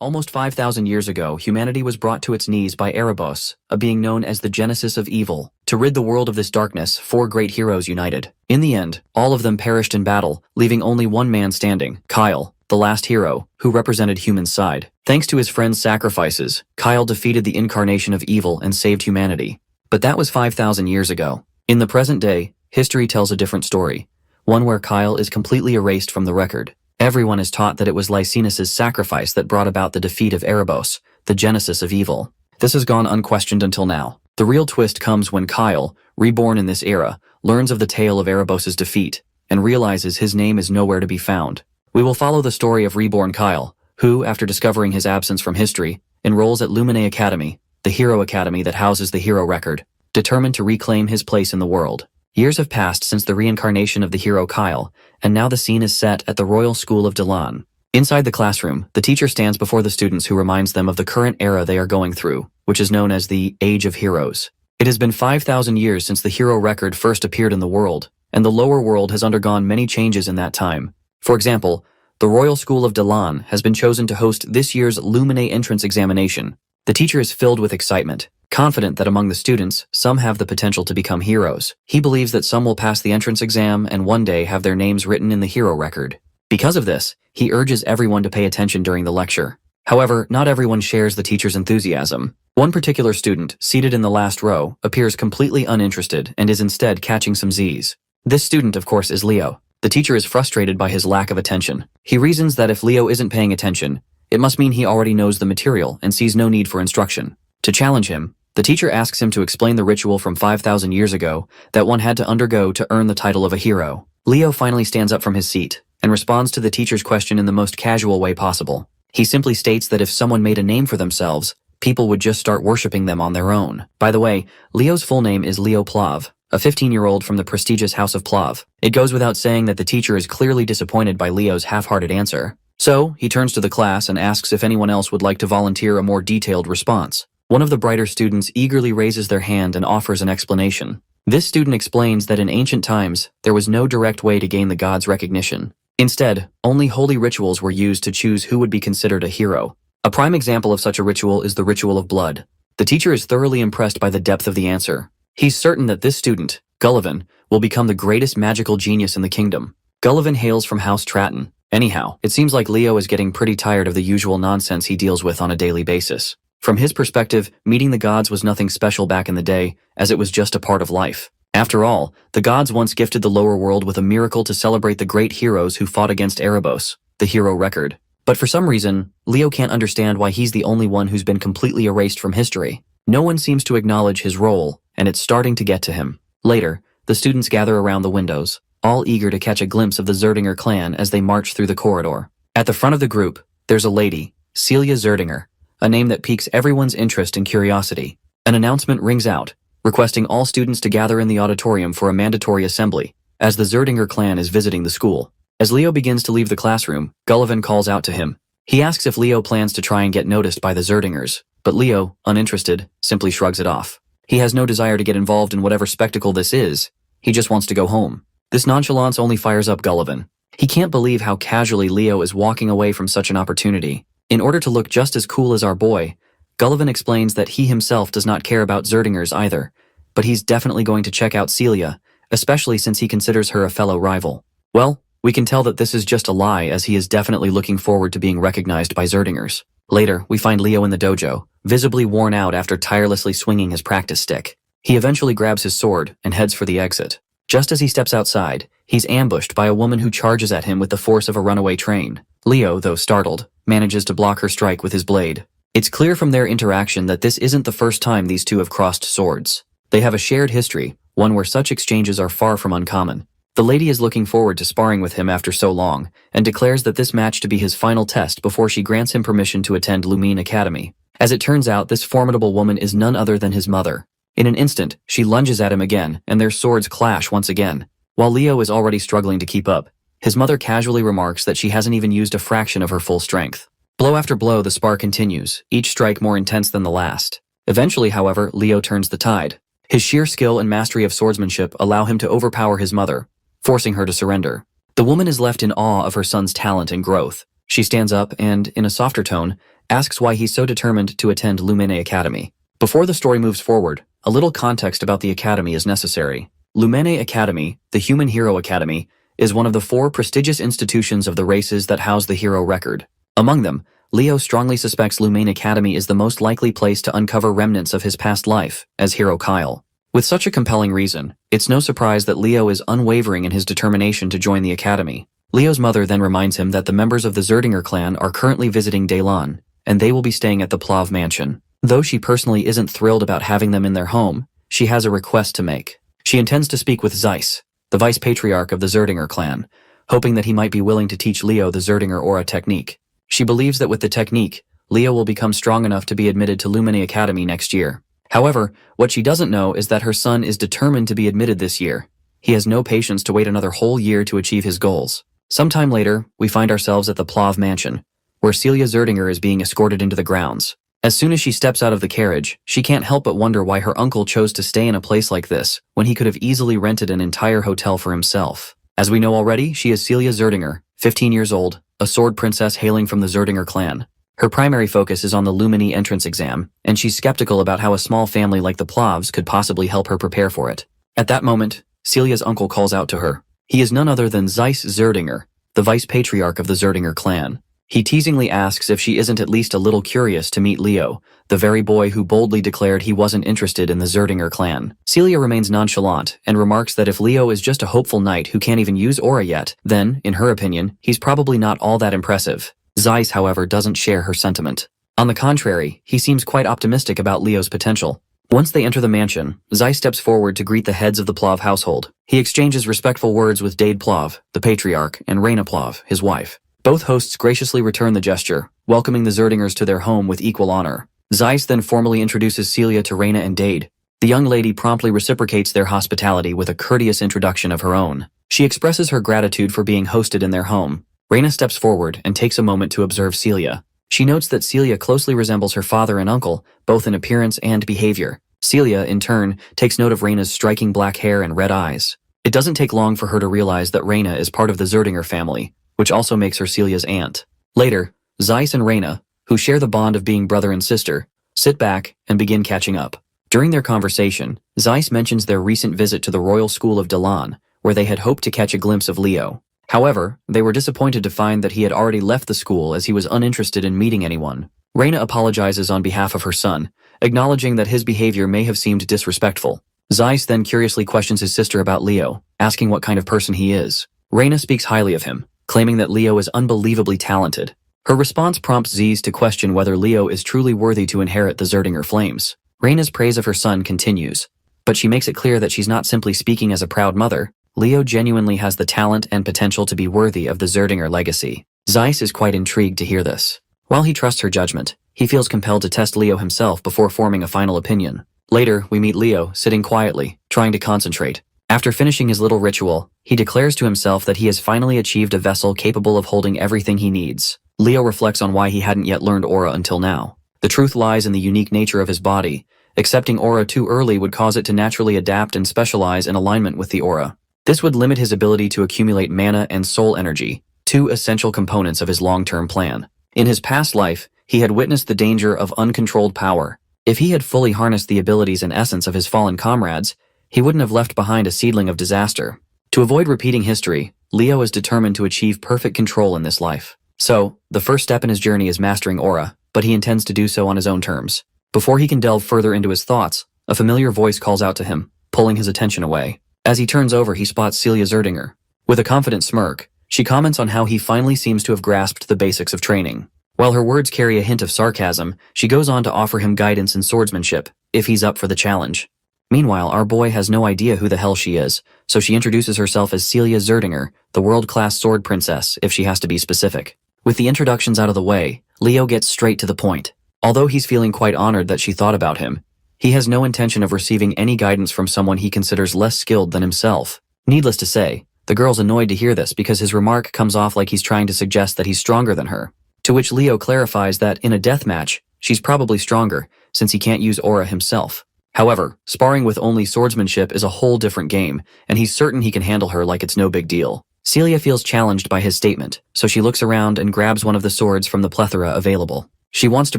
Almost 5,000 years ago, humanity was brought to its knees by Erebos, a being known as the genesis of evil. To rid the world of this darkness, 4 great heroes united. In the end, all of them perished in battle, leaving only one man standing, Kyle, the last hero, who represented human's side. Thanks to his friends' sacrifices, Kyle defeated the incarnation of evil and saved humanity. But that was 5,000 years ago. In the present day, history tells a different story, one where Kyle is completely erased from the record. Everyone is taught that it was Lycinus's sacrifice that brought about the defeat of Erebos, the genesis of evil. This has gone unquestioned until now. The real twist comes when Kyle, reborn in this era, learns of the tale of Erebos' defeat, and realizes his name is nowhere to be found. We will follow the story of reborn Kyle, who, after discovering his absence from history, enrolls at Lumine Academy, the hero academy that houses the hero record, determined to reclaim his place in the world. Years have passed since the reincarnation of the hero Kyle, and now the scene is set at the Royal School of Delan. Inside the classroom, the teacher stands before the students who reminds them of the current era they are going through, which is known as the Age of Heroes. It has been 5,000 years since the hero record first appeared in the world, and the lower world has undergone many changes in that time. For example, the Royal School of Delan has been chosen to host this year's Lumine entrance examination. The teacher is filled with excitement, confident that among the students, some have the potential to become heroes. He believes that some will pass the entrance exam and one day have their names written in the hero record. Because of this, he urges everyone to pay attention during the lecture. However, not everyone shares the teacher's enthusiasm. One particular student, seated in the last row, appears completely uninterested and is instead catching some Z's. This student, of course, is Leo. The teacher is frustrated by his lack of attention. He reasons that if Leo isn't paying attention, it must mean he already knows the material and sees no need for instruction. To challenge him, the teacher asks him to explain the ritual from 5,000 years ago that one had to undergo to earn the title of a hero. Leo finally stands up from his seat and responds to the teacher's question in the most casual way possible. He simply states that if someone made a name for themselves, people would just start worshipping them on their own. By the way, Leo's full name is Leo Plav, a 15-year-old from the prestigious House of Plav. It goes without saying that the teacher is clearly disappointed by Leo's half-hearted answer. So, he turns to the class and asks if anyone else would like to volunteer a more detailed response. One of the brighter students eagerly raises their hand and offers an explanation. This student explains that in ancient times, there was no direct way to gain the gods' recognition. Instead, only holy rituals were used to choose who would be considered a hero. A prime example of such a ritual is the ritual of blood. The teacher is thoroughly impressed by the depth of the answer. He's certain that this student, Gullivan, will become the greatest magical genius in the kingdom. Gullivan hails from House Tratton. Anyhow, it seems like Leo is getting pretty tired of the usual nonsense he deals with on a daily basis. From his perspective, meeting the gods was nothing special back in the day, as it was just a part of life. After all, the gods once gifted the lower world with a miracle to celebrate the great heroes who fought against Erebos, the hero record. But for some reason, Leo can't understand why he's the only one who's been completely erased from history. No one seems to acknowledge his role, and it's starting to get to him. Later, the students gather around the windows, all eager to catch a glimpse of the Zerdinger clan as they march through the corridor. At the front of the group, there's a lady, Celia Zerdinger, a name that piques everyone's interest and curiosity. An announcement rings out, requesting all students to gather in the auditorium for a mandatory assembly, as the Zerdinger clan is visiting the school. As Leo begins to leave the classroom, Gullivan calls out to him. He asks if Leo plans to try and get noticed by the Zerdingers, but Leo, uninterested, simply shrugs it off. He has no desire to get involved in whatever spectacle this is. He just wants to go home. This nonchalance only fires up Gullivan. He can't believe how casually Leo is walking away from such an opportunity. In order to look just as cool as our boy, Gullivan explains that he himself does not care about Zerdingers either, but he's definitely going to check out Celia, especially since he considers her a fellow rival. Well, we can tell that this is just a lie, as he is definitely looking forward to being recognized by Zerdingers. Later, we find Leo in the dojo, visibly worn out after tirelessly swinging his practice stick. He eventually grabs his sword and heads for the exit. Just as he steps outside, he's ambushed by a woman who charges at him with the force of a runaway train. Leo, though startled, manages to block her strike with his blade. It's clear from their interaction that this isn't the first time these two have crossed swords. They have a shared history, one where such exchanges are far from uncommon. The lady is looking forward to sparring with him after so long, and declares that this match to be his final test before she grants him permission to attend Lumine Academy. As it turns out, this formidable woman is none other than his mother. In an instant, she lunges at him again, and their swords clash once again. While Leo is already struggling to keep up, his mother casually remarks that she hasn't even used a fraction of her full strength. Blow after blow, the spar continues, each strike more intense than the last. Eventually, however, Leo turns the tide. His sheer skill and mastery of swordsmanship allow him to overpower his mother, forcing her to surrender. The woman is left in awe of her son's talent and growth. She stands up and, in a softer tone, asks why he's so determined to attend Lumene Academy. Before the story moves forward, a little context about the academy is necessary. Lumene Academy, the Human Hero Academy, is one of the 4 prestigious institutions of the races that house the hero record. Among them, Leo strongly suspects Lumene Academy is the most likely place to uncover remnants of his past life, as hero Kyle. With such a compelling reason, it's no surprise that Leo is unwavering in his determination to join the academy. Leo's mother then reminds him that the members of the Zerdinger clan are currently visiting Daylon, and they will be staying at the Plav mansion. Though she personally isn't thrilled about having them in their home, she has a request to make. She intends to speak with Zeiss, the vice patriarch of the Zerdinger clan, hoping that he might be willing to teach Leo the Zerdinger aura technique. She believes that with the technique, Leo will become strong enough to be admitted to Lumene Academy next year. However, what she doesn't know is that her son is determined to be admitted this year. He has no patience to wait another whole year to achieve his goals. Sometime later, we find ourselves at the Plav mansion, where Celia Zerdinger is being escorted into the grounds. As soon as she steps out of the carriage, she can't help but wonder why her uncle chose to stay in a place like this when he could have easily rented an entire hotel for himself. As we know already, she is Celia Zerdinger, 15 years old, a sword princess hailing from the Zerdinger clan. Her primary focus is on the Lumene entrance exam, and she's skeptical about how a small family like the Plavs could possibly help her prepare for it. At that moment, Celia's uncle calls out to her. He is none other than Zeiss Zerdinger, the vice patriarch of the Zerdinger clan. He teasingly asks if she isn't at least a little curious to meet Leo, the very boy who boldly declared he wasn't interested in the Zerdinger clan. Celia remains nonchalant and remarks that if Leo is just a hopeful knight who can't even use aura yet, then, in her opinion, he's probably not all that impressive. Zeiss, however, doesn't share her sentiment. On the contrary, he seems quite optimistic about Leo's potential. Once they enter the mansion, Zeiss steps forward to greet the heads of the Plav household. He exchanges respectful words with Dade Plav, the patriarch, and Reina Plav, his wife. Both hosts graciously return the gesture, welcoming the Zerdingers to their home with equal honor. Zeiss then formally introduces Celia to Reina and Dade. The young lady promptly reciprocates their hospitality with a courteous introduction of her own. She expresses her gratitude for being hosted in their home. Reina steps forward and takes a moment to observe Celia. She notes that Celia closely resembles her father and uncle, both in appearance and behavior. Celia, in turn, takes note of Reina's striking black hair and red eyes. It doesn't take long for her to realize that Reina is part of the Zerdinger family, which also makes her Celia's aunt. Later, Zeiss and Reina, who share the bond of being brother and sister, sit back and begin catching up. During their conversation, Zeiss mentions their recent visit to the Royal School of Dalan, where they had hoped to catch a glimpse of Leo. However, they were disappointed to find that he had already left the school as he was uninterested in meeting anyone. Reina apologizes on behalf of her son, acknowledging that his behavior may have seemed disrespectful. Zeiss then curiously questions his sister about Leo, asking what kind of person he is. Reina speaks highly of him, claiming that Leo is unbelievably talented. Her response prompts Zeiss to question whether Leo is truly worthy to inherit the Zerdinger flames. Reina's praise of her son continues, but she makes it clear that she's not simply speaking as a proud mother. Leo genuinely has the talent and potential to be worthy of the Zerdinger legacy. Zeiss is quite intrigued to hear this. While he trusts her judgment, he feels compelled to test Leo himself before forming a final opinion. Later, we meet Leo, sitting quietly, trying to concentrate. After finishing his little ritual, he declares to himself that he has finally achieved a vessel capable of holding everything he needs. Leo reflects on why he hadn't yet learned aura until now. The truth lies in the unique nature of his body. Accepting aura too early would cause it to naturally adapt and specialize in alignment with the aura. This would limit his ability to accumulate mana and soul energy, two essential components of his long-term plan. In his past life, he had witnessed the danger of uncontrolled power. If he had fully harnessed the abilities and essence of his fallen comrades, he wouldn't have left behind a seedling of disaster. To avoid repeating history, Leo is determined to achieve perfect control in this life. So, the first step in his journey is mastering aura, but he intends to do so on his own terms. Before he can delve further into his thoughts, a familiar voice calls out to him, pulling his attention away. As he turns over, he spots Celia Zerdinger. With a confident smirk, she comments on how he finally seems to have grasped the basics of training. While her words carry a hint of sarcasm, she goes on to offer him guidance in swordsmanship, if he's up for the challenge. Meanwhile, our boy has no idea who the hell she is, so she introduces herself as Celia Zerdinger, the world-class sword princess, if she has to be specific. With the introductions out of the way, Leo gets straight to the point. Although he's feeling quite honored that she thought about him, he has no intention of receiving any guidance from someone he considers less skilled than himself. Needless to say, the girl's annoyed to hear this because his remark comes off like he's trying to suggest that he's stronger than her. To which Leo clarifies that, in a death match, she's probably stronger, since he can't use aura himself. However, sparring with only swordsmanship is a whole different game, and he's certain he can handle her like it's no big deal. Celia feels challenged by his statement, so she looks around and grabs one of the swords from the plethora available. She wants to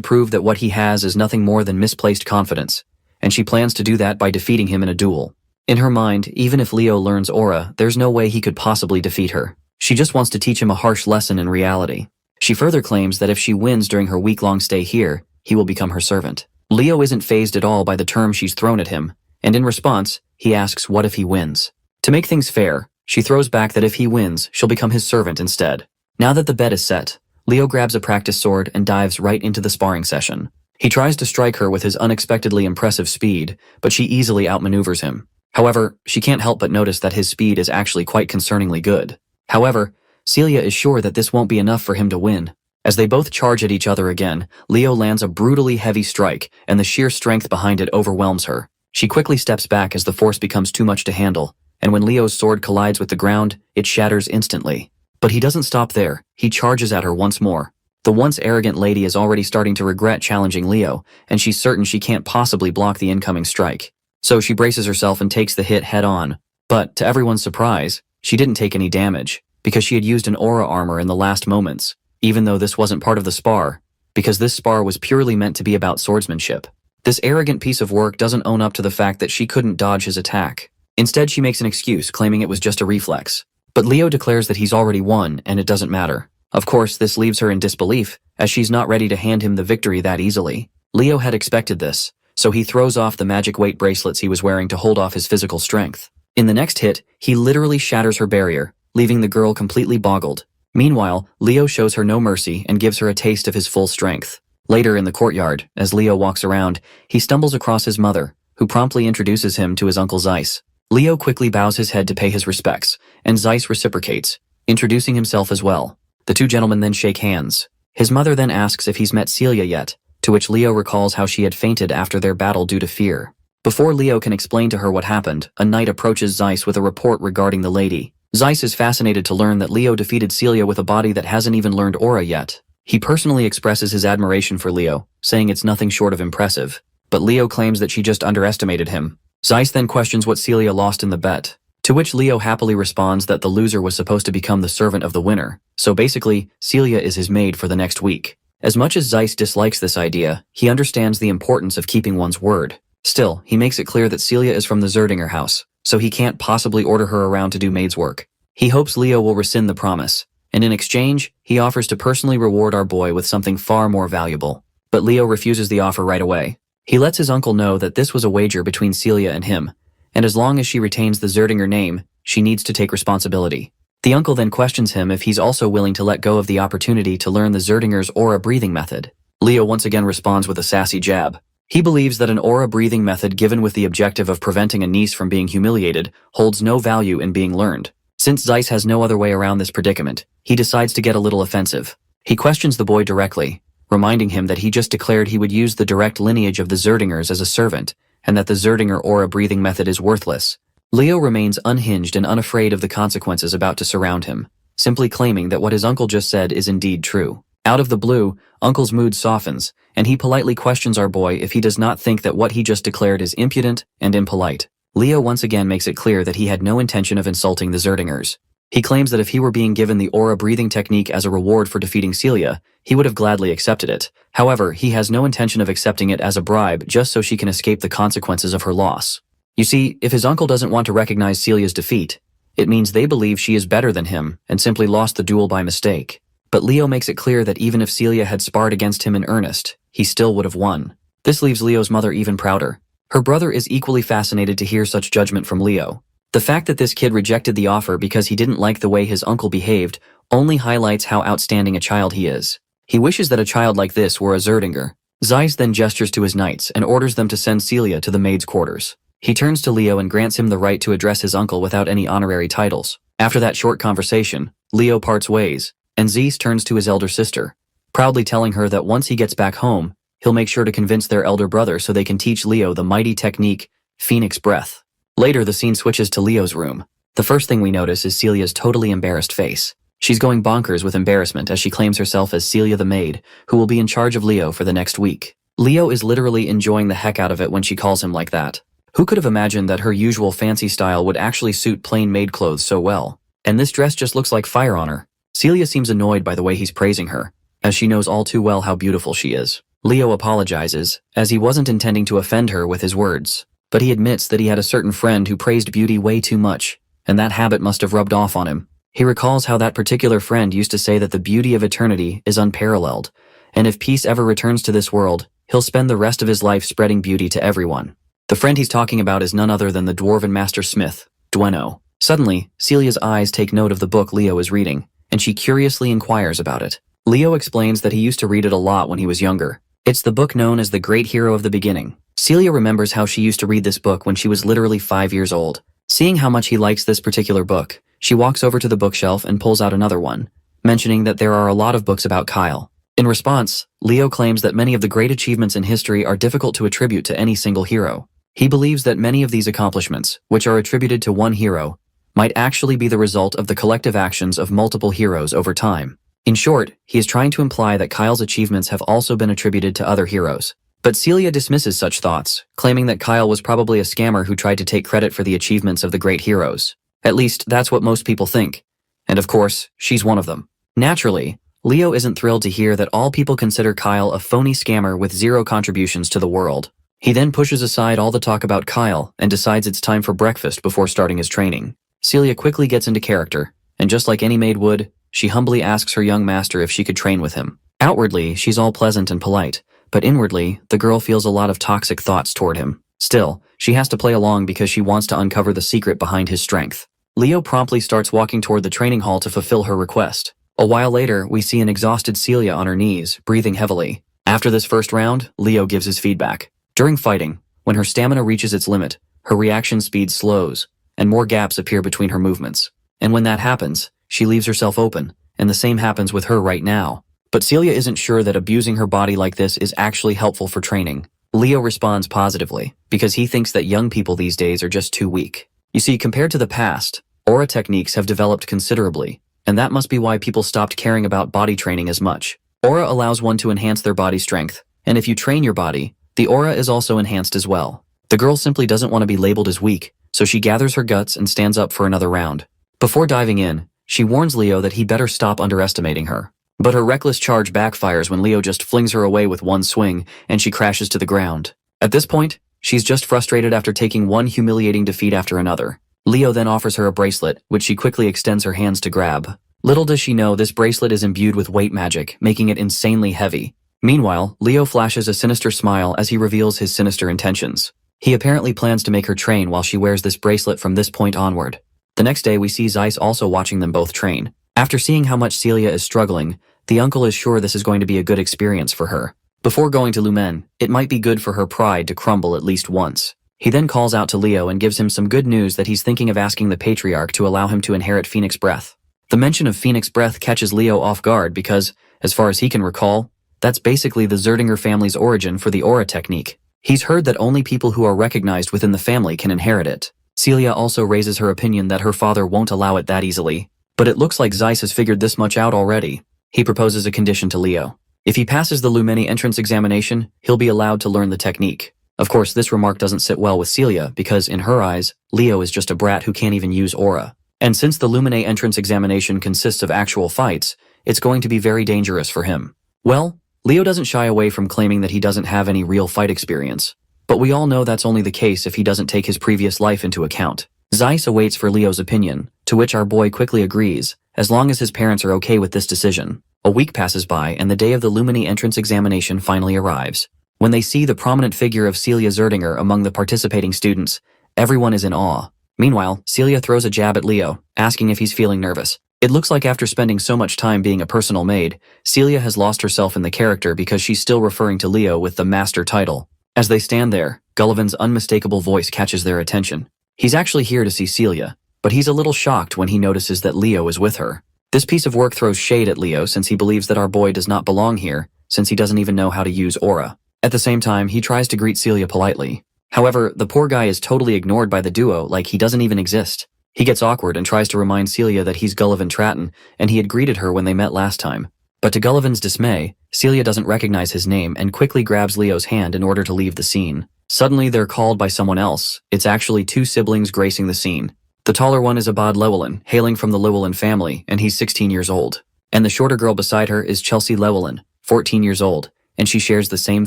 prove that what he has is nothing more than misplaced confidence, and she plans to do that by defeating him in a duel. In her mind, even if Leo learns aura, there's no way he could possibly defeat her. She just wants to teach him a harsh lesson in reality. She further claims that if she wins during her week-long stay here, he will become her servant. Leo isn't fazed at all by the term she's thrown at him, and in response, he asks what if he wins. To make things fair, she throws back that if he wins, she'll become his servant instead. Now that the bet is set, Leo grabs a practice sword and dives right into the sparring session. He tries to strike her with his unexpectedly impressive speed, but she easily outmaneuvers him. However, she can't help but notice that his speed is actually quite concerningly good. However, Celia is sure that this won't be enough for him to win. As they both charge at each other again, Leo lands a brutally heavy strike, and the sheer strength behind it overwhelms her. She quickly steps back as the force becomes too much to handle, and when Leo's sword collides with the ground, it shatters instantly. But he doesn't stop there. He charges at her once more. The once arrogant lady is already starting to regret challenging Leo, and she's certain she can't possibly block the incoming strike. So she braces herself and takes the hit head-on. But, to everyone's surprise, she didn't take any damage, because she had used an aura armor in the last moments, even though this wasn't part of the spar, because this spar was purely meant to be about swordsmanship. This arrogant piece of work doesn't own up to the fact that she couldn't dodge his attack. Instead, she makes an excuse, claiming it was just a reflex. But Leo declares that he's already won, and it doesn't matter. Of course, this leaves her in disbelief, as she's not ready to hand him the victory that easily. Leo had expected this, so he throws off the magic weight bracelets he was wearing to hold off his physical strength. In the next hit, he literally shatters her barrier, leaving the girl completely boggled. Meanwhile, Leo shows her no mercy and gives her a taste of his full strength. Later in the courtyard, as Leo walks around, he stumbles across his mother, who promptly introduces him to his uncle Zeiss. Leo quickly bows his head to pay his respects, and Zeiss reciprocates, introducing himself as well. The two gentlemen then shake hands. His mother then asks if he's met Celia yet, to which Leo recalls how she had fainted after their battle due to fear. Before Leo can explain to her what happened, a knight approaches Zeiss with a report regarding the lady. Zeiss is fascinated to learn that Leo defeated Celia with a body that hasn't even learned aura yet. He personally expresses his admiration for Leo, saying it's nothing short of impressive. But Leo claims that she just underestimated him. Zeiss then questions what Celia lost in the bet, to which Leo happily responds that the loser was supposed to become the servant of the winner. So basically, Celia is his maid for the next week. As much as Zeiss dislikes this idea, he understands the importance of keeping one's word. Still, he makes it clear that Celia is from the Zerdinger house, so he can't possibly order her around to do maid's work. He hopes Leo will rescind the promise, and in exchange, he offers to personally reward our boy with something far more valuable. But Leo refuses the offer right away. He lets his uncle know that this was a wager between Celia and him, and as long as she retains the Zerdinger name, she needs to take responsibility. The uncle then questions him if he's also willing to let go of the opportunity to learn the Zerdinger's aura breathing method. Leo once again responds with a sassy jab. He believes that an aura breathing method given with the objective of preventing a niece from being humiliated holds no value in being learned. Since Zeiss has no other way around this predicament, he decides to get a little offensive. He questions the boy directly, reminding him that he just declared he would use the direct lineage of the Zerdingers as a servant, and that the Zerdinger aura breathing method is worthless. Leo remains unhinged and unafraid of the consequences about to surround him, simply claiming that what his uncle just said is indeed true. Out of the blue, Uncle's mood softens, and he politely questions our boy if he does not think that what he just declared is impudent and impolite. Leo once again makes it clear that he had no intention of insulting the Zerdingers. He claims that if he were being given the aura breathing technique as a reward for defeating Celia, he would have gladly accepted it. However, he has no intention of accepting it as a bribe just so she can escape the consequences of her loss. You see, if his uncle doesn't want to recognize Celia's defeat, it means they believe she is better than him and simply lost the duel by mistake. But Leo makes it clear that even if Celia had sparred against him in earnest, he still would have won. This leaves Leo's mother even prouder. Her brother is equally fascinated to hear such judgment from Leo. The fact that this kid rejected the offer because he didn't like the way his uncle behaved only highlights how outstanding a child he is. He wishes that a child like this were a Zerdinger. Zeiss then gestures to his knights and orders them to send Celia to the maid's quarters. He turns to Leo and grants him the right to address his uncle without any honorary titles. After that short conversation, Leo parts ways, and Zeiss turns to his elder sister, proudly telling her that once he gets back home, he'll make sure to convince their elder brother so they can teach Leo the mighty technique, Phoenix Breath. Later, the scene switches to Leo's room. The first thing we notice is Celia's totally embarrassed face. She's going bonkers with embarrassment as she claims herself as Celia the maid, who will be in charge of Leo for the next week. Leo is literally enjoying the heck out of it when she calls him like that. Who could have imagined that her usual fancy style would actually suit plain maid clothes so well? And this dress just looks like fire on her. Celia seems annoyed by the way he's praising her, as she knows all too well how beautiful she is. Leo apologizes, as he wasn't intending to offend her with his words, but he admits that he had a certain friend who praised beauty way too much, and that habit must have rubbed off on him. He recalls how that particular friend used to say that the beauty of eternity is unparalleled, and if peace ever returns to this world, he'll spend the rest of his life spreading beauty to everyone. The friend he's talking about is none other than the dwarven master smith, Dueno. Suddenly, Celia's eyes take note of the book Leo is reading, and she curiously inquires about it. Leo explains that he used to read it a lot when he was younger. It's the book known as The Great Hero of the Beginning. Celia remembers how she used to read this book when she was literally 5 years old. Seeing how much he likes this particular book, she walks over to the bookshelf and pulls out another one, mentioning that there are a lot of books about Kyle. In response, Leo claims that many of the great achievements in history are difficult to attribute to any single hero. He believes that many of these accomplishments, which are attributed to one hero, might actually be the result of the collective actions of multiple heroes over time. In short, he is trying to imply that Kyle's achievements have also been attributed to other heroes. But Celia dismisses such thoughts, claiming that Kyle was probably a scammer who tried to take credit for the achievements of the great heroes. At least, that's what most people think. And of course, she's one of them. Naturally, Leo isn't thrilled to hear that all people consider Kyle a phony scammer with zero contributions to the world. He then pushes aside all the talk about Kyle and decides it's time for breakfast before starting his training. Celia quickly gets into character, and just like any maid would, she humbly asks her young master if she could train with him. Outwardly, she's all pleasant and polite, but inwardly, the girl feels a lot of toxic thoughts toward him. Still, she has to play along because she wants to uncover the secret behind his strength. Leo promptly starts walking toward the training hall to fulfill her request. A while later, we see an exhausted Celia on her knees, breathing heavily. After this first round, Leo gives his feedback. During fighting, when her stamina reaches its limit, her reaction speed slows, and more gaps appear between her movements. And when that happens, she leaves herself open, and the same happens with her right now. But Celia isn't sure that abusing her body like this is actually helpful for training. Leo responds positively, because he thinks that young people these days are just too weak. You see, compared to the past, aura techniques have developed considerably, and that must be why people stopped caring about body training as much. Aura allows one to enhance their body strength, and if you train your body, the aura is also enhanced as well. The girl simply doesn't want to be labeled as weak, so she gathers her guts and stands up for another round. Before diving in, she warns Leo that he better stop underestimating her. But her reckless charge backfires when Leo just flings her away with one swing, and she crashes to the ground. At this point, she's just frustrated after taking one humiliating defeat after another. Leo then offers her a bracelet, which she quickly extends her hands to grab. Little does she know this bracelet is imbued with weight magic, making it insanely heavy. Meanwhile, Leo flashes a sinister smile as he reveals his sinister intentions. He apparently plans to make her train while she wears this bracelet from this point onward. The next day, we see Zeiss also watching them both train. After seeing how much Celia is struggling, the uncle is sure this is going to be a good experience for her. Before going to Lumen, it might be good for her pride to crumble at least once. He then calls out to Leo and gives him some good news that he's thinking of asking the Patriarch to allow him to inherit Phoenix Breath. The mention of Phoenix Breath catches Leo off guard because, as far as he can recall, that's basically the Zerdinger family's origin for the aura technique. He's heard that only people who are recognized within the family can inherit it. Celia also raises her opinion that her father won't allow it that easily, but it looks like Zeiss has figured this much out already. He proposes a condition to Leo. If he passes the Lumeni entrance examination, he'll be allowed to learn the technique. Of course, this remark doesn't sit well with Celia because, in her eyes, Leo is just a brat who can't even use aura. And since the Lumeni entrance examination consists of actual fights, it's going to be very dangerous for him. Well, Leo doesn't shy away from claiming that he doesn't have any real fight experience. But we all know that's only the case if he doesn't take his previous life into account. Zeiss awaits for Leo's opinion, to which our boy quickly agrees, as long as his parents are okay with this decision. A week passes by and the day of the Lumeni entrance examination finally arrives. When they see the prominent figure of Celia Zerdinger among the participating students, everyone is in awe. Meanwhile, Celia throws a jab at Leo, asking if he's feeling nervous. It looks like after spending so much time being a personal maid, Celia has lost herself in the character because she's still referring to Leo with the master title. As they stand there, Gullivan's unmistakable voice catches their attention. He's actually here to see Celia, but he's a little shocked when he notices that Leo is with her. This piece of work throws shade at Leo since he believes that our boy does not belong here, since he doesn't even know how to use aura. At the same time, he tries to greet Celia politely. However, the poor guy is totally ignored by the duo like he doesn't even exist. He gets awkward and tries to remind Celia that he's Gullivan Tratton and he had greeted her when they met last time. But to Gullivan's dismay, Celia doesn't recognize his name and quickly grabs Leo's hand in order to leave the scene. Suddenly, they're called by someone else. It's actually two siblings gracing the scene. The taller one is Abad Llewellyn, hailing from the Llewellyn family, and he's 16 years old. And the shorter girl beside her is Chelsea Llewellyn, 14 years old, and she shares the same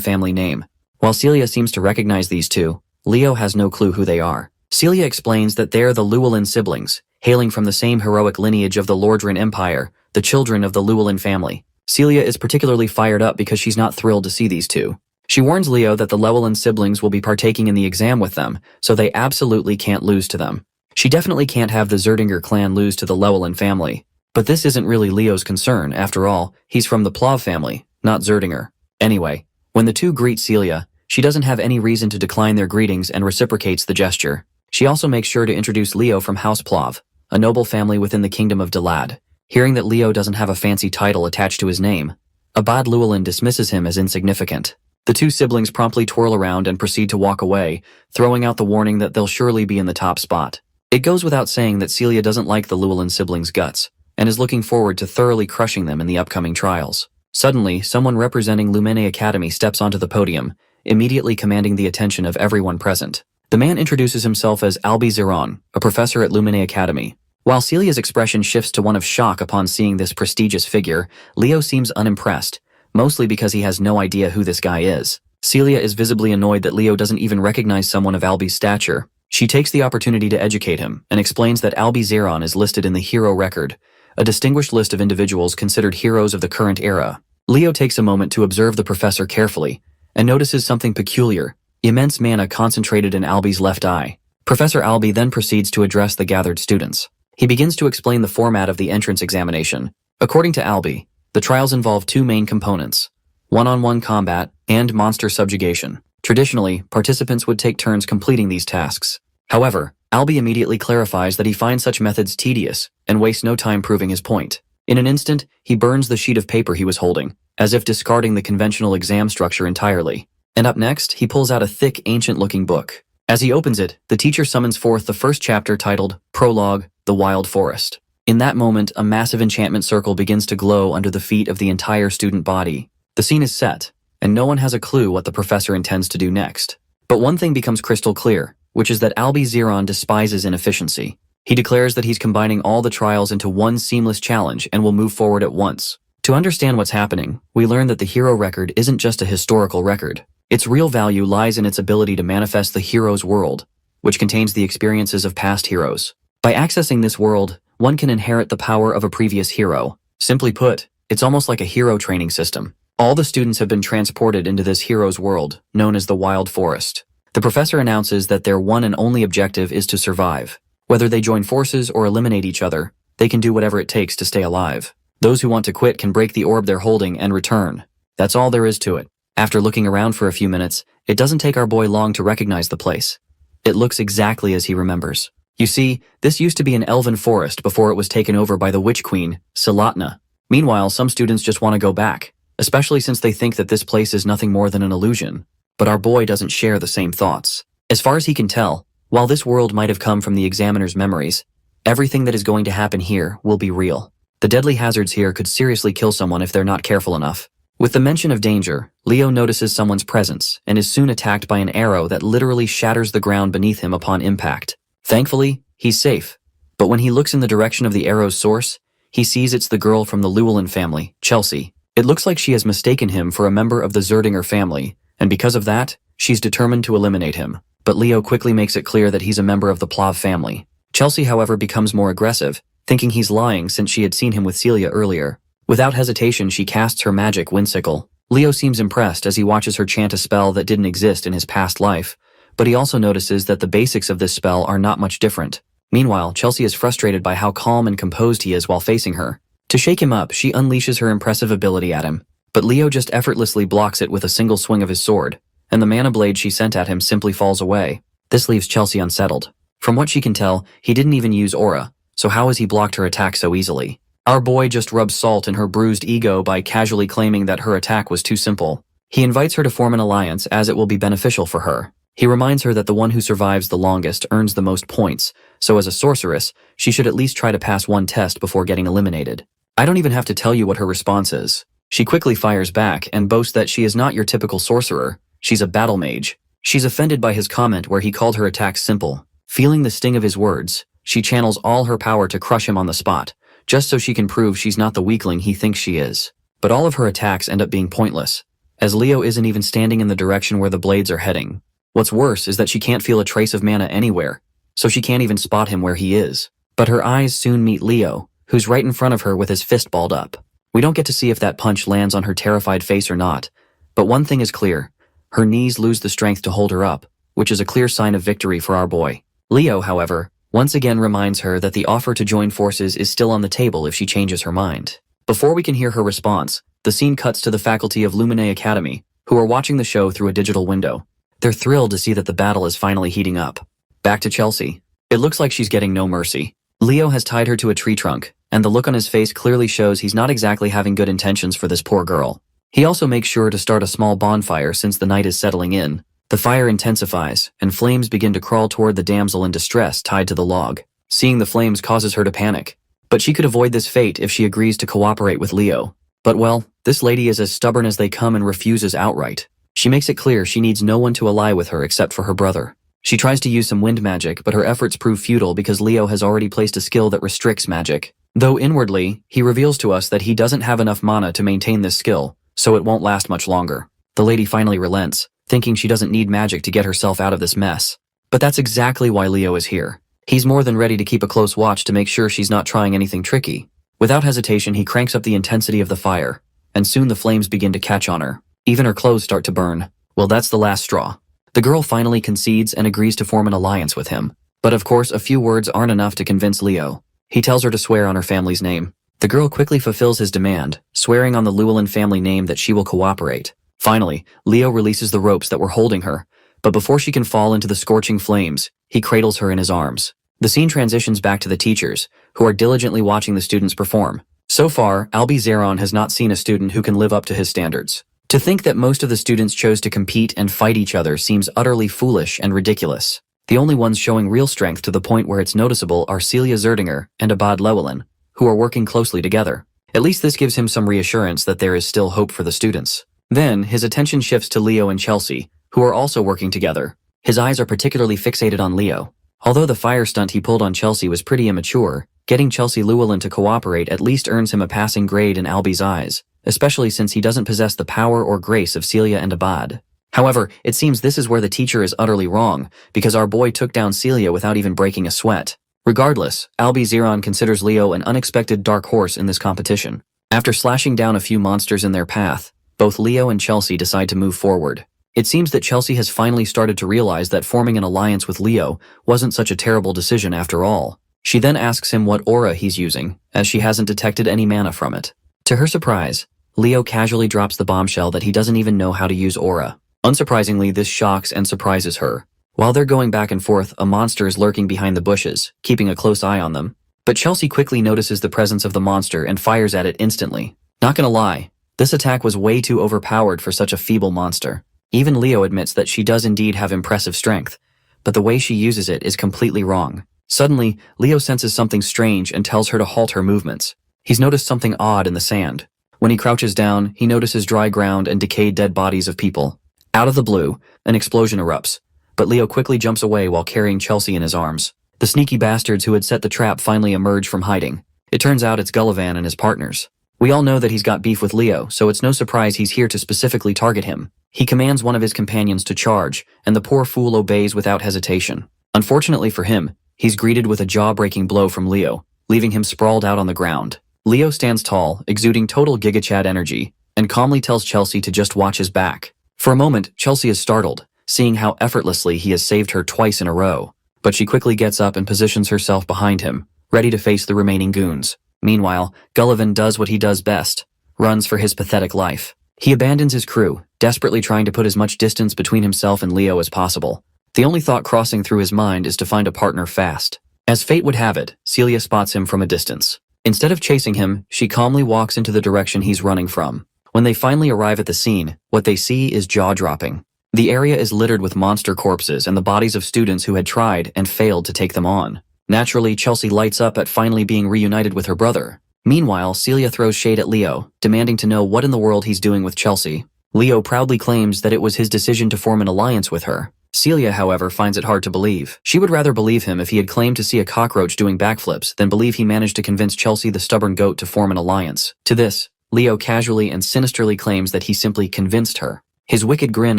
family name. While Celia seems to recognize these two, Leo has no clue who they are. Celia explains that they're the Llewellyn siblings, hailing from the same heroic lineage of the Lordran Empire, the children of the Llewellyn family. Celia is particularly fired up because she's not thrilled to see these two. She warns Leo that the Llewellyn siblings will be partaking in the exam with them, so they absolutely can't lose to them. She definitely can't have the Zerdinger clan lose to the Llewellyn family. But this isn't really Leo's concern, after all, he's from the Plav family, not Zerdinger. Anyway, when the two greet Celia, she doesn't have any reason to decline their greetings and reciprocates the gesture. She also makes sure to introduce Leo from House Plav, a noble family within the kingdom of Dalad. Hearing that Leo doesn't have a fancy title attached to his name, Abad Llewellyn dismisses him as insignificant. The two siblings promptly twirl around and proceed to walk away, throwing out the warning that they'll surely be in the top spot. It goes without saying that Celia doesn't like the Llewellyn siblings' guts, and is looking forward to thoroughly crushing them in the upcoming trials. Suddenly, someone representing Lumene Academy steps onto the podium, immediately commanding the attention of everyone present. The man introduces himself as Albi Zeron, a professor at Lumene Academy. While Celia's expression shifts to one of shock upon seeing this prestigious figure, Leo seems unimpressed, mostly because he has no idea who this guy is. Celia is visibly annoyed that Leo doesn't even recognize someone of Albi's stature. She takes the opportunity to educate him, and explains that Albi Zeron is listed in the hero record, a distinguished list of individuals considered heroes of the current era. Leo takes a moment to observe the professor carefully, and notices something peculiar: immense mana concentrated in Albi's left eye. Professor Albi then proceeds to address the gathered students. He begins to explain the format of the entrance examination. According to Albi, the trials involve two main components: one-on-one combat and monster subjugation. Traditionally, participants would take turns completing these tasks. However, Albi immediately clarifies that he finds such methods tedious and wastes no time proving his point. In an instant, he burns the sheet of paper he was holding, as if discarding the conventional exam structure entirely. And up next, he pulls out a thick, ancient-looking book. As he opens it, the teacher summons forth the first chapter titled Prologue, The Wild Forest. In that moment, a massive enchantment circle begins to glow under the feet of the entire student body. The scene is set, and no one has a clue what the professor intends to do next. But one thing becomes crystal clear, which is that Albi Zeron despises inefficiency. He declares that he's combining all the trials into one seamless challenge and will move forward at once. To understand what's happening, we learn that the hero record isn't just a historical record. Its real value lies in its ability to manifest the hero's world, which contains the experiences of past heroes. By accessing this world, one can inherit the power of a previous hero. Simply put, it's almost like a hero training system. All the students have been transported into this hero's world, known as the Wild Forest. The professor announces that their one and only objective is to survive. Whether they join forces or eliminate each other, they can do whatever it takes to stay alive. Those who want to quit can break the orb they're holding and return. That's all there is to it. After looking around for a few minutes, it doesn't take our boy long to recognize the place. It looks exactly as he remembers. You see, this used to be an elven forest before it was taken over by the witch queen, Salatna. Meanwhile, some students just want to go back, especially since they think that this place is nothing more than an illusion. But our boy doesn't share the same thoughts. As far as he can tell, while this world might have come from the examiner's memories, everything that is going to happen here will be real. The deadly hazards here could seriously kill someone if they're not careful enough. With the mention of danger, Leo notices someone's presence and is soon attacked by an arrow that literally shatters the ground beneath him upon impact. Thankfully, he's safe. But when he looks in the direction of the arrow's source, he sees it's the girl from the Llewellyn family, Chelsea. It looks like she has mistaken him for a member of the Zerdinger family, and because of that, she's determined to eliminate him. But Leo quickly makes it clear that he's a member of the Plav family. Chelsea, however, becomes more aggressive, thinking he's lying since she had seen him with Celia earlier. Without hesitation, she casts her magic windsickle. Leo seems impressed as he watches her chant a spell that didn't exist in his past life, but he also notices that the basics of this spell are not much different. Meanwhile, Chelsea is frustrated by how calm and composed he is while facing her. To shake him up, she unleashes her impressive ability at him, but Leo just effortlessly blocks it with a single swing of his sword, and the mana blade she sent at him simply falls away. This leaves Chelsea unsettled. From what she can tell, he didn't even use aura, so how has he blocked her attack so easily? Our boy just rubs salt in her bruised ego by casually claiming that her attack was too simple. He invites her to form an alliance as it will be beneficial for her. He reminds her that the one who survives the longest earns the most points, so as a sorceress, she should at least try to pass one test before getting eliminated. I don't even have to tell you what her response is. She quickly fires back and boasts that she is not your typical sorcerer, she's a battle mage. She's offended by his comment where he called her attack simple. Feeling the sting of his words, she channels all her power to crush him on the spot, just so she can prove she's not the weakling he thinks she is. But all of her attacks end up being pointless, as Leo isn't even standing in the direction where the blades are heading. What's worse is that she can't feel a trace of mana anywhere, so she can't even spot him where he is. But her eyes soon meet Leo, who's right in front of her with his fist balled up. We don't get to see if that punch lands on her terrified face or not, but one thing is clear. Her knees lose the strength to hold her up, which is a clear sign of victory for our boy. Leo, however, once again reminds her that the offer to join forces is still on the table if she changes her mind. Before we can hear her response, the scene cuts to the faculty of Lumine Academy, who are watching the show through a digital window. They're thrilled to see that the battle is finally heating up. Back to Chelsea. It looks like she's getting no mercy. Leo has tied her to a tree trunk, and the look on his face clearly shows he's not exactly having good intentions for this poor girl. He also makes sure to start a small bonfire since the night is settling in. The fire intensifies, and flames begin to crawl toward the damsel in distress tied to the log. Seeing the flames causes her to panic. But she could avoid this fate if she agrees to cooperate with Leo. But well, this lady is as stubborn as they come and refuses outright. She makes it clear she needs no one to ally with her except for her brother. She tries to use some wind magic, but her efforts prove futile because Leo has already placed a skill that restricts magic. Though inwardly, he reveals to us that he doesn't have enough mana to maintain this skill, so it won't last much longer. The lady finally relents, thinking she doesn't need magic to get herself out of this mess. But that's exactly why Leo is here. He's more than ready to keep a close watch to make sure she's not trying anything tricky. Without hesitation, he cranks up the intensity of the fire, and soon the flames begin to catch on her. Even her clothes start to burn. Well, that's the last straw. The girl finally concedes and agrees to form an alliance with him. But of course, a few words aren't enough to convince Leo. He tells her to swear on her family's name. The girl quickly fulfills his demand, swearing on the Llewellyn family name that she will cooperate. Finally, Leo releases the ropes that were holding her, but before she can fall into the scorching flames, he cradles her in his arms. The scene transitions back to the teachers, who are diligently watching the students perform. So far, Albie Zeron has not seen a student who can live up to his standards. To think that most of the students chose to compete and fight each other seems utterly foolish and ridiculous. The only ones showing real strength to the point where it's noticeable are Celia Zerdinger and Abad Llewellyn, who are working closely together. At least this gives him some reassurance that there is still hope for the students. Then, his attention shifts to Leo and Chelsea, who are also working together. His eyes are particularly fixated on Leo. Although the fire stunt he pulled on Chelsea was pretty immature, getting Chelsea Llewellyn to cooperate at least earns him a passing grade in Albie's eyes, especially since he doesn't possess the power or grace of Celia and Abad. However, it seems this is where the teacher is utterly wrong, because our boy took down Celia without even breaking a sweat. Regardless, Albie Zeron considers Leo an unexpected dark horse in this competition. After slashing down a few monsters in their path, both Leo and Chelsea decide to move forward. It seems that Chelsea has finally started to realize that forming an alliance with Leo wasn't such a terrible decision after all. She then asks him what aura he's using, as she hasn't detected any mana from it. To her surprise, Leo casually drops the bombshell that he doesn't even know how to use aura. Unsurprisingly, this shocks and surprises her. While they're going back and forth, a monster is lurking behind the bushes, keeping a close eye on them. But Chelsea quickly notices the presence of the monster and fires at it instantly. Not gonna lie, this attack was way too overpowered for such a feeble monster. Even Leo admits that she does indeed have impressive strength, but the way she uses it is completely wrong. Suddenly, Leo senses something strange and tells her to halt her movements. He's noticed something odd in the sand. When he crouches down, he notices dry ground and decayed dead bodies of people. Out of the blue, an explosion erupts, but Leo quickly jumps away while carrying Chelsea in his arms. The sneaky bastards who had set the trap finally emerge from hiding. It turns out it's Gullivan and his partners. We all know that he's got beef with Leo, so it's no surprise he's here to specifically target him. He commands one of his companions to charge, and the poor fool obeys without hesitation. Unfortunately for him, he's greeted with a jaw-breaking blow from Leo, leaving him sprawled out on the ground. Leo stands tall, exuding total Giga Chad energy, and calmly tells Chelsea to just watch his back. For a moment, Chelsea is startled, seeing how effortlessly he has saved her twice in a row. But she quickly gets up and positions herself behind him, ready to face the remaining goons. Meanwhile, Gullivan does what he does best, runs for his pathetic life. He abandons his crew, desperately trying to put as much distance between himself and Leo as possible. The only thought crossing through his mind is to find a partner fast. As fate would have it, Celia spots him from a distance. Instead of chasing him, she calmly walks into the direction he's running from. When they finally arrive at the scene, what they see is jaw-dropping. The area is littered with monster corpses and the bodies of students who had tried and failed to take them on. Naturally, Chelsea lights up at finally being reunited with her brother. Meanwhile, Celia throws shade at Leo, demanding to know what in the world he's doing with Chelsea. Leo proudly claims that it was his decision to form an alliance with her. Celia, however, finds it hard to believe. She would rather believe him if he had claimed to see a cockroach doing backflips than believe he managed to convince Chelsea the stubborn goat to form an alliance. To this, Leo casually and sinisterly claims that he simply convinced her. His wicked grin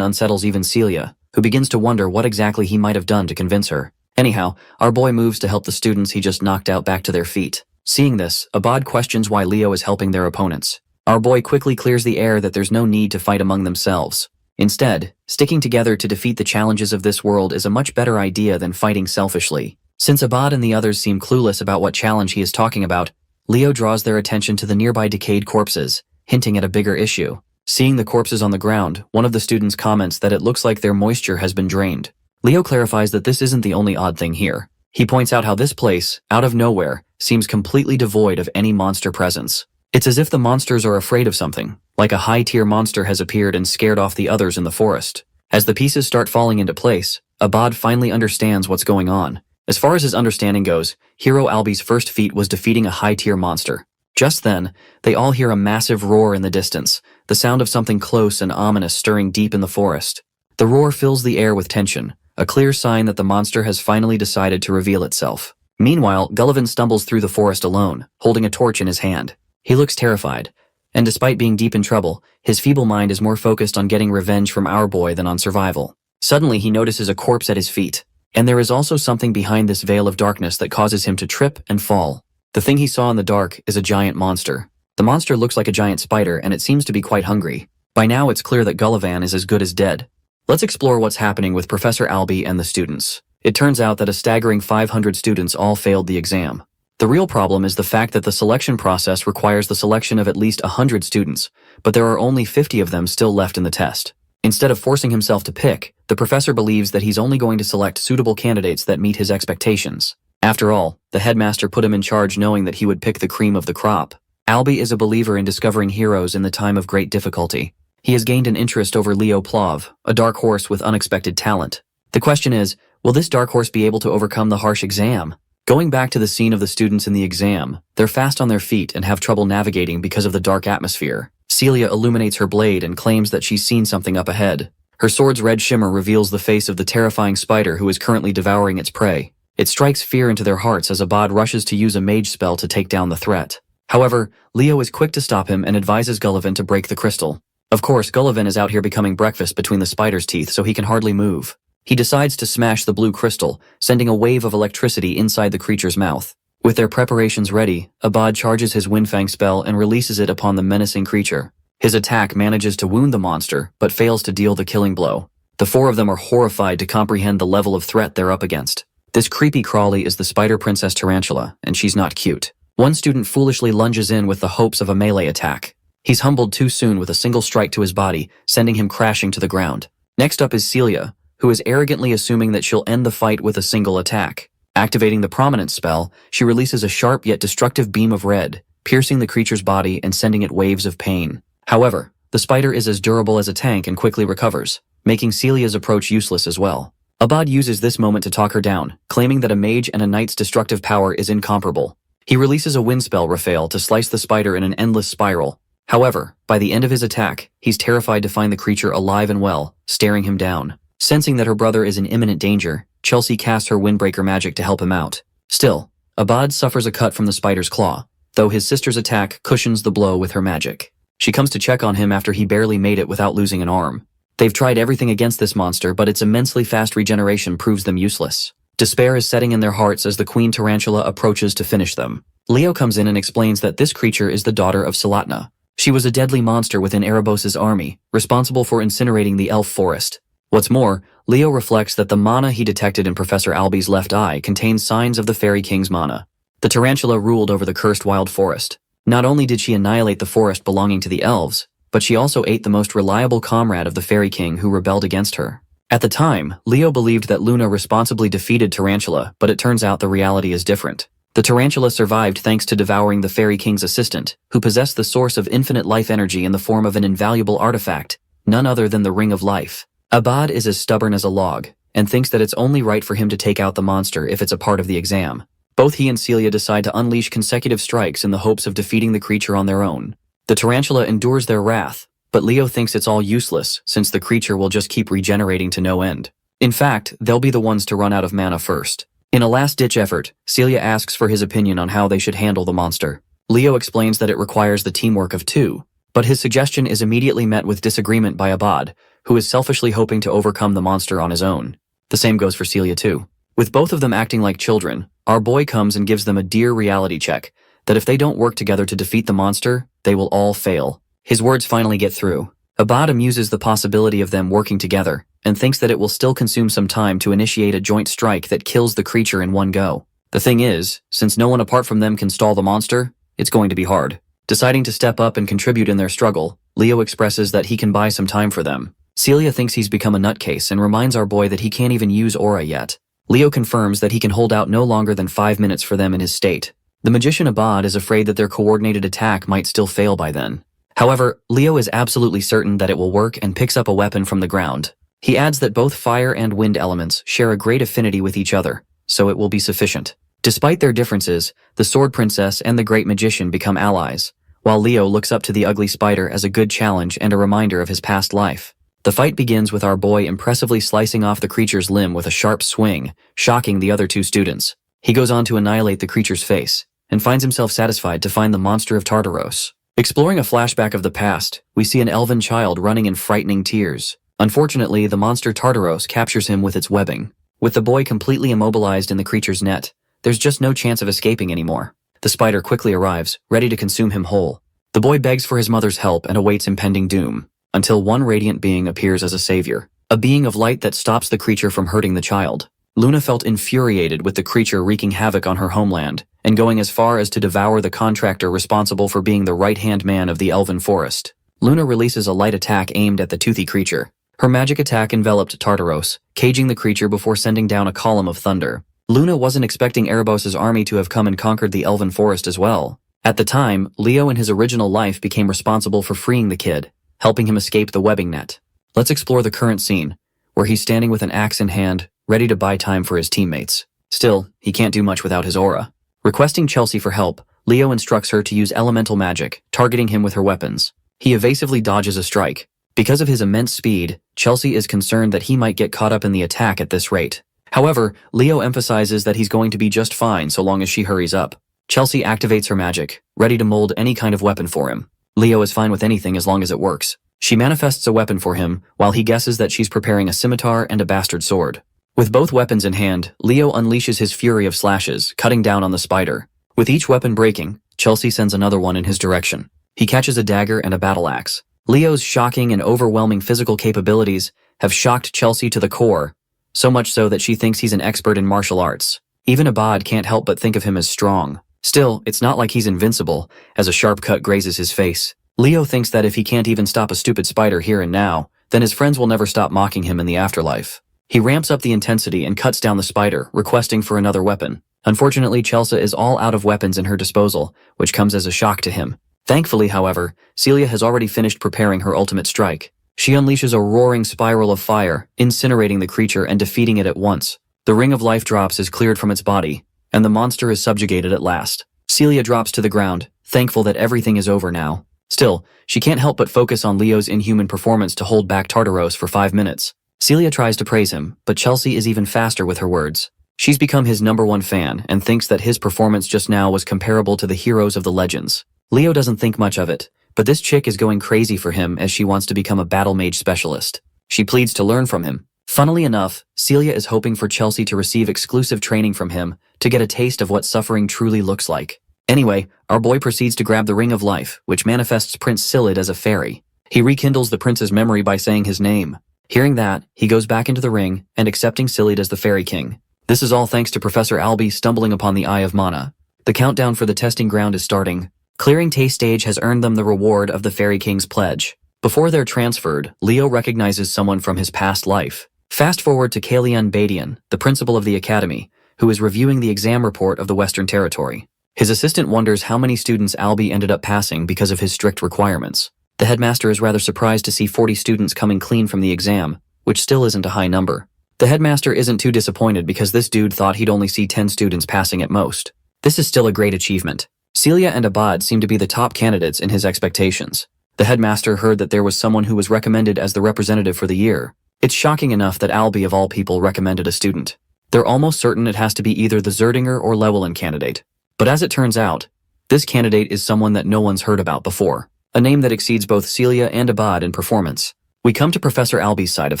unsettles even Celia, who begins to wonder what exactly he might have done to convince her. Anyhow, our boy moves to help the students he just knocked out back to their feet. Seeing this, Abad questions why Leo is helping their opponents. Our boy quickly clears the air that there's no need to fight among themselves. Instead, sticking together to defeat the challenges of this world is a much better idea than fighting selfishly. Since Abad and the others seem clueless about what challenge he is talking about, Leo draws their attention to the nearby decayed corpses, hinting at a bigger issue. Seeing the corpses on the ground, one of the students comments that it looks like their moisture has been drained. Leo clarifies that this isn't the only odd thing here. He points out how this place, out of nowhere, seems completely devoid of any monster presence. It's as if the monsters are afraid of something, like a high-tier monster has appeared and scared off the others in the forest. As the pieces start falling into place, Abad finally understands what's going on. As far as his understanding goes, Hero Albi's first feat was defeating a high-tier monster. Just then, they all hear a massive roar in the distance, the sound of something close and ominous stirring deep in the forest. The roar fills the air with tension, a clear sign that the monster has finally decided to reveal itself. Meanwhile, Gullivan stumbles through the forest alone, holding a torch in his hand. He looks terrified, and despite being deep in trouble, his feeble mind is more focused on getting revenge from our boy than on survival. Suddenly, he notices a corpse at his feet, and there is also something behind this veil of darkness that causes him to trip and fall. The thing he saw in the dark is a giant monster. The monster looks like a giant spider, and it seems to be quite hungry. By now, it's clear that Gullivan is as good as dead. Let's explore what's happening with Professor Albi and the students. It turns out that a staggering 500 students all failed the exam. The real problem is the fact that the selection process requires the selection of at least 100 students, but there are only 50 of them still left in the test. Instead of forcing himself to pick, the professor believes that he's only going to select suitable candidates that meet his expectations. After all, the headmaster put him in charge knowing that he would pick the cream of the crop. Albi is a believer in discovering heroes in the time of great difficulty. He has gained an interest over Leo Plov, a dark horse with unexpected talent. The question is, will this dark horse be able to overcome the harsh exam? Going back to the scene of the students in the exam, they're fast on their feet and have trouble navigating because of the dark atmosphere. Celia illuminates her blade and claims that she's seen something up ahead. Her sword's red shimmer reveals the face of the terrifying spider who is currently devouring its prey. It strikes fear into their hearts as Abad rushes to use a mage spell to take down the threat. However, Leo is quick to stop him and advises Gullivan to break the crystal. Of course, Gullivan is out here becoming breakfast between the spider's teeth so he can hardly move. He decides to smash the blue crystal, sending a wave of electricity inside the creature's mouth. With their preparations ready, Abad charges his Windfang spell and releases it upon the menacing creature. His attack manages to wound the monster, but fails to deal the killing blow. The four of them are horrified to comprehend the level of threat they're up against. This creepy crawly is the spider princess Tarantula, and she's not cute. One student foolishly lunges in with the hopes of a melee attack. He's humbled too soon with a single strike to his body, sending him crashing to the ground. Next up is Celia, who is arrogantly assuming that she'll end the fight with a single attack. Activating the Prominence spell, she releases a sharp yet destructive beam of red, piercing the creature's body and sending it waves of pain. However, the spider is as durable as a tank and quickly recovers, making Celia's approach useless as well. Abad uses this moment to talk her down, claiming that a mage and a knight's destructive power is incomparable. He releases a wind spell, Raphael, to slice the spider in an endless spiral. However, by the end of his attack, he's terrified to find the creature alive and well, staring him down. Sensing that her brother is in imminent danger, Chelsea casts her Windbreaker magic to help him out. Still, Abad suffers a cut from the spider's claw, though his sister's attack cushions the blow with her magic. She comes to check on him after he barely made it without losing an arm. They've tried everything against this monster, but its immensely fast regeneration proves them useless. Despair is setting in their hearts as the Queen Tarantula approaches to finish them. Leo comes in and explains that this creature is the daughter of Salatna. She was a deadly monster within Erebos' army, responsible for incinerating the elf forest. What's more, Leo reflects that the mana he detected in Professor Albi's left eye contains signs of the Fairy King's mana. The tarantula ruled over the cursed wild forest. Not only did she annihilate the forest belonging to the elves, but she also ate the most reliable comrade of the Fairy King who rebelled against her. At the time, Leo believed that Luna responsibly defeated Tarantula, but it turns out the reality is different. The tarantula survived thanks to devouring the Fairy King's assistant, who possessed the source of infinite life energy in the form of an invaluable artifact, none other than the Ring of Life. Abad is as stubborn as a log, and thinks that it's only right for him to take out the monster if it's a part of the exam. Both he and Celia decide to unleash consecutive strikes in the hopes of defeating the creature on their own. The tarantula endures their wrath, but Leo thinks it's all useless since the creature will just keep regenerating to no end. In fact, they'll be the ones to run out of mana first. In a last-ditch effort, Celia asks for his opinion on how they should handle the monster. Leo explains that it requires the teamwork of two, but his suggestion is immediately met with disagreement by Abad, who is selfishly hoping to overcome the monster on his own. The same goes for Celia too. With both of them acting like children, our boy comes and gives them a dear reality check, that if they don't work together to defeat the monster, they will all fail. His words finally get through. Abad amuses the possibility of them working together, and thinks that it will still consume some time to initiate a joint strike that kills the creature in one go. The thing is, since no one apart from them can stall the monster, it's going to be hard. Deciding to step up and contribute in their struggle, Leo expresses that he can buy some time for them. Celia thinks he's become a nutcase and reminds our boy that he can't even use aura yet. Leo confirms that he can hold out no longer than 5 minutes for them in his state. The magician Abad is afraid that their coordinated attack might still fail by then. However, Leo is absolutely certain that it will work and picks up a weapon from the ground. He adds that both fire and wind elements share a great affinity with each other, so it will be sufficient. Despite their differences, the Sword Princess and the Great Magician become allies, while Leo looks up to the ugly spider as a good challenge and a reminder of his past life. The fight begins with our boy impressively slicing off the creature's limb with a sharp swing, shocking the other two students. He goes on to annihilate the creature's face, and finds himself satisfied to find the monster of Tartaros. Exploring a flashback of the past, we see an elven child running in frightening tears. Unfortunately, the monster Tartaros captures him with its webbing. With the boy completely immobilized in the creature's net, there's just no chance of escaping anymore. The spider quickly arrives, ready to consume him whole. The boy begs for his mother's help and awaits impending doom, until one radiant being appears as a savior, a being of light that stops the creature from hurting the child. Luna felt infuriated with the creature wreaking havoc on her homeland, and going as far as to devour the contractor responsible for being the right-hand man of the elven forest. Luna releases a light attack aimed at the toothy creature. Her magic attack enveloped Tartaros, caging the creature before sending down a column of thunder. Luna wasn't expecting Erebos' army to have come and conquered the elven forest as well. At the time, Leo in his original life became responsible for freeing the kid, helping him escape the webbing net. Let's explore the current scene, where he's standing with an axe in hand, ready to buy time for his teammates. Still, he can't do much without his aura. Requesting Chelsea for help, Leo instructs her to use elemental magic, targeting him with her weapons. He evasively dodges a strike. Because of his immense speed, Chelsea is concerned that he might get caught up in the attack at this rate. However, Leo emphasizes that he's going to be just fine so long as she hurries up. Chelsea activates her magic, ready to mold any kind of weapon for him. Leo is fine with anything as long as it works. She manifests a weapon for him, while he guesses that she's preparing a scimitar and a bastard sword. With both weapons in hand, Leo unleashes his fury of slashes, cutting down on the spider. With each weapon breaking, Chelsea sends another one in his direction. He catches a dagger and a battle axe. Leo's shocking and overwhelming physical capabilities have shocked Chelsea to the core, so much so that she thinks he's an expert in martial arts. Even Abad can't help but think of him as strong. Still, it's not like he's invincible, as a sharp cut grazes his face. Leo thinks that if he can't even stop a stupid spider here and now, then his friends will never stop mocking him in the afterlife. He ramps up the intensity and cuts down the spider, requesting for another weapon. Unfortunately, Chelsea is all out of weapons in her disposal, which comes as a shock to him. Thankfully, however, Celia has already finished preparing her ultimate strike. She unleashes a roaring spiral of fire, incinerating the creature and defeating it at once. The ring of life drops is cleared from its body, and the monster is subjugated at last. Celia drops to the ground, thankful that everything is over now. Still, she can't help but focus on Leo's inhuman performance to hold back Tartaros for 5 minutes. Celia tries to praise him, but Chelsea is even faster with her words. She's become his #1 fan and thinks that his performance just now was comparable to the heroes of the legends. Leo doesn't think much of it, but this chick is going crazy for him as she wants to become a battle mage specialist. She pleads to learn from him. Funnily enough, Celia is hoping for Chelsea to receive exclusive training from him to get a taste of what suffering truly looks like. Anyway, our boy proceeds to grab the Ring of Life, which manifests Prince Silid as a fairy. He rekindles the prince's memory by saying his name. Hearing that, he goes back into the ring and accepting Silid as the Fairy King. This is all thanks to Professor Albie stumbling upon the Eye of Mana. The countdown for the testing ground is starting. Clearing Tay Stage has earned them the reward of the Fairy King's pledge. Before they're transferred, Leo recognizes someone from his past life. Fast forward to Kalian Badian, the principal of the academy, who is reviewing the exam report of the Western Territory. His assistant wonders how many students Albie ended up passing because of his strict requirements. The headmaster is rather surprised to see 40 students coming clean from the exam, which still isn't a high number. The headmaster isn't too disappointed because this dude thought he'd only see 10 students passing at most. This is still a great achievement. Celia and Abad seem to be the top candidates in his expectations. The headmaster heard that there was someone who was recommended as the representative for the year, It's shocking enough that Albie of all people recommended a student. They're almost certain it has to be either the Zerdinger or Llewellyn candidate. But as it turns out, this candidate is someone that no one's heard about before, a name that exceeds both Celia and Abad in performance. We come to Professor Albie's side of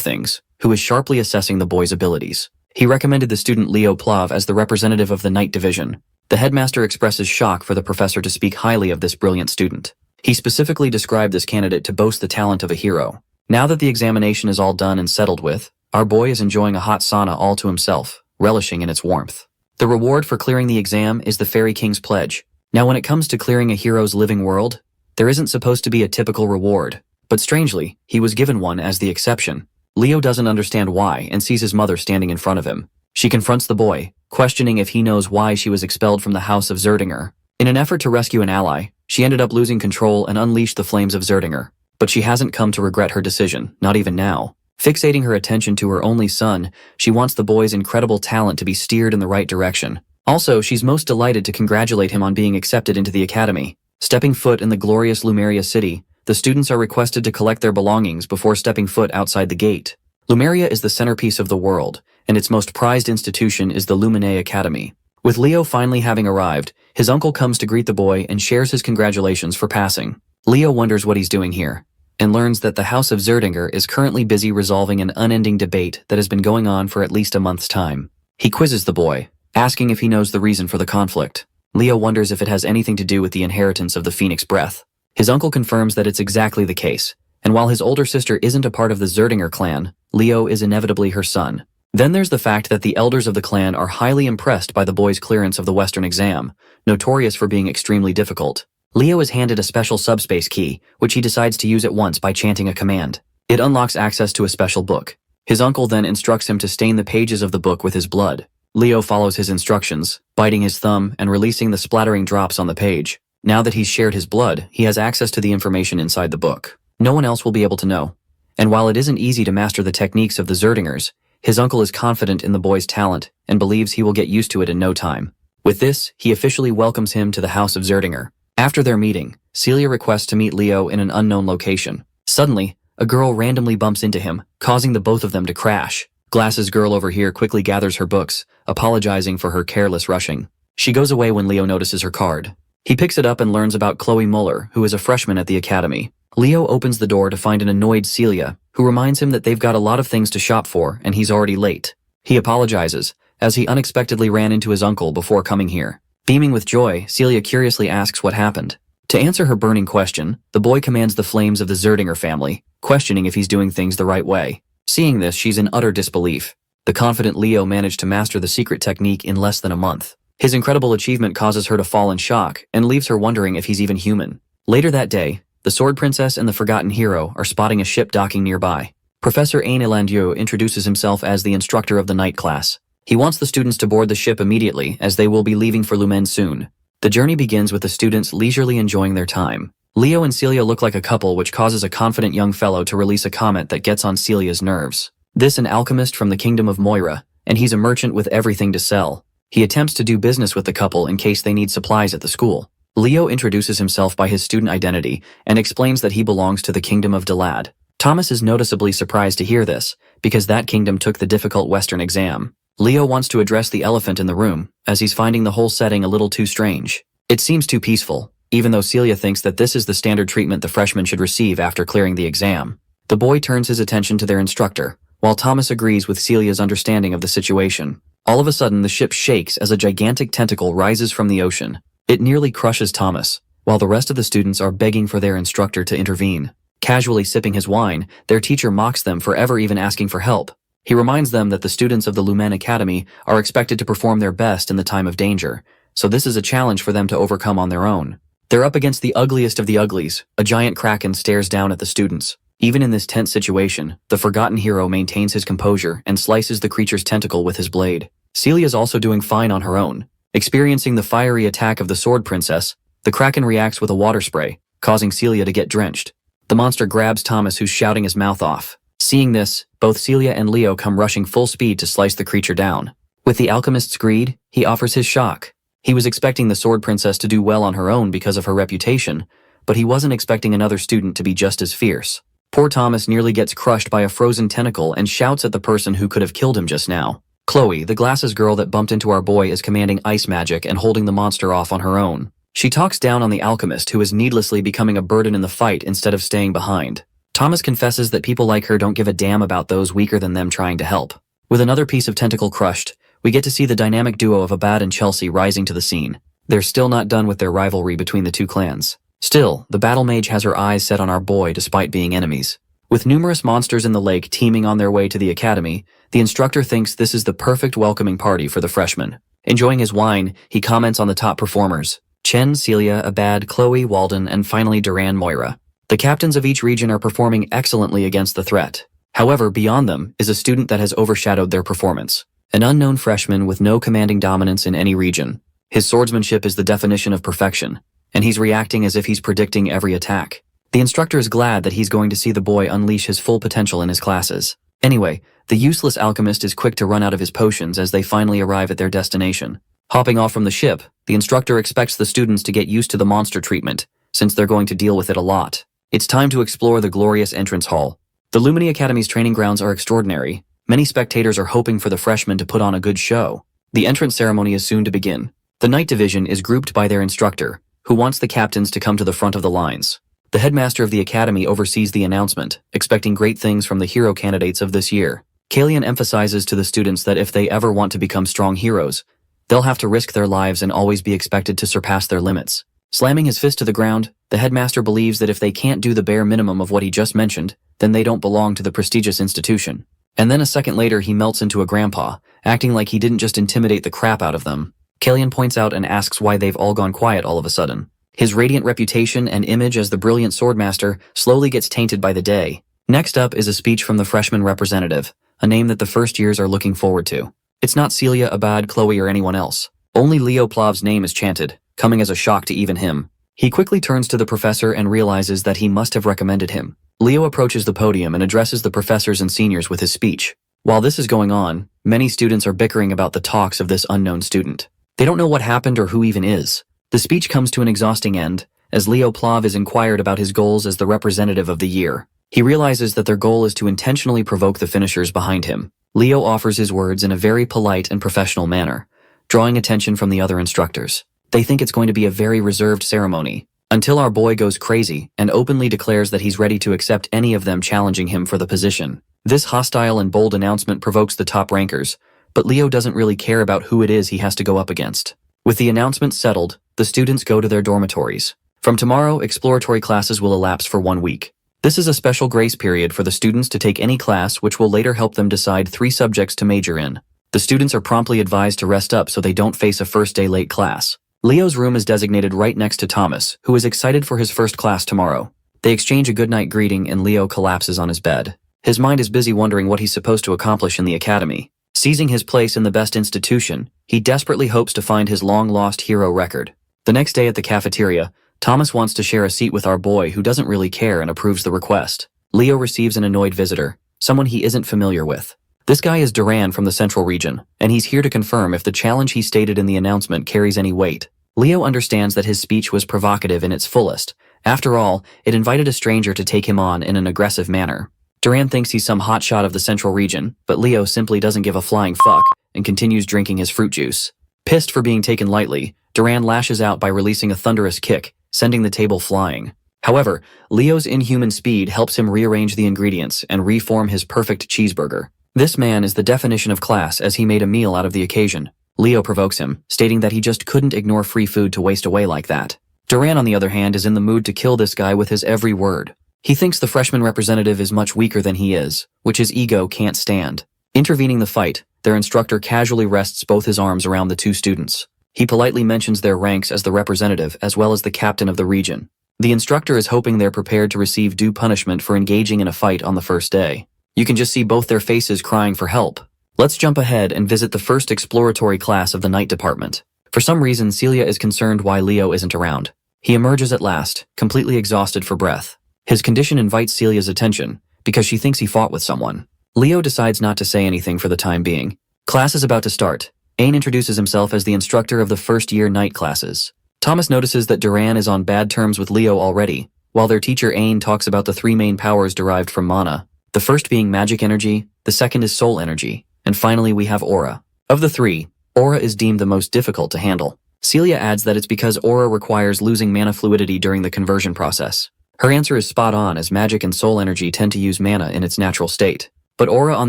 things, who is sharply assessing the boy's abilities. He recommended the student Leo Plav as the representative of the Night Division. The headmaster expresses shock for the professor to speak highly of this brilliant student. He specifically described this candidate to boast the talent of a hero. Now that the examination is all done and settled with, our boy is enjoying a hot sauna all to himself, relishing in its warmth. The reward for clearing the exam is the Fairy King's pledge. Now when it comes to clearing a hero's living world, there isn't supposed to be a typical reward, but strangely, he was given one as the exception. Leo doesn't understand why and sees his mother standing in front of him. She confronts the boy, questioning if he knows why she was expelled from the House of Zerdinger. In an effort to rescue an ally, she ended up losing control and unleashed the flames of Zerdinger. But she hasn't come to regret her decision, not even now. Fixating her attention to her only son, she wants the boy's incredible talent to be steered in the right direction. Also, she's most delighted to congratulate him on being accepted into the academy. Stepping foot in the glorious Lumeria city, the students are requested to collect their belongings before stepping foot outside the gate. Lumeria is the centerpiece of the world, and its most prized institution is the Lumine Academy. With Leo finally having arrived, his uncle comes to greet the boy and shares his congratulations for passing. Leo wonders what he's doing here, and learns that the House of Zerdinger is currently busy resolving an unending debate that has been going on for at least a month's time. He quizzes the boy, asking if he knows the reason for the conflict. Leo wonders if it has anything to do with the inheritance of the Phoenix Breath. His uncle confirms that it's exactly the case, and while his older sister isn't a part of the Zerdinger clan, Leo is inevitably her son. Then there's the fact that the elders of the clan are highly impressed by the boy's clearance of the Western exam, notorious for being extremely difficult. Leo is handed a special subspace key, which he decides to use at once by chanting a command. It unlocks access to a special book. His uncle then instructs him to stain the pages of the book with his blood. Leo follows his instructions, biting his thumb and releasing the splattering drops on the page. Now that he's shared his blood, he has access to the information inside the book. No one else will be able to know. And while it isn't easy to master the techniques of the Zerdingers, his uncle is confident in the boy's talent and believes he will get used to it in no time. With this, he officially welcomes him to the House of Zerdinger. After their meeting, Celia requests to meet Leo in an unknown location. Suddenly, a girl randomly bumps into him, causing the both of them to crash. Glasses girl over here quickly gathers her books, apologizing for her careless rushing. She goes away when Leo notices her card. He picks it up and learns about Chloe Muller, who is a freshman at the academy. Leo opens the door to find an annoyed Celia, who reminds him that they've got a lot of things to shop for and he's already late. He apologizes, as he unexpectedly ran into his uncle before coming here. Beaming with joy, Celia curiously asks what happened. To answer her burning question, the boy commands the flames of the Zerdinger family, questioning if he's doing things the right way. Seeing this, she's in utter disbelief. The confident Leo managed to master the secret technique in less than a month. His incredible achievement causes her to fall in shock and leaves her wondering if he's even human. Later that day, the Sword Princess and the Forgotten Hero are spotting a ship docking nearby. Professor Aine Elandieu introduces himself as the instructor of the night class. He wants the students to board the ship immediately, as they will be leaving for Lumen soon. The journey begins with the students leisurely enjoying their time. Leo and Celia look like a couple, which causes a confident young fellow to release a comment that gets on Celia's nerves. This an alchemist from the kingdom of Moira, and he's a merchant with everything to sell. He attempts to do business with the couple in case they need supplies at the school. Leo introduces himself by his student identity and explains that he belongs to the kingdom of Dalad. Thomas is noticeably surprised to hear this, because that kingdom took the difficult Western exam. Leo wants to address the elephant in the room, as he's finding the whole setting a little too strange. It seems too peaceful, even though Celia thinks that this is the standard treatment the freshmen should receive after clearing the exam. The boy turns his attention to their instructor, while Thomas agrees with Celia's understanding of the situation. All of a sudden, the ship shakes as a gigantic tentacle rises from the ocean. It nearly crushes Thomas, while the rest of the students are begging for their instructor to intervene. Casually sipping his wine, their teacher mocks them for ever even asking for help. He reminds them that the students of the Lumen Academy are expected to perform their best in the time of danger, so this is a challenge for them to overcome on their own. They're up against the ugliest of the uglies. A giant kraken stares down at the students. Even in this tense situation, the Forgotten Hero maintains his composure and slices the creature's tentacle with his blade. Celia's also doing fine on her own. Experiencing the fiery attack of the Sword Princess, the kraken reacts with a water spray, causing Celia to get drenched. The monster grabs Thomas, who's shouting his mouth off. Seeing this, both Celia and Leo come rushing full speed to slice the creature down. With the alchemist's greed, he offers his shock. He was expecting the Sword Princess to do well on her own because of her reputation, but he wasn't expecting another student to be just as fierce. Poor Thomas nearly gets crushed by a frozen tentacle and shouts at the person who could have killed him just now. Chloe, the glasses girl that bumped into our boy, is commanding ice magic and holding the monster off on her own. She talks down on the alchemist, who is needlessly becoming a burden in the fight instead of staying behind. Thomas confesses that people like her don't give a damn about those weaker than them trying to help. With another piece of tentacle crushed, we get to see the dynamic duo of Abad and Chelsea rising to the scene. They're still not done with their rivalry between the two clans. Still, the battle mage has her eyes set on our boy despite being enemies. With numerous monsters in the lake teeming on their way to the academy, the instructor thinks this is the perfect welcoming party for the freshmen. Enjoying his wine, he comments on the top performers: Chen, Celia, Abad, Chloe, Walden, and finally Duran, Moira. The captains of each region are performing excellently against the threat. However, beyond them is a student that has overshadowed their performance. An unknown freshman with no commanding dominance in any region. His swordsmanship is the definition of perfection, and he's reacting as if he's predicting every attack. The instructor is glad that he's going to see the boy unleash his full potential in his classes. Anyway, the useless alchemist is quick to run out of his potions as they finally arrive at their destination. Hopping off from the ship, the instructor expects the students to get used to the monster treatment, since they're going to deal with it a lot. It's time to explore the glorious entrance hall. The Lumini Academy's training grounds are extraordinary. Many spectators are hoping for the freshmen to put on a good show. The entrance ceremony is soon to begin. The Night Division is grouped by their instructor, who wants the captains to come to the front of the lines. The headmaster of the academy oversees the announcement, expecting great things from the hero candidates of this year. Kalian emphasizes to the students that if they ever want to become strong heroes, they'll have to risk their lives and always be expected to surpass their limits. Slamming his fist to the ground, the headmaster believes that if they can't do the bare minimum of what he just mentioned, then they don't belong to the prestigious institution. And then a second later he melts into a grandpa, acting like he didn't just intimidate the crap out of them. Kalian points out and asks why they've all gone quiet all of a sudden. His radiant reputation and image as the brilliant swordmaster slowly gets tainted by the day. Next up is a speech from the freshman representative, a name that the first years are looking forward to. It's not Celia, Abad, Chloe, or anyone else. Only Leo Plav's name is chanted, coming as a shock to even him. He quickly turns to the professor and realizes that he must have recommended him. Leo approaches the podium and addresses the professors and seniors with his speech. While this is going on, many students are bickering about the talks of this unknown student. They don't know what happened or who even is. The speech comes to an exhausting end, as Leo Plav is inquired about his goals as the representative of the year. He realizes that their goal is to intentionally provoke the finishers behind him. Leo offers his words in a very polite and professional manner, drawing attention from the other instructors. They think it's going to be a very reserved ceremony, until our boy goes crazy and openly declares that he's ready to accept any of them challenging him for the position. This hostile and bold announcement provokes the top rankers, but Leo doesn't really care about who it is he has to go up against. With the announcement settled, the students go to their dormitories. From tomorrow, exploratory classes will elapse for 1 week. This is a special grace period for the students to take any class which will later help them decide 3 subjects to major in. The students are promptly advised to rest up so they don't face a first-day late class. Leo's room is designated right next to Thomas, who is excited for his first class tomorrow. They exchange a goodnight greeting and Leo collapses on his bed. His mind is busy wondering what he's supposed to accomplish in the academy. Seizing his place in the best institution, he desperately hopes to find his long-lost hero record. The next day at the cafeteria, Thomas wants to share a seat with our boy who doesn't really care and approves the request. Leo receives an annoyed visitor, someone he isn't familiar with. This guy is Duran from the Central Region, and he's here to confirm if the challenge he stated in the announcement carries any weight. Leo understands that his speech was provocative in its fullest. After all, it invited a stranger to take him on in an aggressive manner. Duran thinks he's some hotshot of the Central Region, but Leo simply doesn't give a flying fuck and continues drinking his fruit juice. Pissed for being taken lightly, Duran lashes out by releasing a thunderous kick, sending the table flying. However, Leo's inhuman speed helps him rearrange the ingredients and reform his perfect cheeseburger. This man is the definition of class, as he made a meal out of the occasion. Leo provokes him, stating that he just couldn't ignore free food to waste away like that. Duran, on the other hand, is in the mood to kill this guy with his every word. He thinks the freshman representative is much weaker than he is, which his ego can't stand. Intervening the fight, their instructor casually rests both his arms around the 2 students. He politely mentions their ranks as the representative as well as the captain of the region. The instructor is hoping they're prepared to receive due punishment for engaging in a fight on the first day. You can just see both their faces crying for help. Let's jump ahead and visit the first exploratory class of the night department. For some reason, Celia is concerned why Leo isn't around. He emerges at last, completely exhausted for breath. His condition invites Celia's attention, because she thinks he fought with someone. Leo decides not to say anything for the time being. Class is about to start. Ain introduces himself as the instructor of the first-year night classes. Thomas notices that Duran is on bad terms with Leo already, while their teacher Ain talks about the three main powers derived from mana, the first being magic energy, the second is soul energy, and finally we have aura. Of the three, aura is deemed the most difficult to handle. Celia adds that it's because aura requires losing mana fluidity during the conversion process. Her answer is spot on, as magic and soul energy tend to use mana in its natural state. But aura, on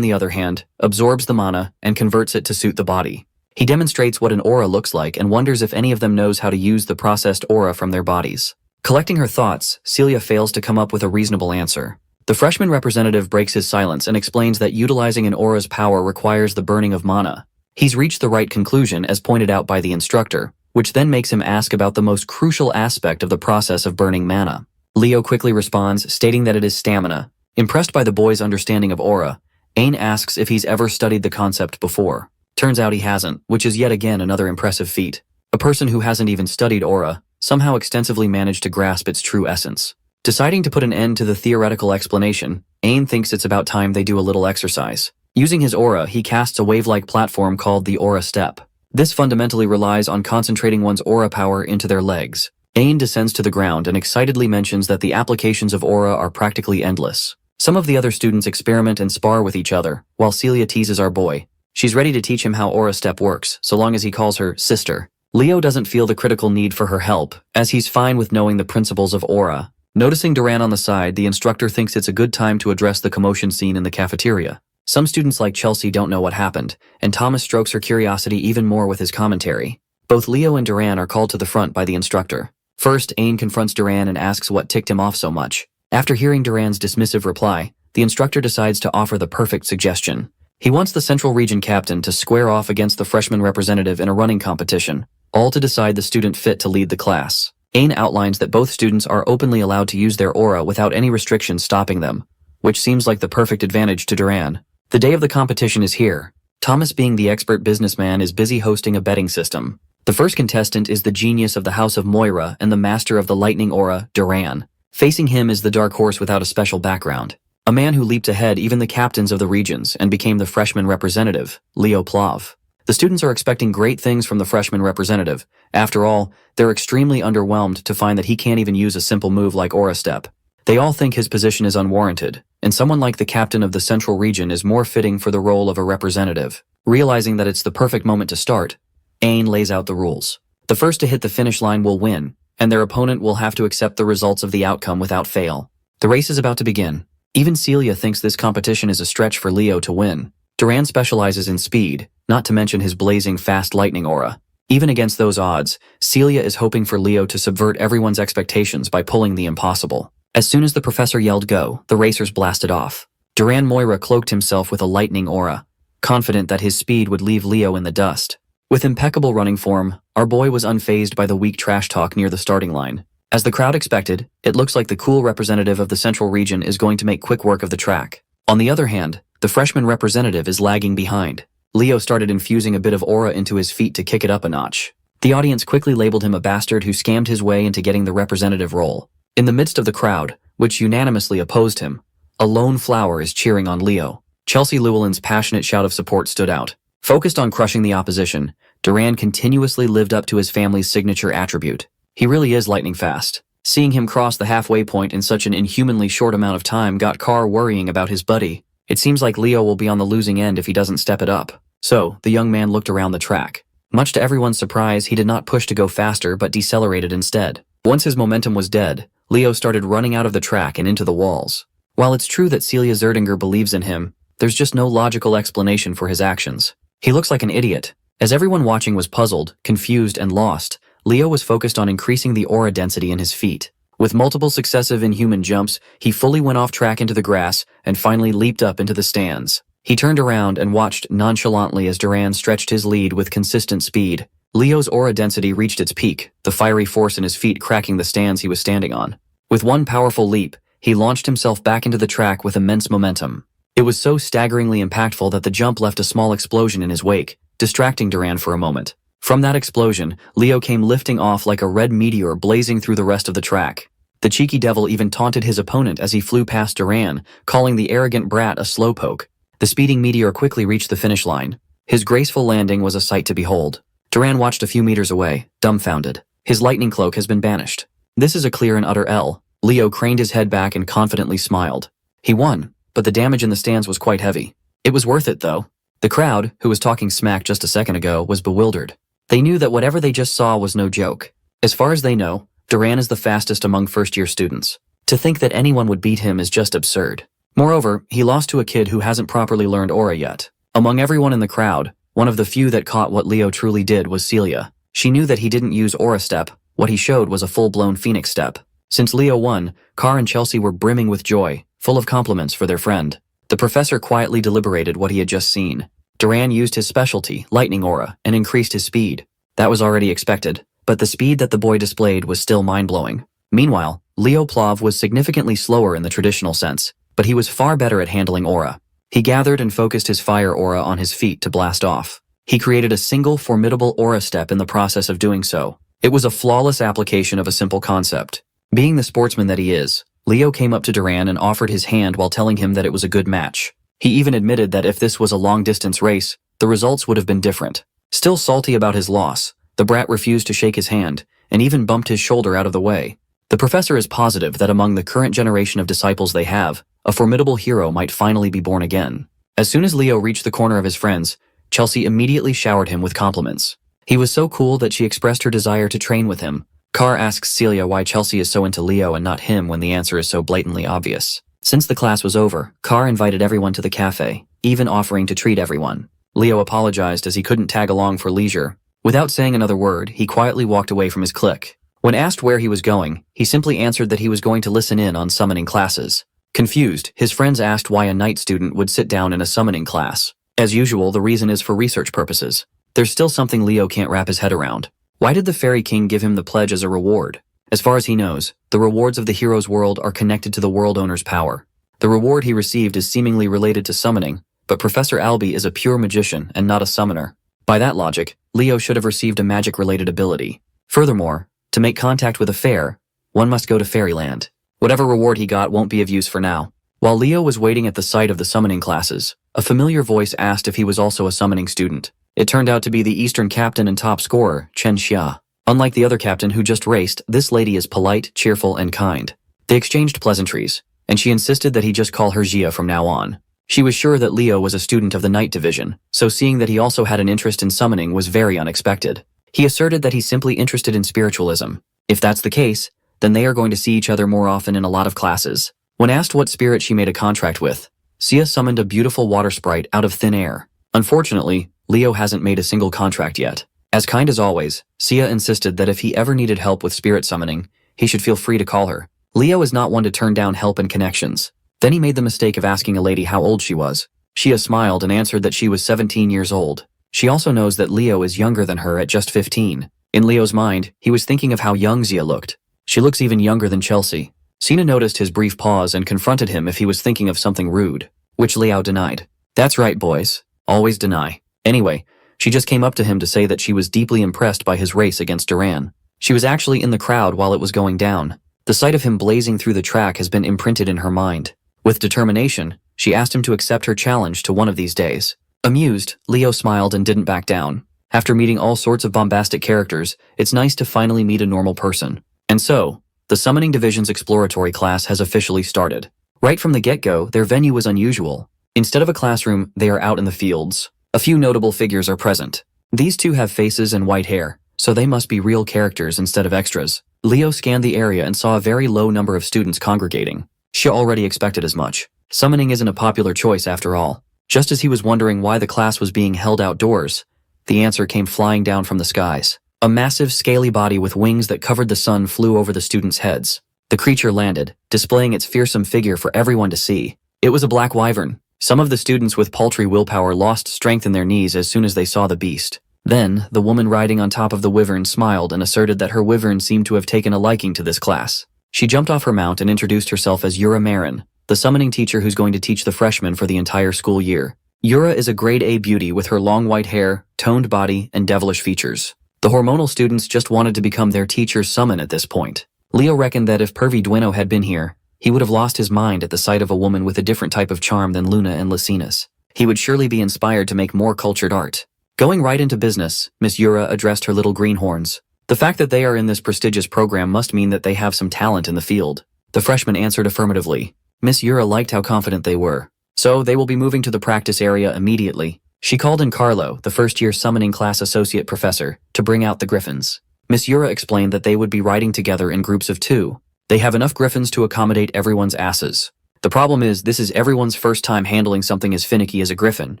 the other hand, absorbs the mana and converts it to suit the body. He demonstrates what an aura looks like and wonders if any of them knows how to use the processed aura from their bodies. Collecting her thoughts, Celia fails to come up with a reasonable answer. The freshman representative breaks his silence and explains that utilizing an aura's power requires the burning of mana. He's reached the right conclusion as pointed out by the instructor, which then makes him ask about the most crucial aspect of the process of burning mana. Leo quickly responds, stating that it is stamina. Impressed by the boy's understanding of aura, Ain asks if he's ever studied the concept before. Turns out he hasn't, which is yet again another impressive feat. A person who hasn't even studied aura somehow extensively managed to grasp its true essence. Deciding to put an end to the theoretical explanation, Ain thinks it's about time they do a little exercise. Using his aura, he casts a wave-like platform called the aura step. This fundamentally relies on concentrating one's aura power into their legs. Ain descends to the ground and excitedly mentions that the applications of aura are practically endless. Some of the other students experiment and spar with each other, while Celia teases our boy. She's ready to teach him how aura step works, so long as he calls her sister. Leo doesn't feel the critical need for her help, as he's fine with knowing the principles of aura. Noticing Duran on the side, the instructor thinks it's a good time to address the commotion scene in the cafeteria. Some students like Chelsea don't know what happened, and Thomas strokes her curiosity even more with his commentary. Both Leo and Duran are called to the front by the instructor. First, Ain confronts Duran and asks what ticked him off so much. After hearing Duran's dismissive reply, the instructor decides to offer the perfect suggestion. He wants the Central Region captain to square off against the freshman representative in a running competition, all to decide the student fit to lead the class. Ain outlines that both students are openly allowed to use their aura without any restrictions stopping them, which seems like the perfect advantage to Duran. The day of the competition is here. Thomas, being the expert businessman, is busy hosting a betting system. The first contestant is the genius of the House of Moira and the master of the lightning aura, Duran. Facing him is the dark horse without a special background. A man who leaped ahead even the captains of the regions and became the freshman representative, Leo Plav. The students are expecting great things from the freshman representative. After all, they're extremely underwhelmed to find that he can't even use a simple move like Aura Step. They all think his position is unwarranted, and someone like the captain of the Central Region is more fitting for the role of a representative. Realizing that it's the perfect moment to start, Ain lays out the rules. The first to hit the finish line will win, and their opponent will have to accept the results of the outcome without fail. The race is about to begin. Even Celia thinks this competition is a stretch for Leo to win. Duran specializes in speed, not to mention his blazing fast lightning aura. Even against those odds, Celia is hoping for Leo to subvert everyone's expectations by pulling the impossible. As soon as the professor yelled go, the racers blasted off. Duran Moira cloaked himself with a lightning aura, confident that his speed would leave Leo in the dust. With impeccable running form, our boy was unfazed by the weak trash talk near the starting line. As the crowd expected, it looks like the cool representative of the Central Region is going to make quick work of the track. On the other hand, the freshman representative is lagging behind. Leo started infusing a bit of aura into his feet to kick it up a notch. The audience quickly labeled him a bastard who scammed his way into getting the representative role. In the midst of the crowd, which unanimously opposed him, a lone flower is cheering on Leo. Chelsea Llewellyn's passionate shout of support stood out. Focused on crushing the opposition, Duran continuously lived up to his family's signature attribute. He really is lightning fast. Seeing him cross the halfway point in such an inhumanly short amount of time got Carr worrying about his buddy. It seems like Leo will be on the losing end if he doesn't step it up. So, the young man looked around the track. Much to everyone's surprise, he did not push to go faster but decelerated instead. Once his momentum was dead, Leo started running out of the track and into the walls. While it's true that Celia Zerdinger believes in him, there's just no logical explanation for his actions. He looks like an idiot. As everyone watching was puzzled, confused, and lost, Leo was focused on increasing the aura density in his feet. With multiple successive inhuman jumps, he fully went off track into the grass and finally leaped up into the stands. He turned around and watched nonchalantly as Duran stretched his lead with consistent speed. Leo's aura density reached its peak, the fiery force in his feet cracking the stands he was standing on. With one powerful leap, he launched himself back into the track with immense momentum. It was so staggeringly impactful that the jump left a small explosion in his wake, distracting Duran for a moment. From that explosion, Leo came lifting off like a red meteor blazing through the rest of the track. The cheeky devil even taunted his opponent as he flew past Duran, calling the arrogant brat a slowpoke. The speeding meteor quickly reached the finish line. His graceful landing was a sight to behold. Duran watched a few meters away, dumbfounded. His lightning cloak has been banished. This is a clear and utter L. Leo craned his head back and confidently smiled. He won, but the damage in the stands was quite heavy. It was worth it, though. The crowd, who was talking smack just a second ago, was bewildered. They knew that whatever they just saw was no joke. As far as they know, Duran is the fastest among first-year students. To think that anyone would beat him is just absurd. Moreover, he lost to a kid who hasn't properly learned aura yet. Among everyone in the crowd, one of the few that caught what Leo truly did was Celia. She knew that he didn't use aura step. What he showed was a full-blown phoenix step. Since Leo won, Carr and Chelsea were brimming with joy, full of compliments for their friend. The professor quietly deliberated what he had just seen. Duran used his specialty, lightning aura, and increased his speed. That was already expected, but the speed that the boy displayed was still mind-blowing. Meanwhile, Leo Plov was significantly slower in the traditional sense, but he was far better at handling aura. He gathered and focused his fire aura on his feet to blast off. He created a single formidable aura step in the process of doing so. It was a flawless application of a simple concept. Being the sportsman that he is, Leo came up to Duran and offered his hand while telling him that it was a good match. He even admitted that if this was a long-distance race, the results would have been different. Still salty about his loss, the brat refused to shake his hand, and even bumped his shoulder out of the way. The professor is positive that among the current generation of disciples they have, a formidable hero might finally be born again. As soon as Leo reached the corner of his friends, Chelsea immediately showered him with compliments. He was so cool that she expressed her desire to train with him. Carr asks Celia why Chelsea is so into Leo and not him when the answer is so blatantly obvious. Since the class was over, Carr invited everyone to the cafe, even offering to treat everyone. Leo apologized as he couldn't tag along for leisure. Without saying another word, he quietly walked away from his clique. When asked where he was going, he simply answered that he was going to listen in on summoning classes. Confused, his friends asked why a night student would sit down in a summoning class. As usual, the reason is for research purposes. There's still something Leo can't wrap his head around. Why did the Fairy King give him the pledge as a reward? As far as he knows, the rewards of the hero's world are connected to the world owner's power. The reward he received is seemingly related to summoning, but Professor Albie is a pure magician and not a summoner. By that logic, Leo should have received a magic-related ability. Furthermore, to make contact with a fair, one must go to Fairyland. Whatever reward he got won't be of use for now. While Leo was waiting at the site of the summoning classes, a familiar voice asked if he was also a summoning student. It turned out to be the Eastern captain and top scorer, Chen Xia. Unlike the other captain who just raced, this lady is polite, cheerful, and kind. They exchanged pleasantries, and she insisted that he just call her Xia from now on. She was sure that Leo was a student of the Night Division, so seeing that he also had an interest in summoning was very unexpected. He asserted that he's simply interested in spiritualism. If that's the case, then they are going to see each other more often in a lot of classes. When asked what spirit she made a contract with, Xia summoned a beautiful water sprite out of thin air. Unfortunately, Leo hasn't made a single contract yet. As kind as always, Xia insisted that if he ever needed help with spirit summoning, he should feel free to call her. Leo is not one to turn down help and connections. Then he made the mistake of asking a lady how old she was. Xia smiled and answered that she was 17 years old. She also knows that Leo is younger than her at just 15. In Leo's mind, he was thinking of how young Xia looked. She looks even younger than Chelsea. Sina noticed his brief pause and confronted him if he was thinking of something rude, which Liao denied. That's right, boys. Always deny. Anyway, she just came up to him to say that she was deeply impressed by his race against Duran. She was actually in the crowd while it was going down. The sight of him blazing through the track has been imprinted in her mind. With determination, she asked him to accept her challenge to one of these days. Amused, Leo smiled and didn't back down. After meeting all sorts of bombastic characters, it's nice to finally meet a normal person. And so, the Summoning Division's exploratory class has officially started. Right from the get-go, their venue was unusual. Instead of a classroom, they are out in the fields. A few notable figures are present. These two have faces and white hair, so they must be real characters instead of extras. Leo scanned the area and saw a very low number of students congregating. She already expected as much. Summoning isn't a popular choice after all. Just as he was wondering why the class was being held outdoors, the answer came flying down from the skies. A massive, scaly body with wings that covered the sun flew over the students' heads. The creature landed, displaying its fearsome figure for everyone to see. It was a black wyvern. Some of the students with paltry willpower lost strength in their knees as soon as they saw the beast. Then, the woman riding on top of the wyvern smiled and asserted that her wyvern seemed to have taken a liking to this class. She jumped off her mount and introduced herself as Yura Marin, the summoning teacher who's going to teach the freshmen for the entire school year. Yura is a grade A beauty with her long white hair, toned body, and devilish features. The hormonal students just wanted to become their teacher's summon at this point. Leo reckoned that if Pervy Dueno had been here, he would have lost his mind at the sight of a woman with a different type of charm than Luna and Lycinas. He would surely be inspired to make more cultured art. Going right into business, Miss Yura addressed her little greenhorns. The fact that they are in this prestigious program must mean that they have some talent in the field. The freshmen answered affirmatively. Miss Yura liked how confident they were. So they will be moving to the practice area immediately. She called in Carlo, the first-year summoning class associate professor, to bring out the griffins. Miss Yura explained that they would be riding together in groups of 2. They have enough griffins to accommodate everyone's asses. The problem is, this is everyone's first time handling something as finicky as a griffin.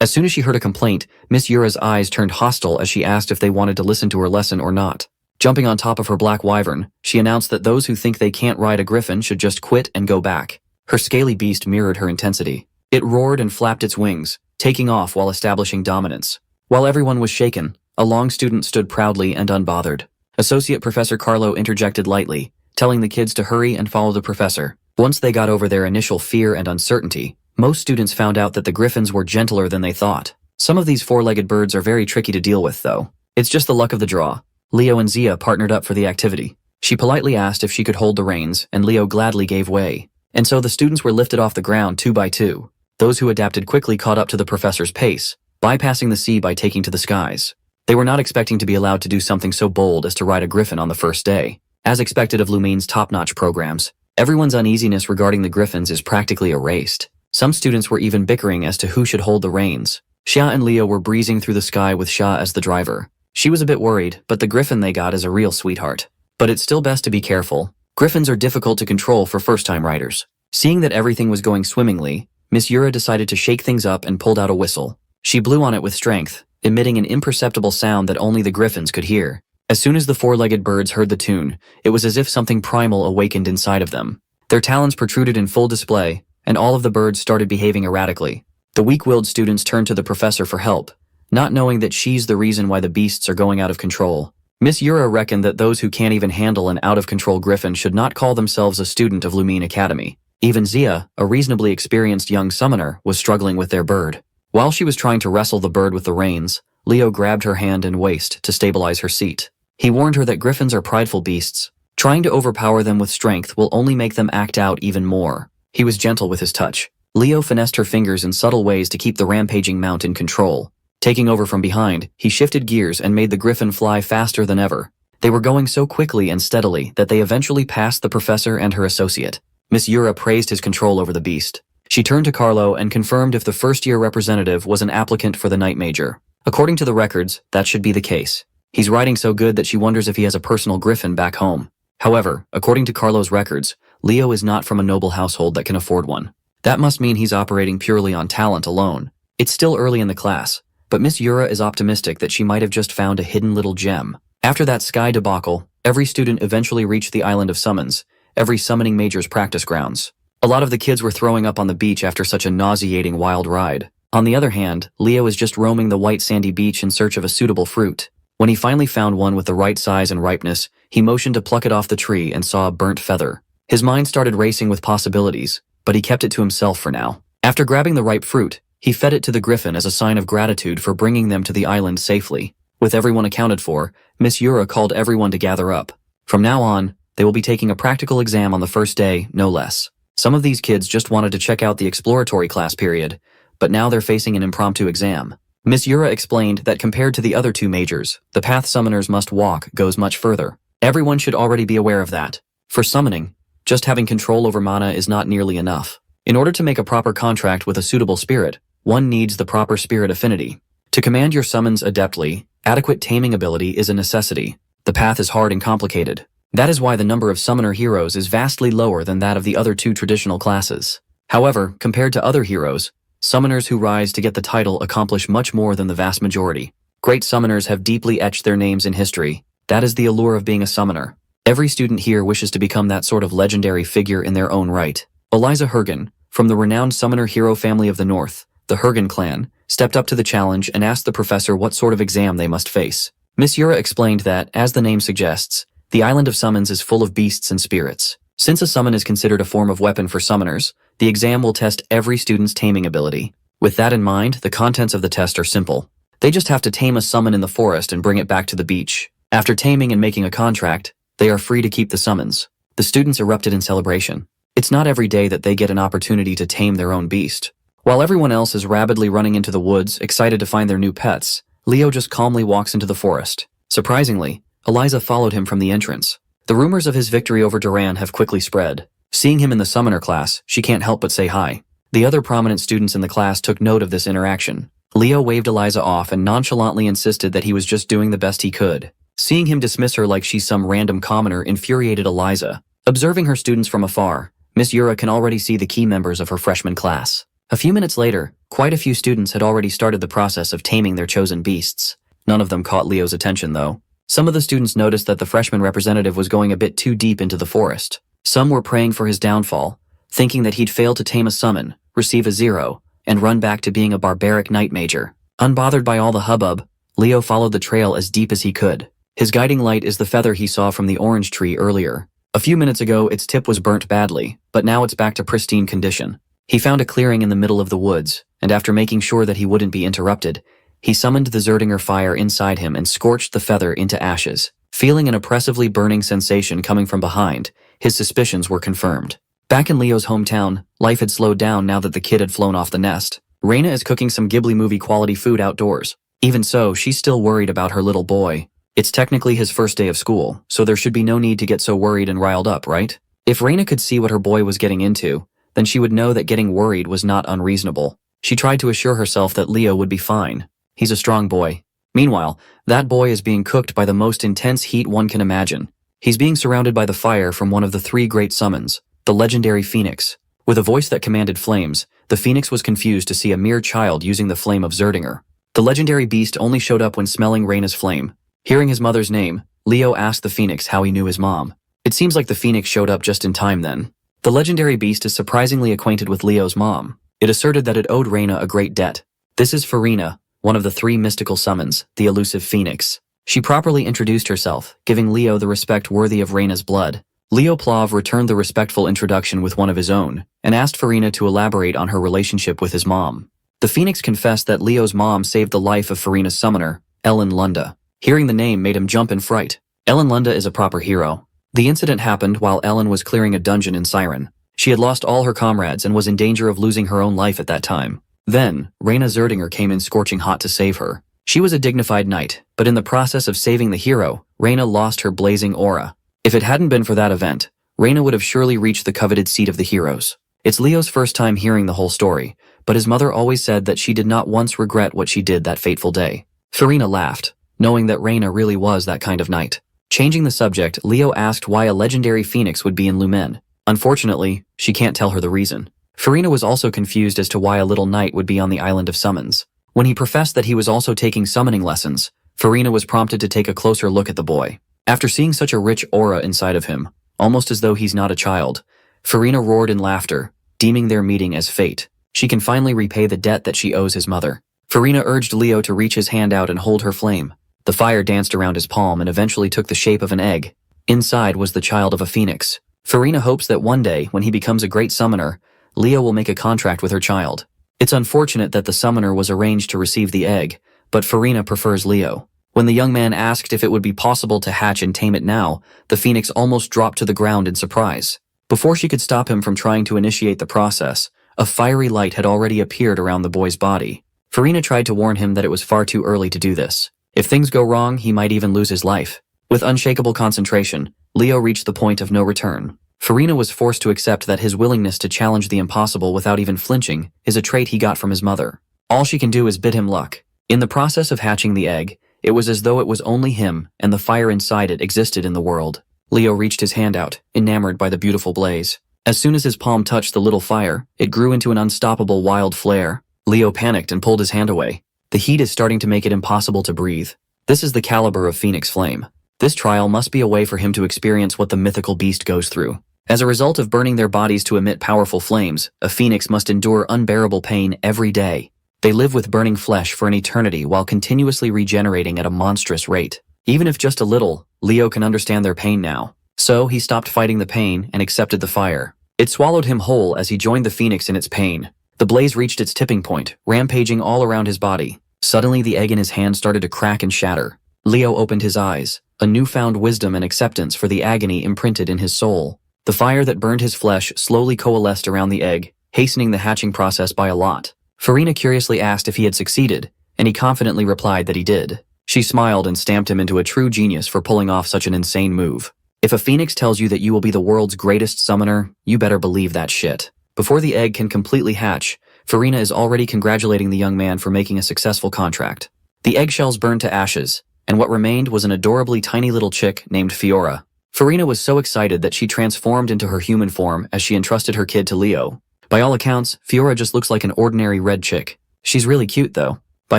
As soon as she heard a complaint, Miss Yura's eyes turned hostile as she asked if they wanted to listen to her lesson or not. Jumping on top of her black wyvern, she announced that those who think they can't ride a griffin should just quit and go back. Her scaly beast mirrored her intensity. It roared and flapped its wings, taking off while establishing dominance. While everyone was shaken, a long student stood proudly and unbothered. Associate Professor Carlo interjected lightly, telling the kids to hurry and follow the professor. Once they got over their initial fear and uncertainty, most students found out that the griffins were gentler than they thought. Some of these four-legged birds are very tricky to deal with, though. It's just the luck of the draw. Leo and Zia partnered up for the activity. She politely asked if she could hold the reins, and Leo gladly gave way. And so the students were lifted off the ground 2 by 2. Those who adapted quickly caught up to the professor's pace, bypassing the sea by taking to the skies. They were not expecting to be allowed to do something so bold as to ride a griffin on the first day. As expected of Lumine's top-notch programs, everyone's uneasiness regarding the griffins is practically erased. Some students were even bickering as to who should hold the reins. Xia and Leo were breezing through the sky with Xia as the driver. She was a bit worried, but the griffin they got is a real sweetheart. But it's still best to be careful. Griffins are difficult to control for first-time riders. Seeing that everything was going swimmingly, Miss Yura decided to shake things up and pulled out a whistle. She blew on it with strength, emitting an imperceptible sound that only the griffins could hear. As soon as the four-legged birds heard the tune, it was as if something primal awakened inside of them. Their talons protruded in full display, and all of the birds started behaving erratically. The weak-willed students turned to the professor for help, not knowing that she's the reason why the beasts are going out of control. Miss Yura reckoned that those who can't even handle an out-of-control griffin should not call themselves a student of Lumine Academy. Even Zia, a reasonably experienced young summoner, was struggling with their bird. While she was trying to wrestle the bird with the reins, Leo grabbed her hand and waist to stabilize her seat. He warned her that griffins are prideful beasts. Trying to overpower them with strength will only make them act out even more. He was gentle with his touch. Leo finessed her fingers in subtle ways to keep the rampaging mount in control. Taking over from behind, he shifted gears and made the griffin fly faster than ever. They were going so quickly and steadily that they eventually passed the professor and her associate. Miss Yura praised his control over the beast. She turned to Carlo and confirmed if the first-year representative was an applicant for the night major. According to the records, that should be the case. He's riding so good that she wonders if he has a personal griffin back home. However, according to Carlo's records, Leo is not from a noble household that can afford one. That must mean he's operating purely on talent alone. It's still early in the class, but Miss Yura is optimistic that she might have just found a hidden little gem. After that sky debacle, every student eventually reached the island of summons, every summoning major's practice grounds. A lot of the kids were throwing up on the beach after such a nauseating wild ride. On the other hand, Leo is just roaming the white sandy beach in search of a suitable fruit. When he finally found one with the right size and ripeness, he motioned to pluck it off the tree and saw a burnt feather. His mind started racing with possibilities, but he kept it to himself for now. After grabbing the ripe fruit, he fed it to the griffin as a sign of gratitude for bringing them to the island safely. With everyone accounted for, Miss Yura called everyone to gather up. From now on, they will be taking a practical exam on the first day, no less. Some of these kids just wanted to check out the exploratory class period, but now they're facing an impromptu exam. Miss Yura explained that compared to the other 2 majors, the path summoners must walk goes much further. Everyone should already be aware of that. For summoning, just having control over mana is not nearly enough. In order to make a proper contract with a suitable spirit, one needs the proper spirit affinity. To command your summons adeptly, adequate taming ability is a necessity. The path is hard and complicated. That is why the number of summoner heroes is vastly lower than that of the other 2 traditional classes. However, compared to other heroes, summoners who rise to get the title accomplish much more than the vast majority. Great summoners have deeply etched their names in history. That is the allure of being a summoner. Every student here wishes to become that sort of legendary figure in their own right. Eliza Hergen, from the renowned summoner hero family of the North, the Hergen clan, stepped up to the challenge and asked the professor what sort of exam they must face. Miss Yura explained that, as the name suggests, the island of summons is full of beasts and spirits. Since a summon is considered a form of weapon for summoners, the exam will test every student's taming ability. With that in mind, the contents of the test are simple. They just have to tame a summon in the forest and bring it back to the beach. After taming and making a contract, they are free to keep the summons. The students erupted in celebration. It's not every day that they get an opportunity to tame their own beast. While everyone else is rabidly running into the woods, excited to find their new pets, Leo just calmly walks into the forest. Surprisingly, Eliza followed him from the entrance. The rumors of his victory over Duran have quickly spread. Seeing him in the summoner class, she can't help but say hi. The other prominent students in the class took note of this interaction. Leo waved Eliza off and nonchalantly insisted that he was just doing the best he could. Seeing him dismiss her like she's some random commoner infuriated Eliza. Observing her students from afar, Miss Yura can already see the key members of her freshman class. A few minutes later, quite a few students had already started the process of taming their chosen beasts. None of them caught Leo's attention, though. Some of the students noticed that the freshman representative was going a bit too deep into the forest. Some were praying for his downfall, thinking that he'd fail to tame a summon, receive a 0, and run back to being a barbaric knight major. Unbothered by all the hubbub, Leo followed the trail as deep as he could. His guiding light is the feather he saw from the orange tree earlier. A few minutes ago, its tip was burnt badly, but now it's back to pristine condition. He found a clearing in the middle of the woods, and after making sure that he wouldn't be interrupted, he summoned the Zerdinger fire inside him and scorched the feather into ashes. Feeling an oppressively burning sensation coming from behind, his suspicions were confirmed. Back in Leo's hometown, life had slowed down now that the kid had flown off the nest. Reina is cooking some Ghibli movie quality food outdoors. Even so, she's still worried about her little boy. It's technically his first day of school, so there should be no need to get so worried and riled up, right? If Reina could see what her boy was getting into, then she would know that getting worried was not unreasonable. She tried to assure herself that Leo would be fine. He's a strong boy. Meanwhile, that boy is being cooked by the most intense heat one can imagine. He's being surrounded by the fire from one of the 3 great summons, the legendary Phoenix. With a voice that commanded flames, the Phoenix was confused to see a mere child using the flame of Zerdinger. The legendary beast only showed up when smelling Reina's flame. Hearing his mother's name, Leo asked the Phoenix how he knew his mom. It seems like the Phoenix showed up just in time then. The legendary beast is surprisingly acquainted with Leo's mom. It asserted that it owed Reina a great debt. This is Farina, one of the 3 mystical summons, the elusive Phoenix. She properly introduced herself, giving Leo the respect worthy of Reina's blood. Leo Plov returned the respectful introduction with one of his own, and asked Farina to elaborate on her relationship with his mom. The Phoenix confessed that Leo's mom saved the life of Farina's summoner, Ellen Lunda. Hearing the name made him jump in fright. Ellen Lunda is a proper hero. The incident happened while Ellen was clearing a dungeon in Siren. She had lost all her comrades and was in danger of losing her own life at that time. Then, Reina Zerdinger came in scorching hot to save her. She was a dignified knight, but in the process of saving the hero, Reina lost her blazing aura. If it hadn't been for that event, Reina would have surely reached the coveted seat of the heroes. It's Leo's first time hearing the whole story, but his mother always said that she did not once regret what she did that fateful day. Farina laughed, knowing that Reina really was that kind of knight. Changing the subject, Leo asked why a legendary phoenix would be in Lumen. Unfortunately, she can't tell her the reason. Farina was also confused as to why a little knight would be on the island of summons. When he professed that he was also taking summoning lessons, Farina was prompted to take a closer look at the boy. After seeing such a rich aura inside of him, almost as though he's not a child, Farina roared in laughter, deeming their meeting as fate. She can finally repay the debt that she owes his mother. Farina urged Leo to reach his hand out and hold her flame. The fire danced around his palm and eventually took the shape of an egg. Inside was the child of a phoenix. Farina hopes that one day, when he becomes a great summoner, Leo will make a contract with her child. It's unfortunate that the summoner was arranged to receive the egg, but Farina prefers Leo. When the young man asked if it would be possible to hatch and tame it now, the phoenix almost dropped to the ground in surprise. Before she could stop him from trying to initiate the process, a fiery light had already appeared around the boy's body. Farina tried to warn him that it was far too early to do this. If things go wrong, he might even lose his life. With unshakable concentration, Leo reached the point of no return. Farina was forced to accept that his willingness to challenge the impossible without even flinching is a trait he got from his mother. All she can do is bid him luck. In the process of hatching the egg, it was as though it was only him and the fire inside it existed in the world. Leo reached his hand out, enamored by the beautiful blaze. As soon as his palm touched the little fire, it grew into an unstoppable wild flare. Leo panicked and pulled his hand away. The heat is starting to make it impossible to breathe. This is the caliber of Phoenix Flame. This trial must be a way for him to experience what the mythical beast goes through. As a result of burning their bodies to emit powerful flames, a phoenix must endure unbearable pain every day. They live with burning flesh for an eternity while continuously regenerating at a monstrous rate. Even if just a little, Leo can understand their pain now. So he stopped fighting the pain and accepted the fire. It swallowed him whole as he joined the phoenix in its pain. The blaze reached its tipping point, rampaging all around his body. Suddenly the egg in his hand started to crack and shatter. Leo opened his eyes, a newfound wisdom and acceptance for the agony imprinted in his soul. The fire that burned his flesh slowly coalesced around the egg, hastening the hatching process by a lot. Farina curiously asked if he had succeeded, and he confidently replied that he did. She smiled and stamped him into a true genius for pulling off such an insane move. If a phoenix tells you that you will be the world's greatest summoner, you better believe that shit. Before the egg can completely hatch, Farina is already congratulating the young man for making a successful contract. The eggshells burned to ashes, and what remained was an adorably tiny little chick named Fiora. Farina was so excited that she transformed into her human form as she entrusted her kid to Leo. By all accounts, Fiora just looks like an ordinary red chick. She's really cute though. By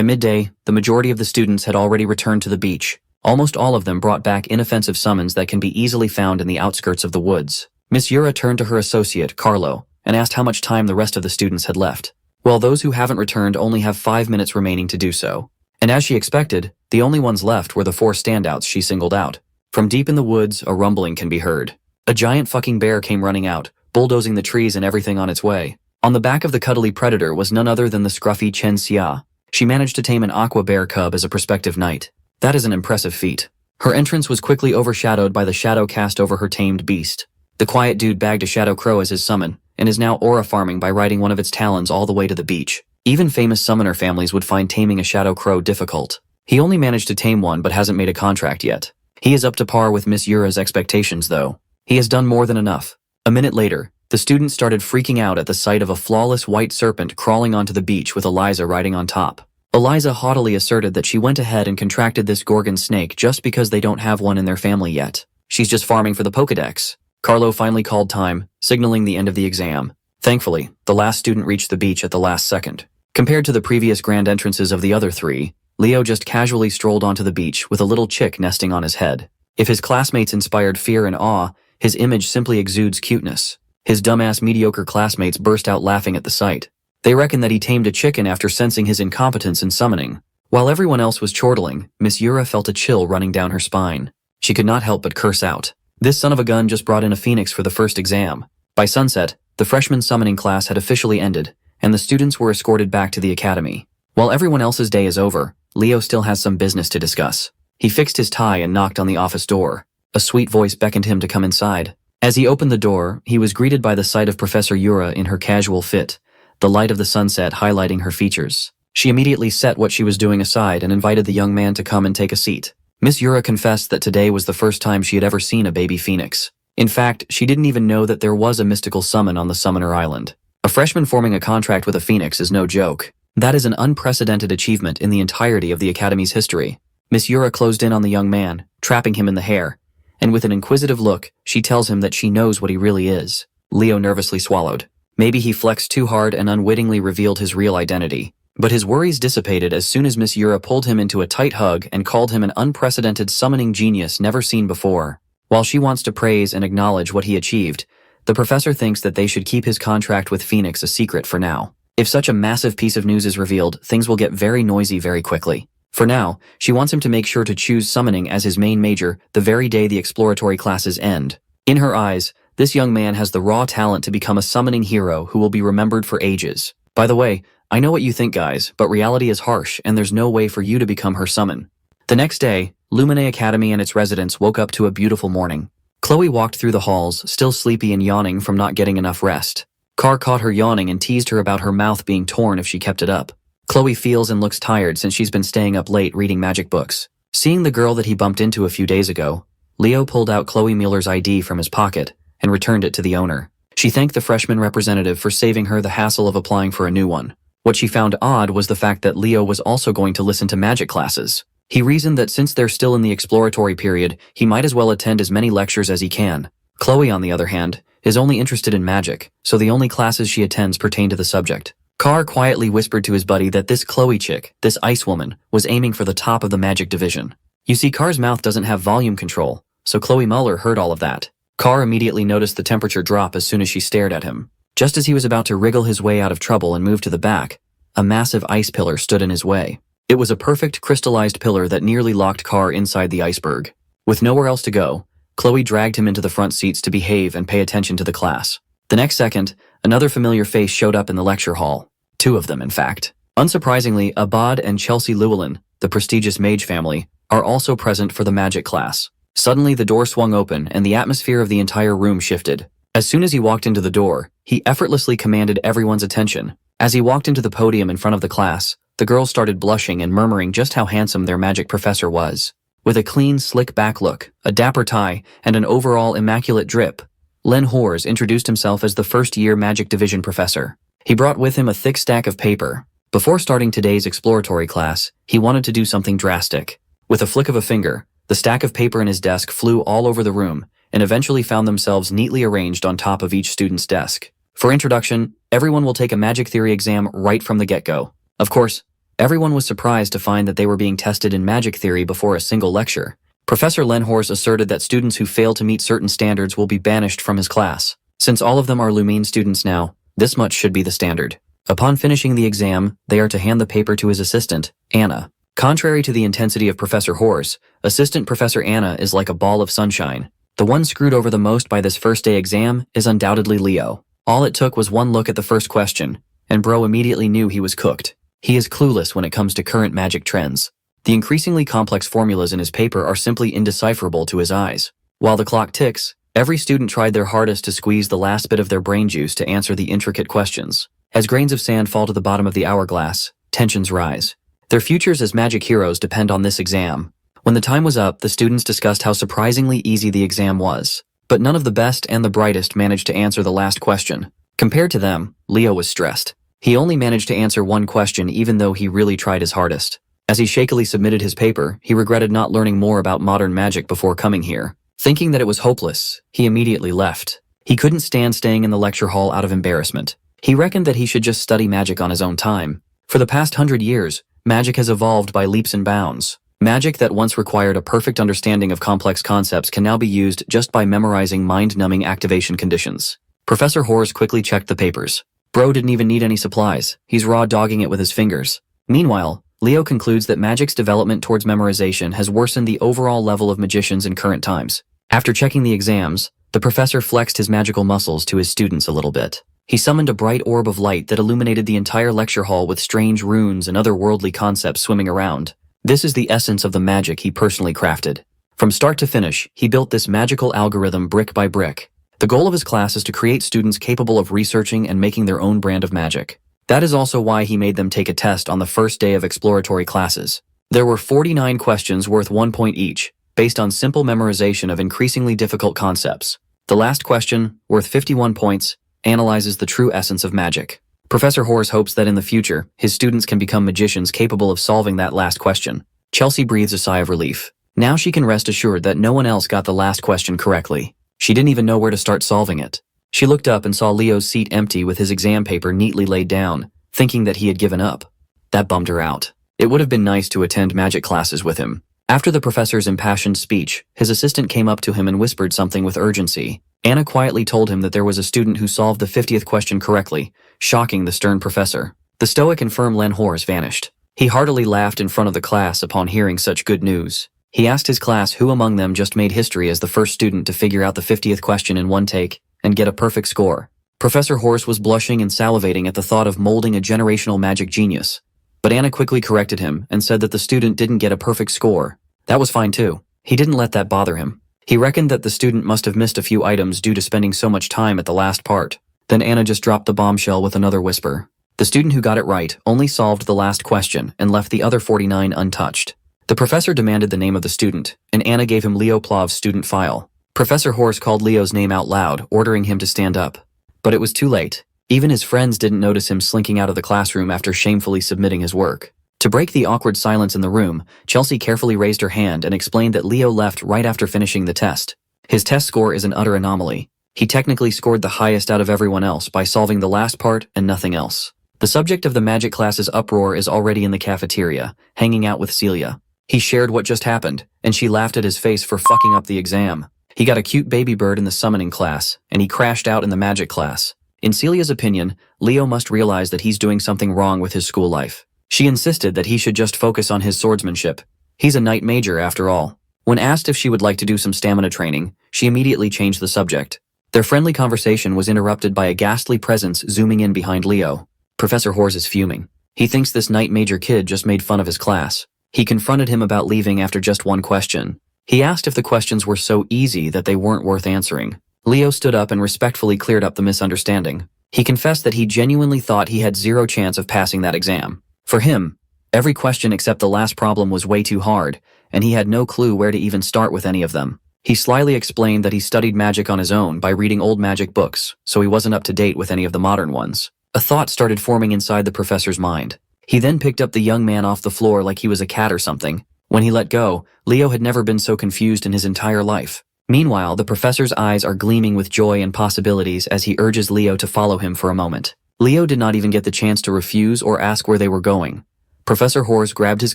midday, the majority of the students had already returned to the beach. Almost all of them brought back inoffensive summons that can be easily found in the outskirts of the woods. Miss Yura turned to her associate, Carlo, and asked how much time the rest of the students had left. Well, those who haven't returned only have 5 minutes remaining to do so. And as she expected, the only ones left were the 4 standouts she singled out. From deep in the woods, a rumbling can be heard. A giant fucking bear came running out, bulldozing the trees and everything on its way. On the back of the cuddly predator was none other than the scruffy Chen Xia. She managed to tame an aqua bear cub as a prospective knight. That is an impressive feat. Her entrance was quickly overshadowed by the shadow cast over her tamed beast. The quiet dude bagged a shadow crow as his summon, and is now aura farming by riding one of its talons all the way to the beach. Even famous summoner families would find taming a shadow crow difficult. He only managed to tame one but hasn't made a contract yet. He is up to par with Miss Yura's expectations though. He has done more than enough. A minute later, the students started freaking out at the sight of a flawless white serpent crawling onto the beach with Eliza riding on top. Eliza haughtily asserted that she went ahead and contracted this Gorgon snake just because they don't have one in their family yet. She's just farming for the Pokedex. Carlo finally called time, signaling the end of the exam. Thankfully, the last student reached the beach at the last second. Compared to the previous grand entrances of the other 3, Leo just casually strolled onto the beach with a little chick nesting on his head. If his classmates inspired fear and awe, his image simply exudes cuteness. His dumbass mediocre classmates burst out laughing at the sight. They reckon that he tamed a chicken after sensing his incompetence in summoning. While everyone else was chortling, Miss Yura felt a chill running down her spine. She could not help but curse out. This son of a gun just brought in a phoenix for the first exam. By sunset, the freshman summoning class had officially ended, and the students were escorted back to the academy. While everyone else's day is over, Leo still has some business to discuss. He fixed his tie and knocked on the office door. A sweet voice beckoned him to come inside. As he opened the door, he was greeted by the sight of Professor Yura in her casual fit, the light of the sunset highlighting her features. She immediately set what she was doing aside and invited the young man to come and take a seat. Miss Yura confessed that today was the first time she had ever seen a baby phoenix. In fact, she didn't even know that there was a mystical summon on the Summoner Island. A freshman forming a contract with a phoenix is no joke. That is an unprecedented achievement in the entirety of the Academy's history. Miss Yura closed in on the young man, trapping him in the hair, and with an inquisitive look, she tells him that she knows what he really is. Leo nervously swallowed. Maybe he flexed too hard and unwittingly revealed his real identity. But his worries dissipated as soon as Miss Yura pulled him into a tight hug and called him an unprecedented summoning genius never seen before. While she wants to praise and acknowledge what he achieved, the professor thinks that they should keep his contract with Phoenix a secret for now. If such a massive piece of news is revealed, things will get very noisy very quickly. For now, she wants him to make sure to choose summoning as his main major the very day the exploratory classes end. In her eyes, this young man has the raw talent to become a summoning hero who will be remembered for ages. By the way, I know what you think, guys, but reality is harsh and there's no way for you to become her summon. The next day, Lumine Academy and its residents woke up to a beautiful morning. Chloe walked through the halls, still sleepy and yawning from not getting enough rest. Carr caught her yawning and teased her about her mouth being torn if she kept it up. Chloe feels and looks tired since she's been staying up late reading magic books. Seeing the girl that he bumped into a few days ago, Leo pulled out Chloe Mueller's ID from his pocket and returned it to the owner. She thanked the freshman representative for saving her the hassle of applying for a new one. What she found odd was the fact that Leo was also going to listen to magic classes. He reasoned that since they're still in the exploratory period, he might as well attend as many lectures as he can. Chloe, on the other hand, is only interested in magic, so the only classes she attends pertain to the subject. Carr quietly whispered to his buddy that this Chloe chick, this ice woman, was aiming for the top of the magic division. You see, Carr's mouth doesn't have volume control, so Chloe Mueller heard all of that. Carr immediately noticed the temperature drop as soon as she stared at him. Just as he was about to wriggle his way out of trouble and move to the back, a massive ice pillar stood in his way. It was a perfect crystallized pillar that nearly locked Carr inside the iceberg. With nowhere else to go, Chloe dragged him into the front seats to behave and pay attention to the class. The next second, another familiar face showed up in the lecture hall. 2 of them, in fact. Unsurprisingly, Abad and Chelsea Llewellyn, the prestigious mage family, are also present for the magic class. Suddenly, the door swung open and the atmosphere of the entire room shifted. As soon as he walked into the door, he effortlessly commanded everyone's attention. As he walked into the podium in front of the class, the girls started blushing and murmuring just how handsome their magic professor was. With a clean, slick back look, a dapper tie, and an overall immaculate drip, Len Hors introduced himself as the first-year Magic Division professor. He brought with him a thick stack of paper. Before starting today's exploratory class, he wanted to do something drastic. With a flick of a finger, the stack of paper in his desk flew all over the room and eventually found themselves neatly arranged on top of each student's desk. For introduction, everyone will take a magic theory exam right from the get-go. Of course, everyone was surprised to find that they were being tested in magic theory before a single lecture. Professor Len Hors asserted that students who fail to meet certain standards will be banished from his class. Since all of them are Lumine students now, this much should be the standard. Upon finishing the exam, they are to hand the paper to his assistant, Anna. Contrary to the intensity of Professor Hors, Assistant Professor Anna is like a ball of sunshine. The one screwed over the most by this first-day exam is undoubtedly Leo. All it took was one look at the first question, and bro immediately knew he was cooked. He is clueless when it comes to current magic trends. The increasingly complex formulas in his paper are simply indecipherable to his eyes. While the clock ticks, every student tried their hardest to squeeze the last bit of their brain juice to answer the intricate questions. As grains of sand fall to the bottom of the hourglass, tensions rise. Their futures as magic heroes depend on this exam. When the time was up, the students discussed how surprisingly easy the exam was. But none of the best and the brightest managed to answer the last question. Compared to them, Leo was stressed. He only managed to answer one question even though he really tried his hardest. As he shakily submitted his paper, he regretted not learning more about modern magic before coming here. Thinking that it was hopeless, he immediately left. He couldn't stand staying in the lecture hall out of embarrassment. He reckoned that he should just study magic on his own time. For the past 100 years, magic has evolved by leaps and bounds. Magic that once required a perfect understanding of complex concepts can now be used just by memorizing mind-numbing activation conditions. Professor Hors quickly checked the papers. Bro didn't even need any supplies. He's raw dogging it with his fingers. Meanwhile, Leo concludes that magic's development towards memorization has worsened the overall level of magicians in current times. After checking the exams, the professor flexed his magical muscles to his students a little bit. He summoned a bright orb of light that illuminated the entire lecture hall with strange runes and other worldly concepts swimming around. This is the essence of the magic he personally crafted. From start to finish, he built this magical algorithm brick by brick. The goal of his class is to create students capable of researching and making their own brand of magic. That is also why he made them take a test on the first day of exploratory classes. There were 49 questions worth 1 point each, based on simple memorization of increasingly difficult concepts. The last question, worth 51 points, analyzes the true essence of magic. Professor Hors hopes that in the future, his students can become magicians capable of solving that last question. Chelsea breathes a sigh of relief. Now she can rest assured that no one else got the last question correctly. She didn't even know where to start solving it. She looked up and saw Leo's seat empty with his exam paper neatly laid down, thinking that he had given up. That bummed her out. It would have been nice to attend magic classes with him. After the professor's impassioned speech, his assistant came up to him and whispered something with urgency. Anna quietly told him that there was a student who solved the 50th question correctly, shocking the stern professor. The stoic and firm Len Hors vanished. He heartily laughed in front of the class upon hearing such good news. He asked his class who among them just made history as the first student to figure out the 50th question in one take and get a perfect score. Professor Hors was blushing and salivating at the thought of molding a generational magic genius. But Anna quickly corrected him and said that the student didn't get a perfect score. That was fine too. He didn't let that bother him. He reckoned that the student must have missed a few items due to spending so much time at the last part. Then Anna just dropped the bombshell with another whisper. The student who got it right only solved the last question and left the other 49 untouched. The professor demanded the name of the student, and Anna gave him Leo Plav's student file. Professor Hors called Leo's name out loud, ordering him to stand up. But it was too late. Even his friends didn't notice him slinking out of the classroom after shamefully submitting his work. To break the awkward silence in the room, Chelsea carefully raised her hand and explained that Leo left right after finishing the test. His test score is an utter anomaly. He technically scored the highest out of everyone else by solving the last part and nothing else. The subject of the magic class's uproar is already in the cafeteria, hanging out with Celia. He shared what just happened, and she laughed at his face for fucking up the exam. He got a cute baby bird in the summoning class, and he crashed out in the magic class. In Celia's opinion, Leo must realize that he's doing something wrong with his school life. She insisted that he should just focus on his swordsmanship. He's a knight major, after all. When asked if she would like to do some stamina training, she immediately changed the subject. Their friendly conversation was interrupted by a ghastly presence zooming in behind Leo. Professor Hors is fuming. He thinks this knight major kid just made fun of his class. He confronted him about leaving after just one question. He asked if the questions were so easy that they weren't worth answering. Leo stood up and respectfully cleared up the misunderstanding. He confessed that he genuinely thought he had zero chance of passing that exam. For him, Every question except the last problem was way too hard, and he had no clue where to even start with any of them. He slyly explained that he studied magic on his own by reading old magic books, so he wasn't up to date with any of the modern ones. A thought started forming inside the professor's mind. He then picked up the young man off the floor like he was a cat or something. When he let go, Leo had never been so confused in his entire life. Meanwhile, the professor's eyes are gleaming with joy and possibilities as he urges Leo to follow him for a moment. Leo did not even get the chance to refuse or ask where they were going. Professor Horse grabbed his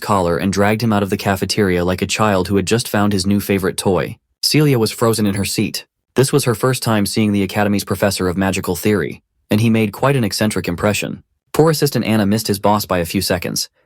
collar and dragged him out of the cafeteria like a child who had just found his new favorite toy. Celia was frozen in her seat. This was her first time seeing the Academy's professor of magical theory, and he made quite an eccentric impression. Poor assistant Anna missed her boss by a few seconds.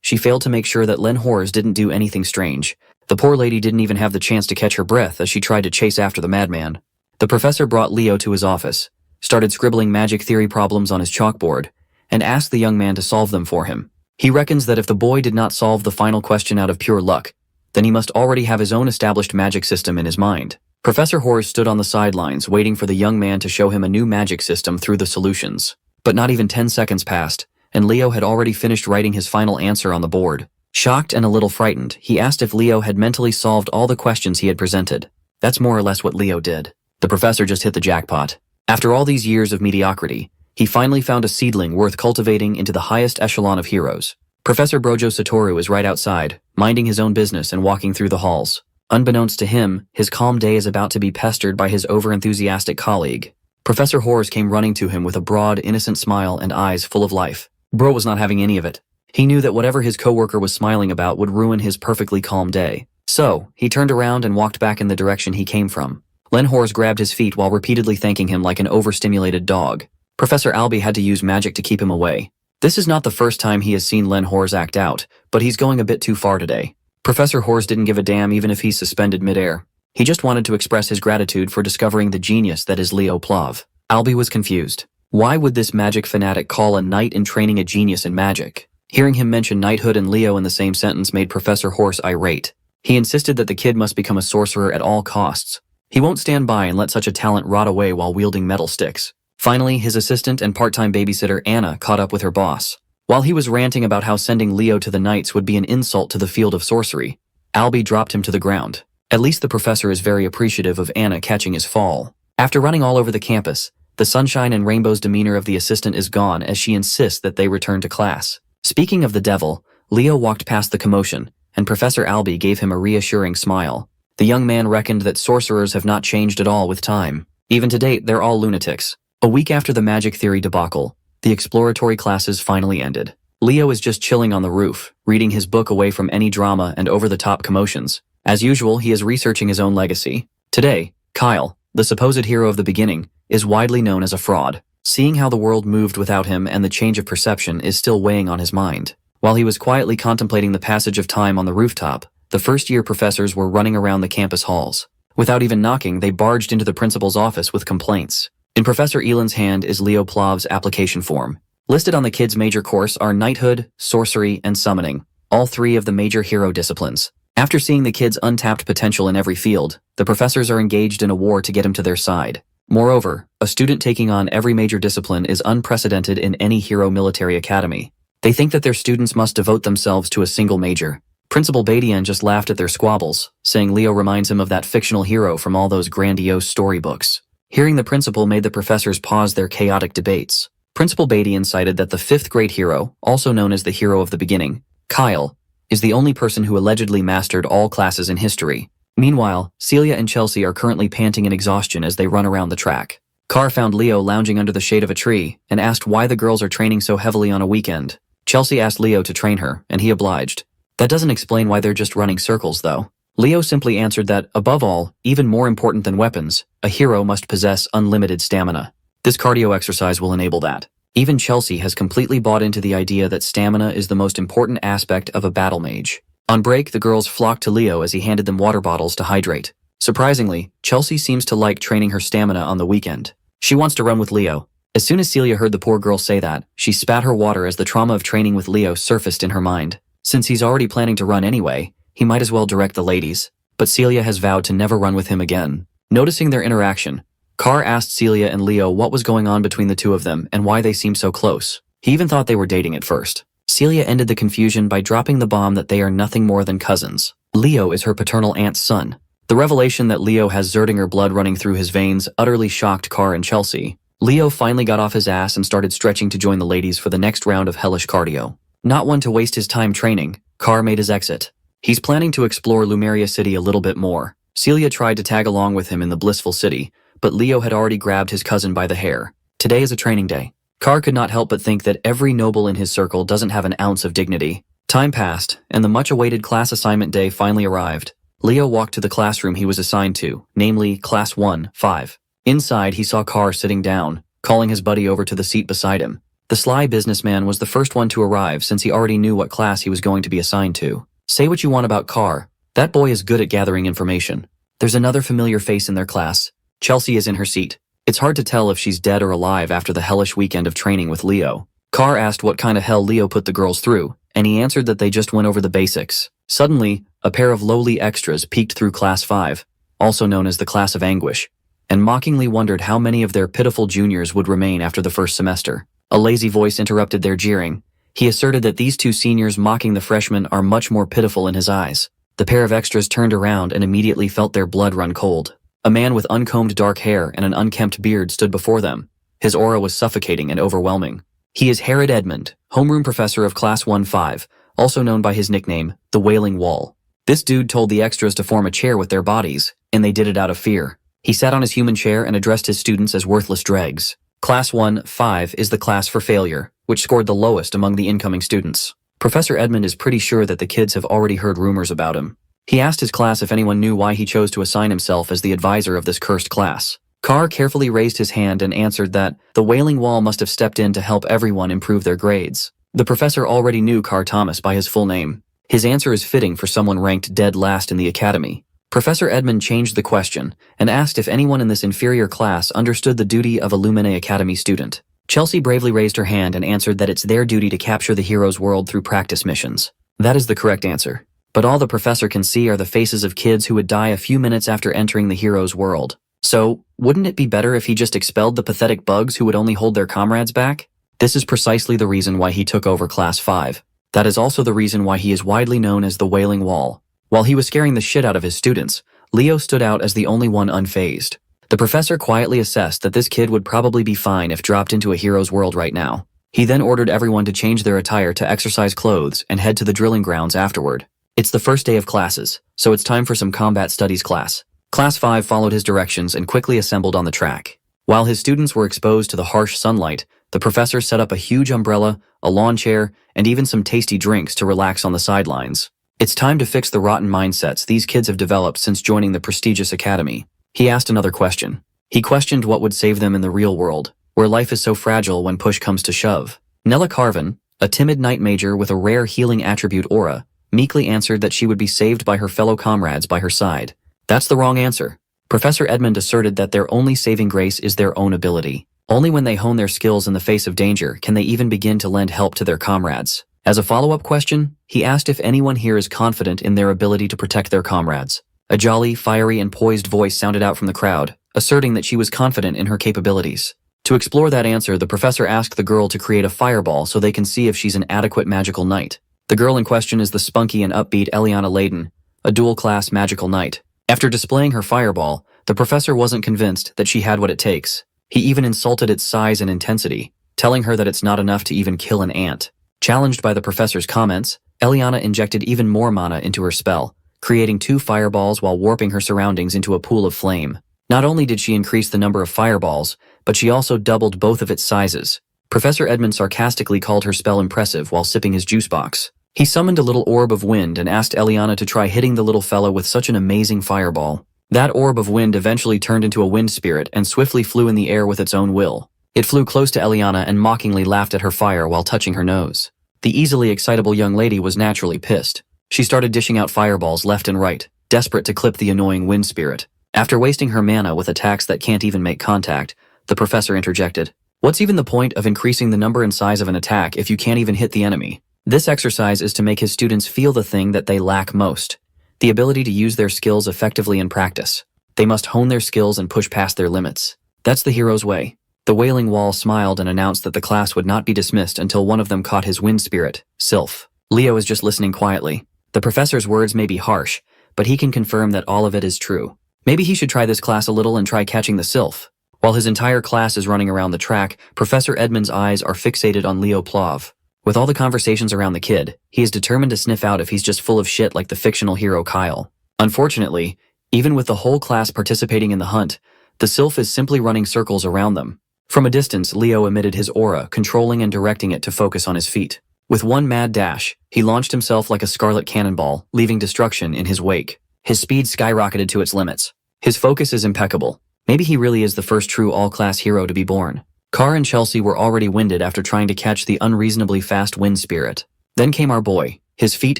She failed to make sure that Len Horse didn't do anything strange. The poor lady didn't even have the chance to catch her breath as she tried to chase after the madman. The professor brought Leo to his office, started scribbling magic theory problems on his chalkboard, and asked the young man to solve them for him. He reckons that if the boy did not solve the final question out of pure luck, then he must already have his own established magic system in his mind. Professor Horse stood on the sidelines waiting for the young man to show him a new magic system through the solutions. But not even 10 seconds passed, and Leo had already finished writing his final answer on the board. Shocked and a little frightened, he asked if Leo had mentally solved all the questions he had presented. That's more or less what Leo did. The professor just hit the jackpot. After all these years of mediocrity, he finally found a seedling worth cultivating into the highest echelon of heroes. Professor Brojo Satoru is right outside, minding his own business and walking through the halls. Unbeknownst to him, his calm day is about to be pestered by his overenthusiastic colleague. Professor Horse came running to him with a broad, innocent smile and eyes full of life. Bro was not having any of it. He knew that whatever his coworker was smiling about would ruin his perfectly calm day. So, he turned around and walked back in the direction he came from. Len Horse grabbed his feet while repeatedly thanking him like an overstimulated dog. Professor Albie had to use magic to keep him away. This is not the first time he has seen Len Horse act out, but he's going a bit too far today. Professor Horse didn't give a damn even if he's suspended midair. He just wanted to express his gratitude for discovering the genius that is Leo Plov. Albie was confused. Why would this magic fanatic call a knight in training a genius in magic? Hearing him mention knighthood and Leo in the same sentence made Professor Horse irate. He insisted that the kid must become a sorcerer at all costs. He won't stand by and let such a talent rot away while wielding metal sticks. Finally, his assistant and part-time babysitter Anna caught up with her boss. While he was ranting about how sending Leo to the Knights would be an insult to the field of sorcery, Albie dropped him to the ground. At least the professor is very appreciative of Anna catching his fall. After running all over the campus, the sunshine and rainbows demeanor of the assistant is gone as she insists that they return to class. Speaking of the devil, Leo walked past the commotion, and Professor Albie gave him a reassuring smile. The young man reckoned that sorcerers have not changed at all with time. Even to date, they're all lunatics. A week after the magic theory debacle, the exploratory classes finally ended. Leo is just chilling on the roof, reading his book away from any drama and over-the-top commotions. As usual, he is researching his own legacy. Today, Kyle, the supposed hero of the beginning, is widely known as a fraud. Seeing how the world moved without him and the change of perception is still weighing on his mind. While he was quietly contemplating the passage of time on the rooftop, the first-year professors were running around the campus halls. Without even knocking, they barged into the principal's office with complaints. In Professor Elan's hand is Leo Plov's application form. Listed on the kid's major course are knighthood, sorcery, and summoning, all three of the major hero disciplines. After seeing the kid's untapped potential in every field, the professors are engaged in a war to get him to their side. Moreover, a student taking on every major discipline is unprecedented in any hero military academy. They think that their students must devote themselves to a single major. Principal Badian just laughed at their squabbles, saying Leo reminds him of that fictional hero from all those grandiose storybooks. Hearing the principal made the professors pause their chaotic debates. Principal Badian cited that the fifth great hero, also known as the hero of the beginning, Kyle, is the only person who allegedly mastered all classes in history. Meanwhile, Celia and Chelsea are currently panting in exhaustion as they run around the track. Carr found Leo lounging under the shade of a tree and asked why the girls are training so heavily on a weekend. Chelsea asked Leo to train her, and he obliged. That doesn't explain why they're just running circles, though. Leo simply answered that, above all, even more important than weapons, a hero must possess unlimited stamina. This cardio exercise will enable that. Even Chelsea has completely bought into the idea that stamina is the most important aspect of a battle mage. On break, the girls flocked to Leo as he handed them water bottles to hydrate. Surprisingly, Chelsea seems to like training her stamina on the weekend. She wants to run with Leo. As soon as Celia heard the poor girl say that, she spat her water as the trauma of training with Leo surfaced in her mind. Since he's already planning to run anyway, he might as well direct the ladies. But Celia has vowed to never run with him again. Noticing their interaction, Carr asked Celia and Leo what was going on between the two of them and why they seemed so close. He even thought they were dating at first. Celia ended the confusion by dropping the bomb that they are nothing more than cousins. Leo is her paternal aunt's son. The revelation that Leo has Zerdinger blood running through his veins utterly shocked Carr and Chelsea. Leo finally got off his ass and started stretching to join the ladies for the next round of hellish cardio. Not one to waste his time training, Carr made his exit. He's planning to explore Lumeria City a little bit more. Celia tried to tag along with him in the blissful city, but Leo had already grabbed his cousin by the hair. Today is a training day. Carr could not help but think that every noble in his circle doesn't have an ounce of dignity. Time passed, and the much-awaited class assignment day finally arrived. Leo walked to the classroom he was assigned to, namely Class 1-5. Inside, he saw Carr sitting down, calling his buddy over to the seat beside him. The sly businessman was the first one to arrive since he already knew what class he was going to be assigned to. Say what you want about Carr. That boy is good at gathering information. There's another familiar face in their class. Chelsea is in her seat. It's hard to tell if she's dead or alive after the hellish weekend of training with Leo. Carr asked what kind of hell Leo put the girls through, and he answered that they just went over the basics. Suddenly, a pair of lowly extras peeked through Class 5, also known as the Class of Anguish, and mockingly wondered how many of their pitiful juniors would remain after the first semester. A lazy voice interrupted their jeering. He asserted that these two seniors mocking the freshmen are much more pitiful in his eyes. The pair of extras turned around and immediately felt their blood run cold. A man with uncombed dark hair and an unkempt beard stood before them. His aura was suffocating and overwhelming. He is Herod Edmund, homeroom professor of Class 1-5, also known by his nickname, the Wailing Wall. This dude told the extras to form a chair with their bodies, and they did it out of fear. He sat on his human chair and addressed his students as worthless dregs. Class 1-5 is the class for failure, which scored the lowest among the incoming students. Professor Edmund is pretty sure that the kids have already heard rumors about him. He asked his class if anyone knew why he chose to assign himself as the advisor of this cursed class. Carr carefully raised his hand and answered that the Wailing Wall must have stepped in to help everyone improve their grades. The professor already knew Carr Thomas by his full name. His answer is fitting for someone ranked dead last in the academy. Professor Edmund changed the question and asked if anyone in this inferior class understood the duty of a Lumine Academy student. Chelsea bravely raised her hand and answered that it's their duty to capture the hero's world through practice missions. That is the correct answer. But all the professor can see are the faces of kids who would die a few minutes after entering the hero's world. So, wouldn't it be better if he just expelled the pathetic bugs who would only hold their comrades back? This is precisely the reason why he took over Class 5. That is also the reason why he is widely known as the Wailing Wall. While he was scaring the shit out of his students, Leo stood out as the only one unfazed. The professor quietly assessed that this kid would probably be fine if dropped into a hero's world right now. He then ordered everyone to change their attire to exercise clothes and head to the drilling grounds afterward. It's the first day of classes, so it's time for some combat studies class. Class 5 followed his directions and quickly assembled on the track. While his students were exposed to the harsh sunlight, the professor set up a huge umbrella, a lawn chair, and even some tasty drinks to relax on the sidelines. It's time to fix the rotten mindsets these kids have developed since joining the prestigious academy. He asked another question. He questioned what would save them in the real world, where life is so fragile when push comes to shove. Nella Carvin, a timid night major with a rare healing attribute aura, meekly answered that she would be saved by her fellow comrades by her side. That's the wrong answer. Professor Edmund asserted that their only saving grace is their own ability. Only when they hone their skills in the face of danger can they even begin to lend help to their comrades. As a follow-up question, he asked if anyone here is confident in their ability to protect their comrades. A jolly, fiery, and poised voice sounded out from the crowd, asserting that she was confident in her capabilities. To explore that answer, the professor asked the girl to create a fireball so they can see if she's an adequate magical knight. The girl in question is the spunky and upbeat Eliana Layden, a dual-class magical knight. After displaying her fireball, the professor wasn't convinced that she had what it takes. He even insulted its size and intensity, telling her that it's not enough to even kill an ant. Challenged by the professor's comments, Eliana injected even more mana into her spell, creating 2 fireballs while warping her surroundings into a pool of flame. Not only did she increase the number of fireballs, but she also doubled both of its sizes. Professor Edmund sarcastically called her spell impressive while sipping his juice box. He summoned a little orb of wind and asked Eliana to try hitting the little fella with such an amazing fireball. That orb of wind eventually turned into a wind spirit and swiftly flew in the air with its own will. It flew close to Eliana and mockingly laughed at her fire while touching her nose. The easily excitable young lady was naturally pissed. She started dishing out fireballs left and right, desperate to clip the annoying wind spirit. After wasting her mana with attacks that can't even make contact, the professor interjected, "What's even the point of increasing the number and size of an attack if you can't even hit the enemy?" This exercise is to make his students feel the thing that they lack most, the ability to use their skills effectively in practice. They must hone their skills and push past their limits. That's the hero's way. The Wailing Wall smiled and announced that the class would not be dismissed until one of them caught his wind spirit, Sylph. Leo is just listening quietly. The professor's words may be harsh, but he can confirm that all of it is true. Maybe he should try this class a little and try catching the Sylph. While his entire class is running around the track, Professor Edmund's eyes are fixated on Leo Plov. With all the conversations around the kid, he is determined to sniff out if he's just full of shit like the fictional hero Kyle. Unfortunately, even with the whole class participating in the hunt, the Sylph is simply running circles around them. From a distance, Leo emitted his aura, controlling and directing it to focus on his feet. With one mad dash, he launched himself like a scarlet cannonball, leaving destruction in his wake. His speed skyrocketed to its limits. His focus is impeccable. Maybe he really is the first true all-class hero to be born. Carr and Chelsea were already winded after trying to catch the unreasonably fast wind spirit. Then came our boy, his feet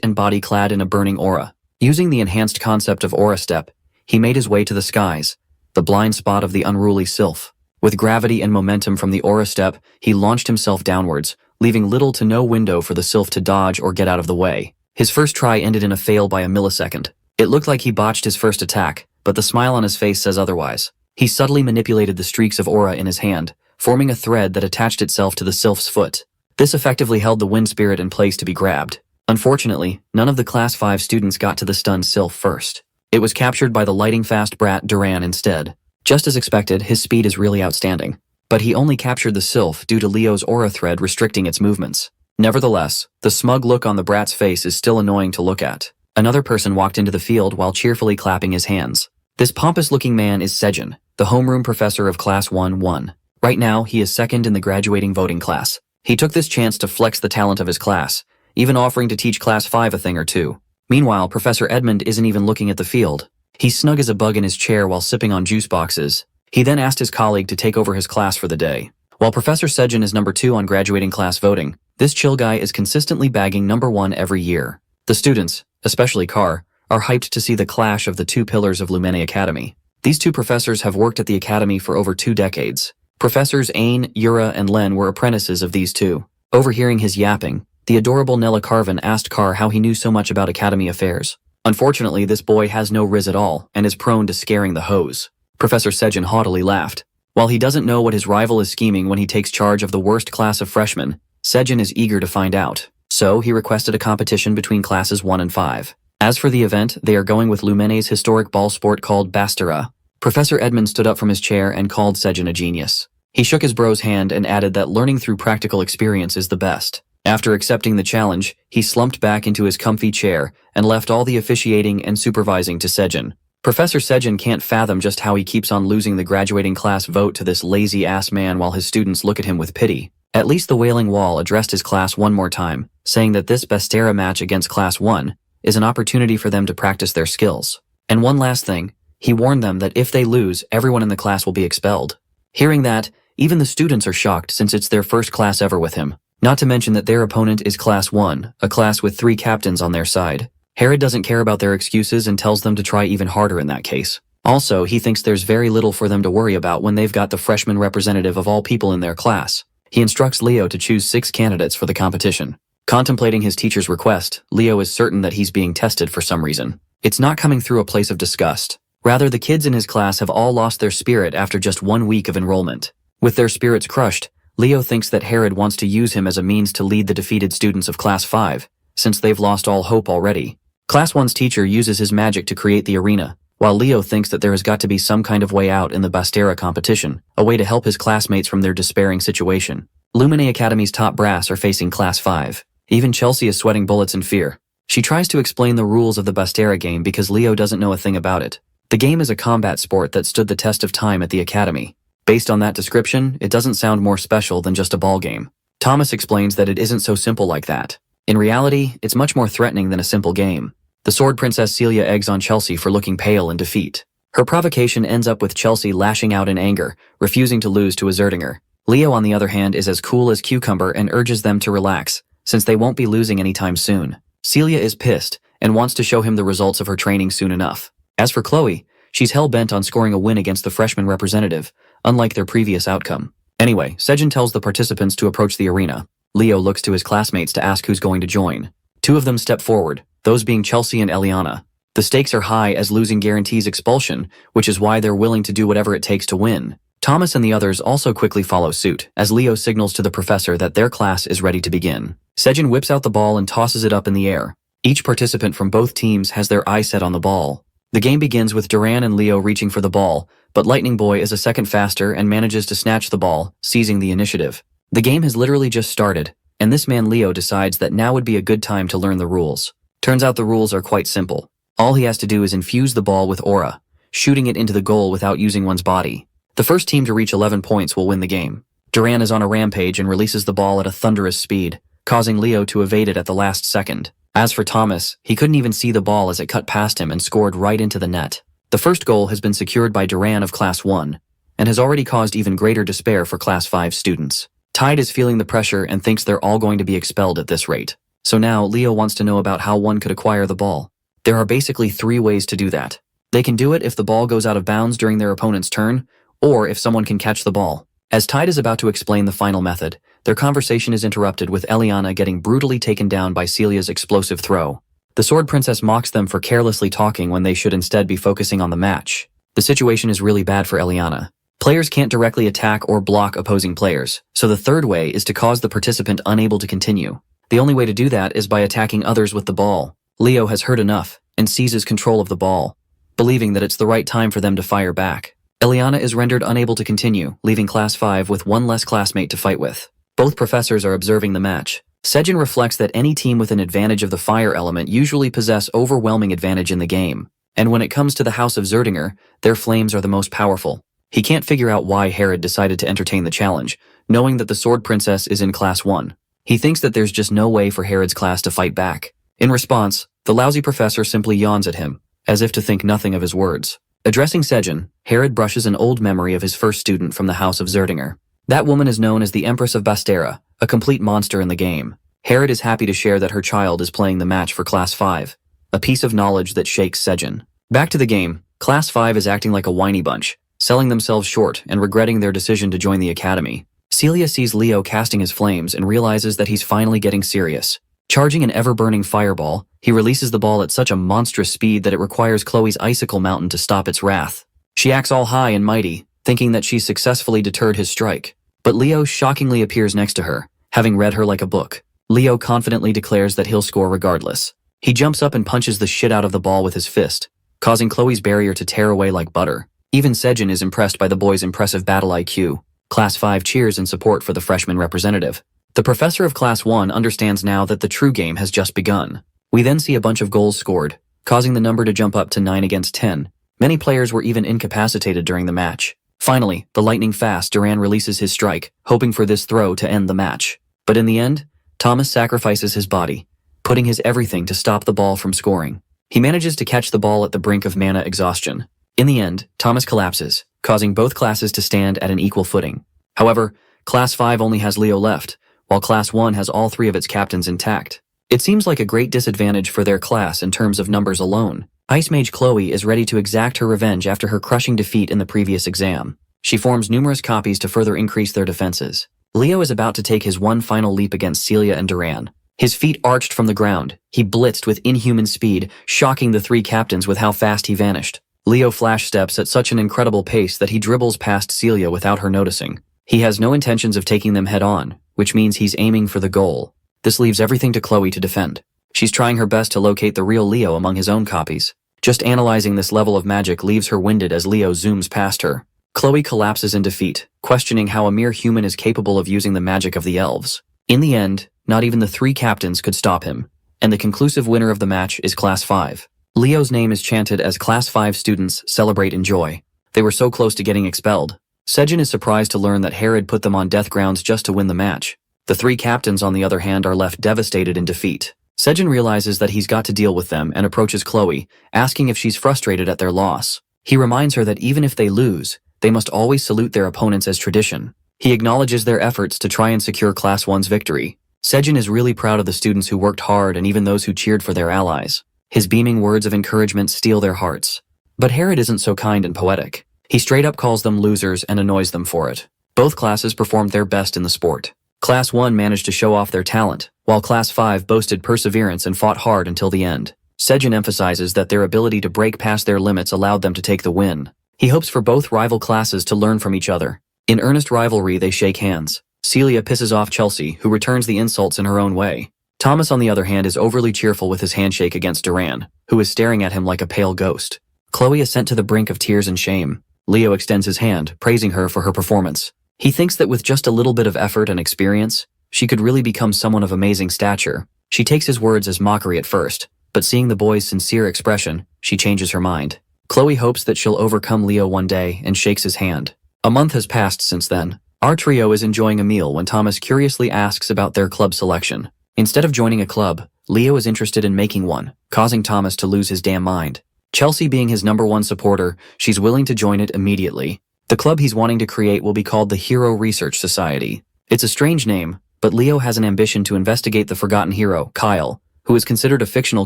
and body clad in a burning aura. Using the enhanced concept of aura step, he made his way to the skies, the blind spot of the unruly Sylph. With gravity and momentum from the aura step, he launched himself downwards, leaving little to no window for the Sylph to dodge or get out of the way. His first try ended in a fail by a millisecond. It looked like he botched his first attack, but the smile on his face says otherwise. He subtly manipulated the streaks of aura in his hand, forming a thread that attached itself to the Sylph's foot. This effectively held the wind spirit in place to be grabbed. Unfortunately, none of the Class 5 students got to the stunned Sylph first. It was captured by the lightning-fast brat Duran instead. Just as expected, his speed is really outstanding. But he only captured the Sylph due to Leo's aura thread restricting its movements. Nevertheless, the smug look on the brat's face is still annoying to look at. Another person walked into the field while cheerfully clapping his hands. This pompous-looking man is Sejin, the homeroom professor of Class 1-1. Right now, he is second in the graduating voting class. He took this chance to flex the talent of his class, even offering to teach Class 5 a thing or two. Meanwhile, Professor Edmund isn't even looking at the field. He's snug as a bug in his chair while sipping on juice boxes. He then asked his colleague to take over his class for the day. While Professor Sejin is number 2 on graduating class voting, this chill guy is consistently bagging number 1 every year. The students, especially Carr, are hyped to see the clash of the two pillars of Lumene Academy. These two professors have worked at the academy for over 2 decades. Professors Ain, Yura, and Len were apprentices of these two. Overhearing his yapping, the adorable Nella Carvin asked Carr how he knew so much about academy affairs. Unfortunately, this boy has no riz at all and is prone to scaring the hose. Professor Sejin haughtily laughed. While he doesn't know what his rival is scheming when he takes charge of the worst class of freshmen, Sejin is eager to find out. So he requested a competition between classes 1 and 5. As for the event, they are going with Lumene's historic ball sport called Bastera. Professor Edmund stood up from his chair and called Sejin a genius. He shook his bro's hand and added that learning through practical experience is the best. After accepting the challenge, he slumped back into his comfy chair and left all the officiating and supervising to Sejin. Professor Sejin can't fathom just how he keeps on losing the graduating class vote to this lazy-ass man while his students look at him with pity. At least the Wailing Wall addressed his class one more time, saying that this Bastera match against Class 1 is an opportunity for them to practice their skills. And one last thing, he warned them that if they lose, everyone in the class will be expelled. Hearing that, even the students are shocked since it's their first class ever with him. Not to mention that their opponent is Class 1, a class with 3 captains on their side. Herod doesn't care about their excuses and tells them to try even harder in that case. Also, he thinks there's very little for them to worry about when they've got the freshman representative of all people in their class. He instructs Leo to choose 6 candidates for the competition. Contemplating his teacher's request, Leo is certain that he's being tested for some reason. It's not coming through a place of disgust. Rather, the kids in his class have all lost their spirit after just 1 week of enrollment. With their spirits crushed, Leo thinks that Herod wants to use him as a means to lead the defeated students of Class 5, since they've lost all hope already. Class 1's teacher uses his magic to create the arena, while Leo thinks that there has got to be some kind of way out in the Bastera competition, a way to help his classmates from their despairing situation. Lumene Academy's top brass are facing Class 5. Even Chelsea is sweating bullets in fear. She tries to explain the rules of the Bastera game because Leo doesn't know a thing about it. The game is a combat sport that stood the test of time at the academy. Based on that description, it doesn't sound more special than just a ball game. Thomas explains that it isn't so simple like that. In reality, it's much more threatening than a simple game. The Sword Princess Celia eggs on Chelsea for looking pale in defeat. Her provocation ends up with Chelsea lashing out in anger, refusing to lose to a Zerdinger. Leo, on the other hand, is as cool as cucumber and urges them to relax, since they won't be losing anytime soon. Celia is pissed and wants to show him the results of her training soon enough. As for Chloe, she's hell-bent on scoring a win against the freshman representative, unlike their previous outcome. Anyway, Sejin tells the participants to approach the arena. Leo looks to his classmates to ask who's going to join. 2 of them step forward, those being Chelsea and Eliana. The stakes are high as losing guarantees expulsion, which is why they're willing to do whatever it takes to win. Thomas and the others also quickly follow suit, as Leo signals to the professor that their class is ready to begin. Sejin whips out the ball and tosses it up in the air. Each participant from both teams has their eye set on the ball. The game begins with Duran and Leo reaching for the ball, but Lightning Boy is a second faster and manages to snatch the ball, seizing the initiative. The game has literally just started, and this man Leo decides that now would be a good time to learn the rules. Turns out the rules are quite simple. All he has to do is infuse the ball with aura, shooting it into the goal without using one's body. The first team to reach 11 points will win the game. Duran is on a rampage and releases the ball at a thunderous speed, causing Leo to evade it at the last second. As for Thomas, he couldn't even see the ball as it cut past him and scored right into the net. The first goal has been secured by Duran of Class 1, and has already caused even greater despair for Class 5 students. Tide is feeling the pressure and thinks they're all going to be expelled at this rate. So now, Leo wants to know about how one could acquire the ball. There are basically 3 ways to do that. They can do it if the ball goes out of bounds during their opponent's turn, or if someone can catch the ball. As Tide is about to explain the final method, their conversation is interrupted with Eliana getting brutally taken down by Celia's explosive throw. The Sword Princess mocks them for carelessly talking when they should instead be focusing on the match. The situation is really bad for Eliana. Players can't directly attack or block opposing players, so the third way is to cause the participant unable to continue. The only way to do that is by attacking others with the ball. Leo has heard enough and seizes control of the ball, believing that it's the right time for them to fire back. Eliana is rendered unable to continue, leaving Class 5 with one less classmate to fight with. Both professors are observing the match. Sejin reflects that any team with an advantage of the fire element usually possess overwhelming advantage in the game, and when it comes to the House of Zerdinger, their flames are the most powerful. He can't figure out why Herod decided to entertain the challenge, knowing that the Sword Princess is in Class 1. He thinks that there's just no way for Herod's class to fight back. In response, the lousy professor simply yawns at him, as if to think nothing of his words. Addressing Sejin, Herod brushes an old memory of his first student from the House of Zerdinger. That woman is known as the Empress of Bastera, a complete monster in the game. Herod is happy to share that her child is playing the match for Class 5, a piece of knowledge that shakes Sejin. Back to the game, Class 5 is acting like a whiny bunch, selling themselves short and regretting their decision to join the academy. Celia sees Leo casting his flames and realizes that he's finally getting serious. Charging an ever-burning fireball, he releases the ball at such a monstrous speed that it requires Chloe's icicle mountain to stop its wrath. She acts all high and mighty, thinking that she's successfully deterred his strike. But Leo shockingly appears next to her, having read her like a book. Leo confidently declares that he'll score regardless. He jumps up and punches the shit out of the ball with his fist, causing Chloe's barrier to tear away like butter. Even Sejin is impressed by the boy's impressive battle IQ. Class 5 cheers in support for the freshman representative. The professor of Class 1 understands now that the true game has just begun. We then see a bunch of goals scored, causing the number to jump up to 9 against 10. Many players were even incapacitated during the match. Finally, the lightning-fast Duran releases his strike, hoping for this throw to end the match. But in the end, Thomas sacrifices his body, putting his everything to stop the ball from scoring. He manages to catch the ball at the brink of mana exhaustion. In the end, Thomas collapses, causing both classes to stand at an equal footing. However, Class 5 only has Leo left, while Class 1 has all 3 of its captains intact. It seems like a great disadvantage for their class in terms of numbers alone. Ice Mage Chloe is ready to exact her revenge after her crushing defeat in the previous exam. She forms numerous copies to further increase their defenses. Leo is about to take his one final leap against Celia and Duran. His feet arched from the ground. He blitzed with inhuman speed, shocking the 3 captains with how fast he vanished. Leo flash steps at such an incredible pace that he dribbles past Celia without her noticing. He has no intentions of taking them head-on, which means he's aiming for the goal. This leaves everything to Chloe to defend. She's trying her best to locate the real Leo among his own copies. Just analyzing this level of magic leaves her winded as Leo zooms past her. Chloe collapses in defeat, questioning how a mere human is capable of using the magic of the elves. In the end, not even the 3 captains could stop him, and the conclusive winner of the match is Class 5. Leo's name is chanted as Class 5 students celebrate in joy. They were so close to getting expelled. Sejin is surprised to learn that Herod put them on death grounds just to win the match. The 3 captains, on the other hand, are left devastated in defeat. Sejin realizes that he's got to deal with them and approaches Chloe, asking if she's frustrated at their loss. He reminds her that even if they lose, they must always salute their opponents as tradition. He acknowledges their efforts to try and secure Class 1's victory. Sejin is really proud of the students who worked hard and even those who cheered for their allies. His beaming words of encouragement steal their hearts. But Herod isn't so kind and poetic. He straight up calls them losers and annoys them for it. Both classes performed their best in the sport. Class 1 managed to show off their talent, while Class 5 boasted perseverance and fought hard until the end. Sejin emphasizes that their ability to break past their limits allowed them to take the win. He hopes for both rival classes to learn from each other. In earnest rivalry, they shake hands. Celia pisses off Chelsea, who returns the insults in her own way. Thomas, on the other hand, is overly cheerful with his handshake against Duran, who is staring at him like a pale ghost. Chloe is sent to the brink of tears and shame. Leo extends his hand, praising her for her performance. He thinks that with just a little bit of effort and experience, she could really become someone of amazing stature. She takes his words as mockery at first, but seeing the boy's sincere expression, she changes her mind. Chloe hopes that she'll overcome Leo one day and shakes his hand. A month has passed since then. Our trio is enjoying a meal when Thomas curiously asks about their club selection. Instead of joining a club, Leo is interested in making one, causing Thomas to lose his damn mind. Chelsea being his #1 supporter, she's willing to join it immediately. The club he's wanting to create will be called the Hero Research Society. It's a strange name, but Leo has an ambition to investigate the forgotten hero, Kyle, who is considered a fictional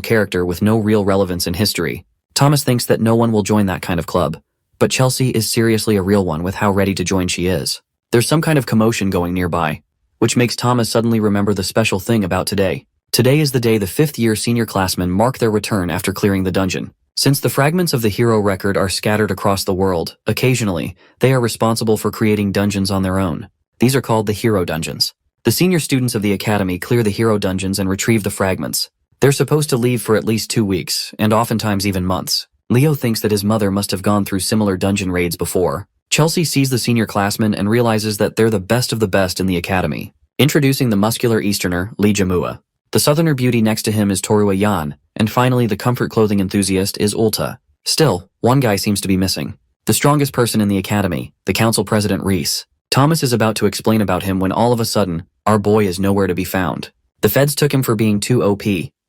character with no real relevance in history. Thomas thinks that no one will join that kind of club, but Chelsea is seriously a real one with how ready to join she is. There's some kind of commotion going nearby, which makes Thomas suddenly remember the special thing about today. Today is the day the 5th-year senior classmen mark their return after clearing the dungeon. Since the fragments of the hero record are scattered across the world, occasionally, they are responsible for creating dungeons on their own. These are called the hero dungeons. The senior students of the academy clear the hero dungeons and retrieve the fragments. They're supposed to leave for at least 2 weeks, and oftentimes even months. Leo thinks that his mother must have gone through similar dungeon raids before. Chelsea sees the senior classmen and realizes that they're the best of the best in the academy. Introducing the muscular Easterner, Lee Jamua. The southerner beauty next to him is Torua Yan, and finally the comfort clothing enthusiast is Ulta. Still, one guy seems to be missing. The strongest person in the academy, the council president Reese. Thomas is about to explain about him when all of a sudden, our boy is nowhere to be found. The feds took him for being too OP.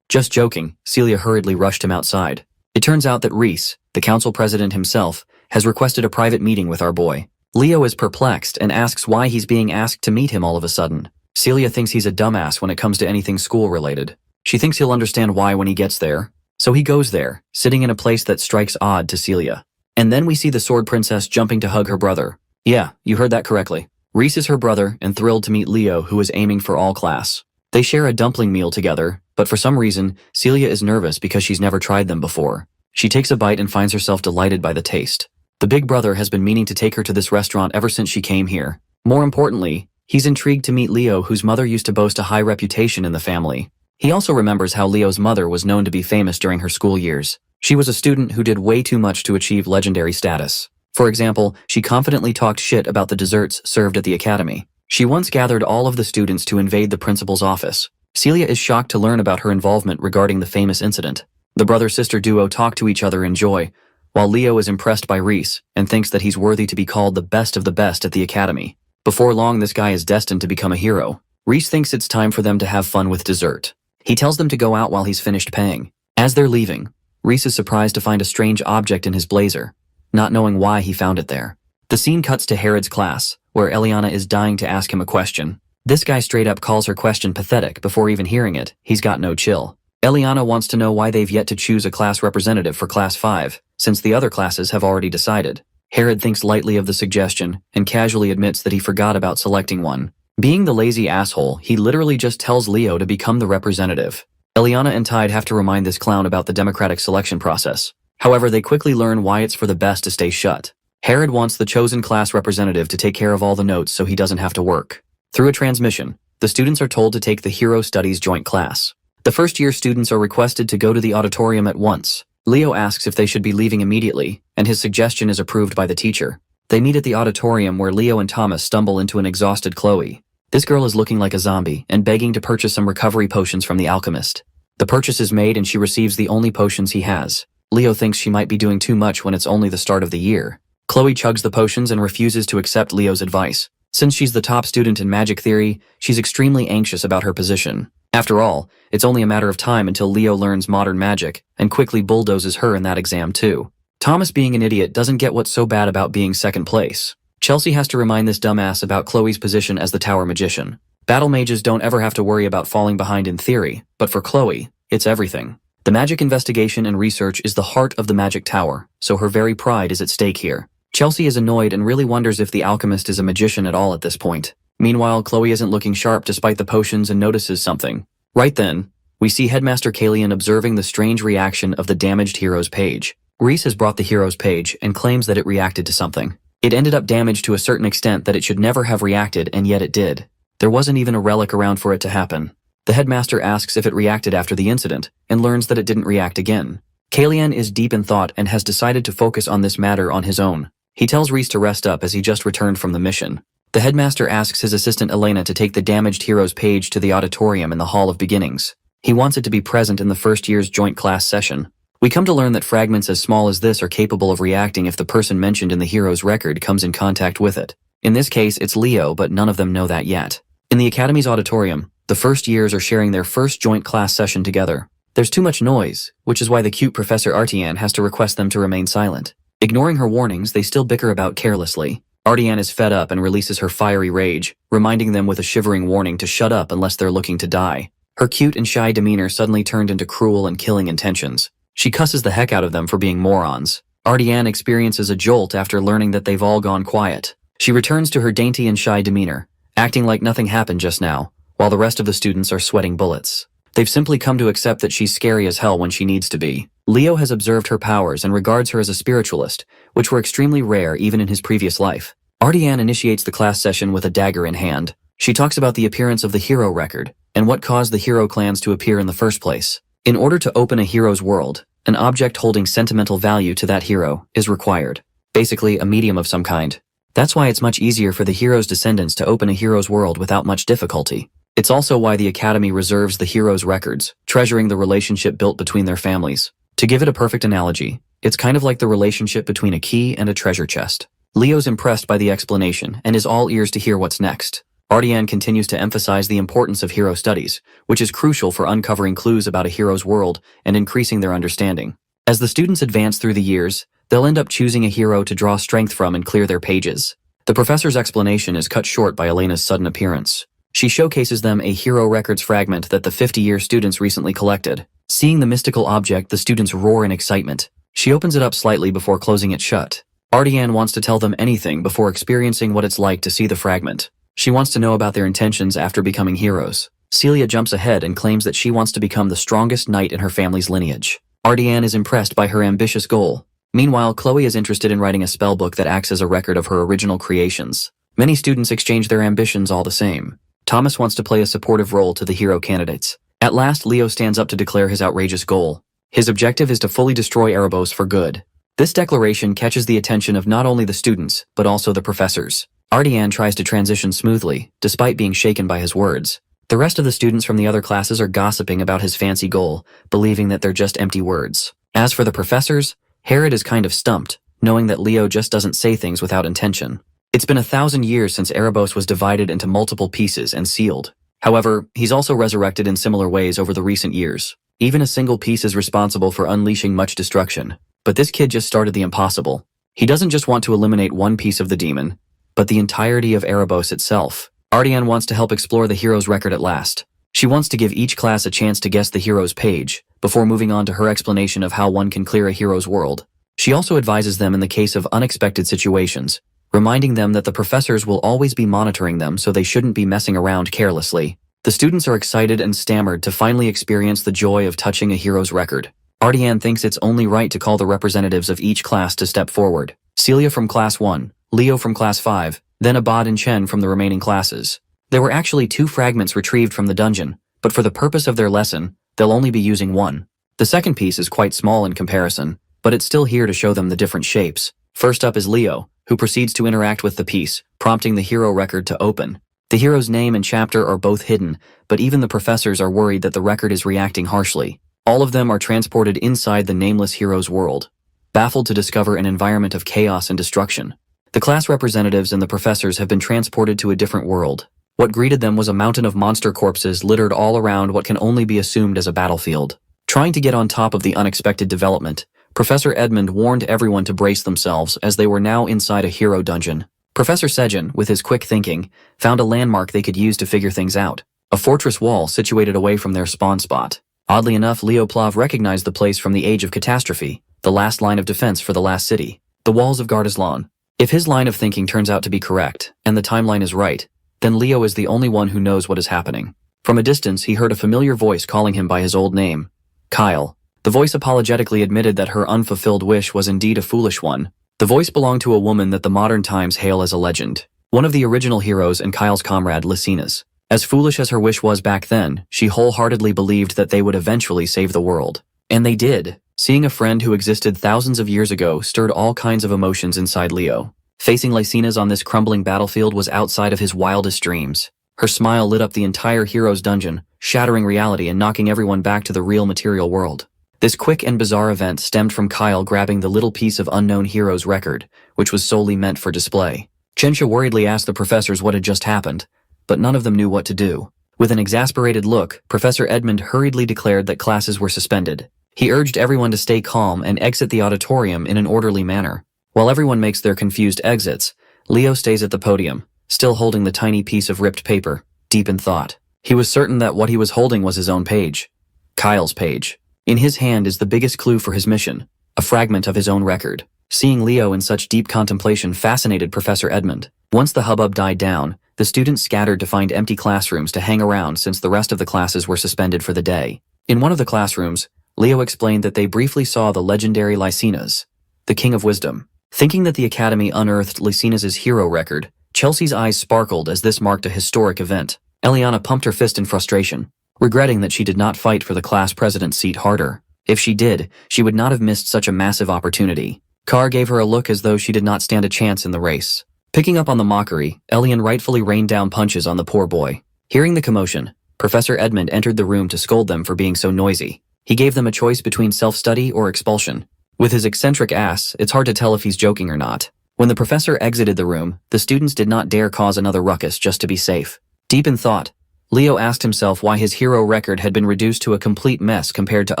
Just joking, Celia hurriedly rushed him outside. It turns out that Reese, the council president himself, has requested a private meeting with our boy. Leo is perplexed and asks why he's being asked to meet him all of a sudden. Celia thinks he's a dumbass when it comes to anything school-related. She thinks he'll understand why when he gets there. So he goes there, sitting in a place that strikes odd to Celia. And then we see the sword princess jumping to hug her brother. Yeah, you heard that correctly. Reese is her brother and thrilled to meet Leo, who is aiming for all class. They share a dumpling meal together, but for some reason, Celia is nervous because she's never tried them before. She takes a bite and finds herself delighted by the taste. The big brother has been meaning to take her to this restaurant ever since she came here. More importantly, he's intrigued to meet Leo, whose mother used to boast a high reputation in the family. He also remembers how Leo's mother was known to be famous during her school years. She was a student who did way too much to achieve legendary status. For example, she confidently talked shit about the desserts served at the academy. She once gathered all of the students to invade the principal's office. Celia is shocked to learn about her involvement regarding the famous incident. The brother-sister duo talk to each other in joy, while Leo is impressed by Reese and thinks that he's worthy to be called the best of the best at the academy. Before long, this guy is destined to become a hero. Reese thinks it's time for them to have fun with dessert. He tells them to go out while he's finished paying. As they're leaving, Reese is surprised to find a strange object in his blazer, not knowing why he found it there. The scene cuts to Herod's class, where Eliana is dying to ask him a question. This guy straight up calls her question pathetic before even hearing it. He's got no chill. Eliana wants to know why they've yet to choose a class representative for Class 5, since the other classes have already decided. Herod thinks lightly of the suggestion and casually admits that he forgot about selecting one. Being the lazy asshole, he literally just tells Leo to become the representative. Eliana and Tide have to remind this clown about the democratic selection process. However, they quickly learn why it's for the best to stay shut. Herod wants the chosen class representative to take care of all the notes so he doesn't have to work. Through a transmission, the students are told to take the Hero Studies joint class. The first-year students are requested to go to the auditorium at once. Leo asks if they should be leaving immediately, and his suggestion is approved by the teacher. They meet at the auditorium where Leo and Thomas stumble into an exhausted Chloe. This girl is looking like a zombie and begging to purchase some recovery potions from the alchemist. The purchase is made and she receives the only potions he has. Leo thinks she might be doing too much when it's only the start of the year. Chloe chugs the potions and refuses to accept Leo's advice. Since she's the top student in magic theory, she's extremely anxious about her position. After all, it's only a matter of time until Leo learns modern magic and quickly bulldozes her in that exam too. Thomas, being an idiot, doesn't get what's so bad about being second place. Chelsea has to remind this dumbass about Chloe's position as the tower magician. Battle mages don't ever have to worry about falling behind in theory, but for Chloe, it's everything. The magic investigation and research is the heart of the magic tower, so her very pride is at stake here. Chelsea is annoyed and really wonders if the alchemist is a magician at all at this point. Meanwhile, Chloe isn't looking sharp despite the potions and notices something. Right then, we see Headmaster Kalian observing the strange reaction of the damaged hero's page. Reese has brought the hero's page and claims that it reacted to something. It ended up damaged to a certain extent that it should never have reacted, and yet it did. There wasn't even a relic around for it to happen. The headmaster asks if it reacted after the incident, and learns that it didn't react again. Kalian is deep in thought and has decided to focus on this matter on his own. He tells Reese to rest up as he just returned from the mission. The headmaster asks his assistant Elena to take the damaged hero's page to the auditorium in the Hall of Beginnings. He wants it to be present in the first year's joint class session. We come to learn that fragments as small as this are capable of reacting if the person mentioned in the hero's record comes in contact with it. In this case, it's Leo, but none of them know that yet. In the Academy's auditorium, the first years are sharing their first joint class session together. There's too much noise, which is why the cute Professor Artian has to request them to remain silent. Ignoring her warnings, they still bicker about carelessly. Artian is fed up and releases her fiery rage, reminding them with a shivering warning to shut up unless they're looking to die. Her cute and shy demeanor suddenly turned into cruel and killing intentions. She cusses the heck out of them for being morons. Artian experiences a jolt after learning that they've all gone quiet. She returns to her dainty and shy demeanor, acting like nothing happened just now, while the rest of the students are sweating bullets. They've simply come to accept that she's scary as hell when she needs to be. Leo has observed her powers and regards her as a spiritualist, which were extremely rare even in his previous life. Artian initiates the class session with a dagger in hand. She talks about the appearance of the hero record, and what caused the hero clans to appear in the first place. In order to open a hero's world, an object holding sentimental value to that hero is required. Basically, a medium of some kind. That's why it's much easier for the hero's descendants to open a hero's world without much difficulty. It's also why the Academy reserves the hero's records, treasuring the relationship built between their families. To give it a perfect analogy, it's kind of like the relationship between a key and a treasure chest. Leo's impressed by the explanation and is all ears to hear what's next. Artian continues to emphasize the importance of hero studies, which is crucial for uncovering clues about a hero's world and increasing their understanding. As the students advance through the years, they'll end up choosing a hero to draw strength from and clear their pages. The professor's explanation is cut short by Elena's sudden appearance. She showcases them a hero records fragment that the 50-year students recently collected. Seeing the mystical object, the students roar in excitement. She opens it up slightly before closing it shut. Artian wants to tell them anything before experiencing what it's like to see the fragment. She wants to know about their intentions after becoming heroes. Celia jumps ahead and claims that she wants to become the strongest knight in her family's lineage. Artian is impressed by her ambitious goal. Meanwhile, Chloe is interested in writing a spellbook that acts as a record of her original creations. Many students exchange their ambitions all the same. Thomas wants to play a supportive role to the hero candidates. At last, Leo stands up to declare his outrageous goal. His objective is to fully destroy Erebos for good. This declaration catches the attention of not only the students, but also the professors. Artian tries to transition smoothly, despite being shaken by his words. The rest of the students from the other classes are gossiping about his fancy goal, believing that they're just empty words. As for the professors, Herod is kind of stumped, knowing that Leo just doesn't say things without intention. It's been 1,000 years since Erebos was divided into multiple pieces and sealed. However, he's also resurrected in similar ways over the recent years. Even a single piece is responsible for unleashing much destruction. But this kid just started the impossible. He doesn't just want to eliminate one piece of the demon, but the entirety of Erebos itself. Artian wants to help explore the hero's record at last. She wants to give each class a chance to guess the hero's page, before moving on to her explanation of how one can clear a hero's world. She also advises them in the case of unexpected situations, reminding them that the professors will always be monitoring them, so they shouldn't be messing around carelessly. The students are excited and stammered to finally experience the joy of touching a hero's record. Artian thinks it's only right to call the representatives of each class to step forward. Celia from Class 1, Leo from Class 5, then Abad and Chen from the remaining classes. There were actually 2 fragments retrieved from the dungeon, but for the purpose of their lesson, they'll only be using one. The second piece is quite small in comparison, but it's still here to show them the different shapes. First up is Leo, who proceeds to interact with the piece, prompting the hero record to open. The hero's name and chapter are both hidden, but even the professors are worried that the record is reacting harshly. All of them are transported inside the nameless hero's world, baffled to discover an environment of chaos and destruction. The class representatives and the professors have been transported to a different world. What greeted them was a mountain of monster corpses littered all around what can only be assumed as a battlefield. Trying to get on top of the unexpected development, Professor Edmund warned everyone to brace themselves as they were now inside a hero dungeon. Professor Sejin, with his quick thinking, found a landmark they could use to figure things out. A fortress wall situated away from their spawn spot. Oddly enough, Leo Plav recognized the place from the Age of Catastrophe, the last line of defense for the last city. The walls of Gardaslan. If his line of thinking turns out to be correct, and the timeline is right, then Leo is the only one who knows what is happening. From a distance, he heard a familiar voice calling him by his old name. Kyle. The voice apologetically admitted that her unfulfilled wish was indeed a foolish one. The voice belonged to a woman that the modern times hail as a legend. One of the original heroes and Kyle's comrade, Lycinas. As foolish as her wish was back then, she wholeheartedly believed that they would eventually save the world. And they did. Seeing a friend who existed thousands of years ago stirred all kinds of emotions inside Leo. Facing Lycinas on this crumbling battlefield was outside of his wildest dreams. Her smile lit up the entire hero's dungeon, shattering reality and knocking everyone back to the real material world. This quick and bizarre event stemmed from Kyle grabbing the little piece of unknown hero's record, which was solely meant for display. Chensha worriedly asked the professors what had just happened, but none of them knew what to do. With an exasperated look, Professor Edmund hurriedly declared that classes were suspended. He urged everyone to stay calm and exit the auditorium in an orderly manner. While everyone makes their confused exits, Leo stays at the podium, still holding the tiny piece of ripped paper, deep in thought. He was certain that what he was holding was his own page. Kyle's page. In his hand is the biggest clue for his mission, a fragment of his own record. Seeing Leo in such deep contemplation fascinated Professor Edmund. Once the hubbub died down, the students scattered to find empty classrooms to hang around since the rest of the classes were suspended for the day. In one of the classrooms, Leo explained that they briefly saw the legendary Lycinas, the King of Wisdom. Thinking that the Academy unearthed Lycinas' hero record, Chelsea's eyes sparkled as this marked a historic event. Eliana pumped her fist in frustration, regretting that she did not fight for the class president's seat harder. If she did, she would not have missed such a massive opportunity. Carr gave her a look as though she did not stand a chance in the race. Picking up on the mockery, Elian rightfully rained down punches on the poor boy. Hearing the commotion, Professor Edmund entered the room to scold them for being so noisy. He gave them a choice between self-study or expulsion. With his eccentric ass, it's hard to tell if he's joking or not. When the professor exited the room, the students did not dare cause another ruckus just to be safe. Deep in thought, Leo asked himself why his hero record had been reduced to a complete mess compared to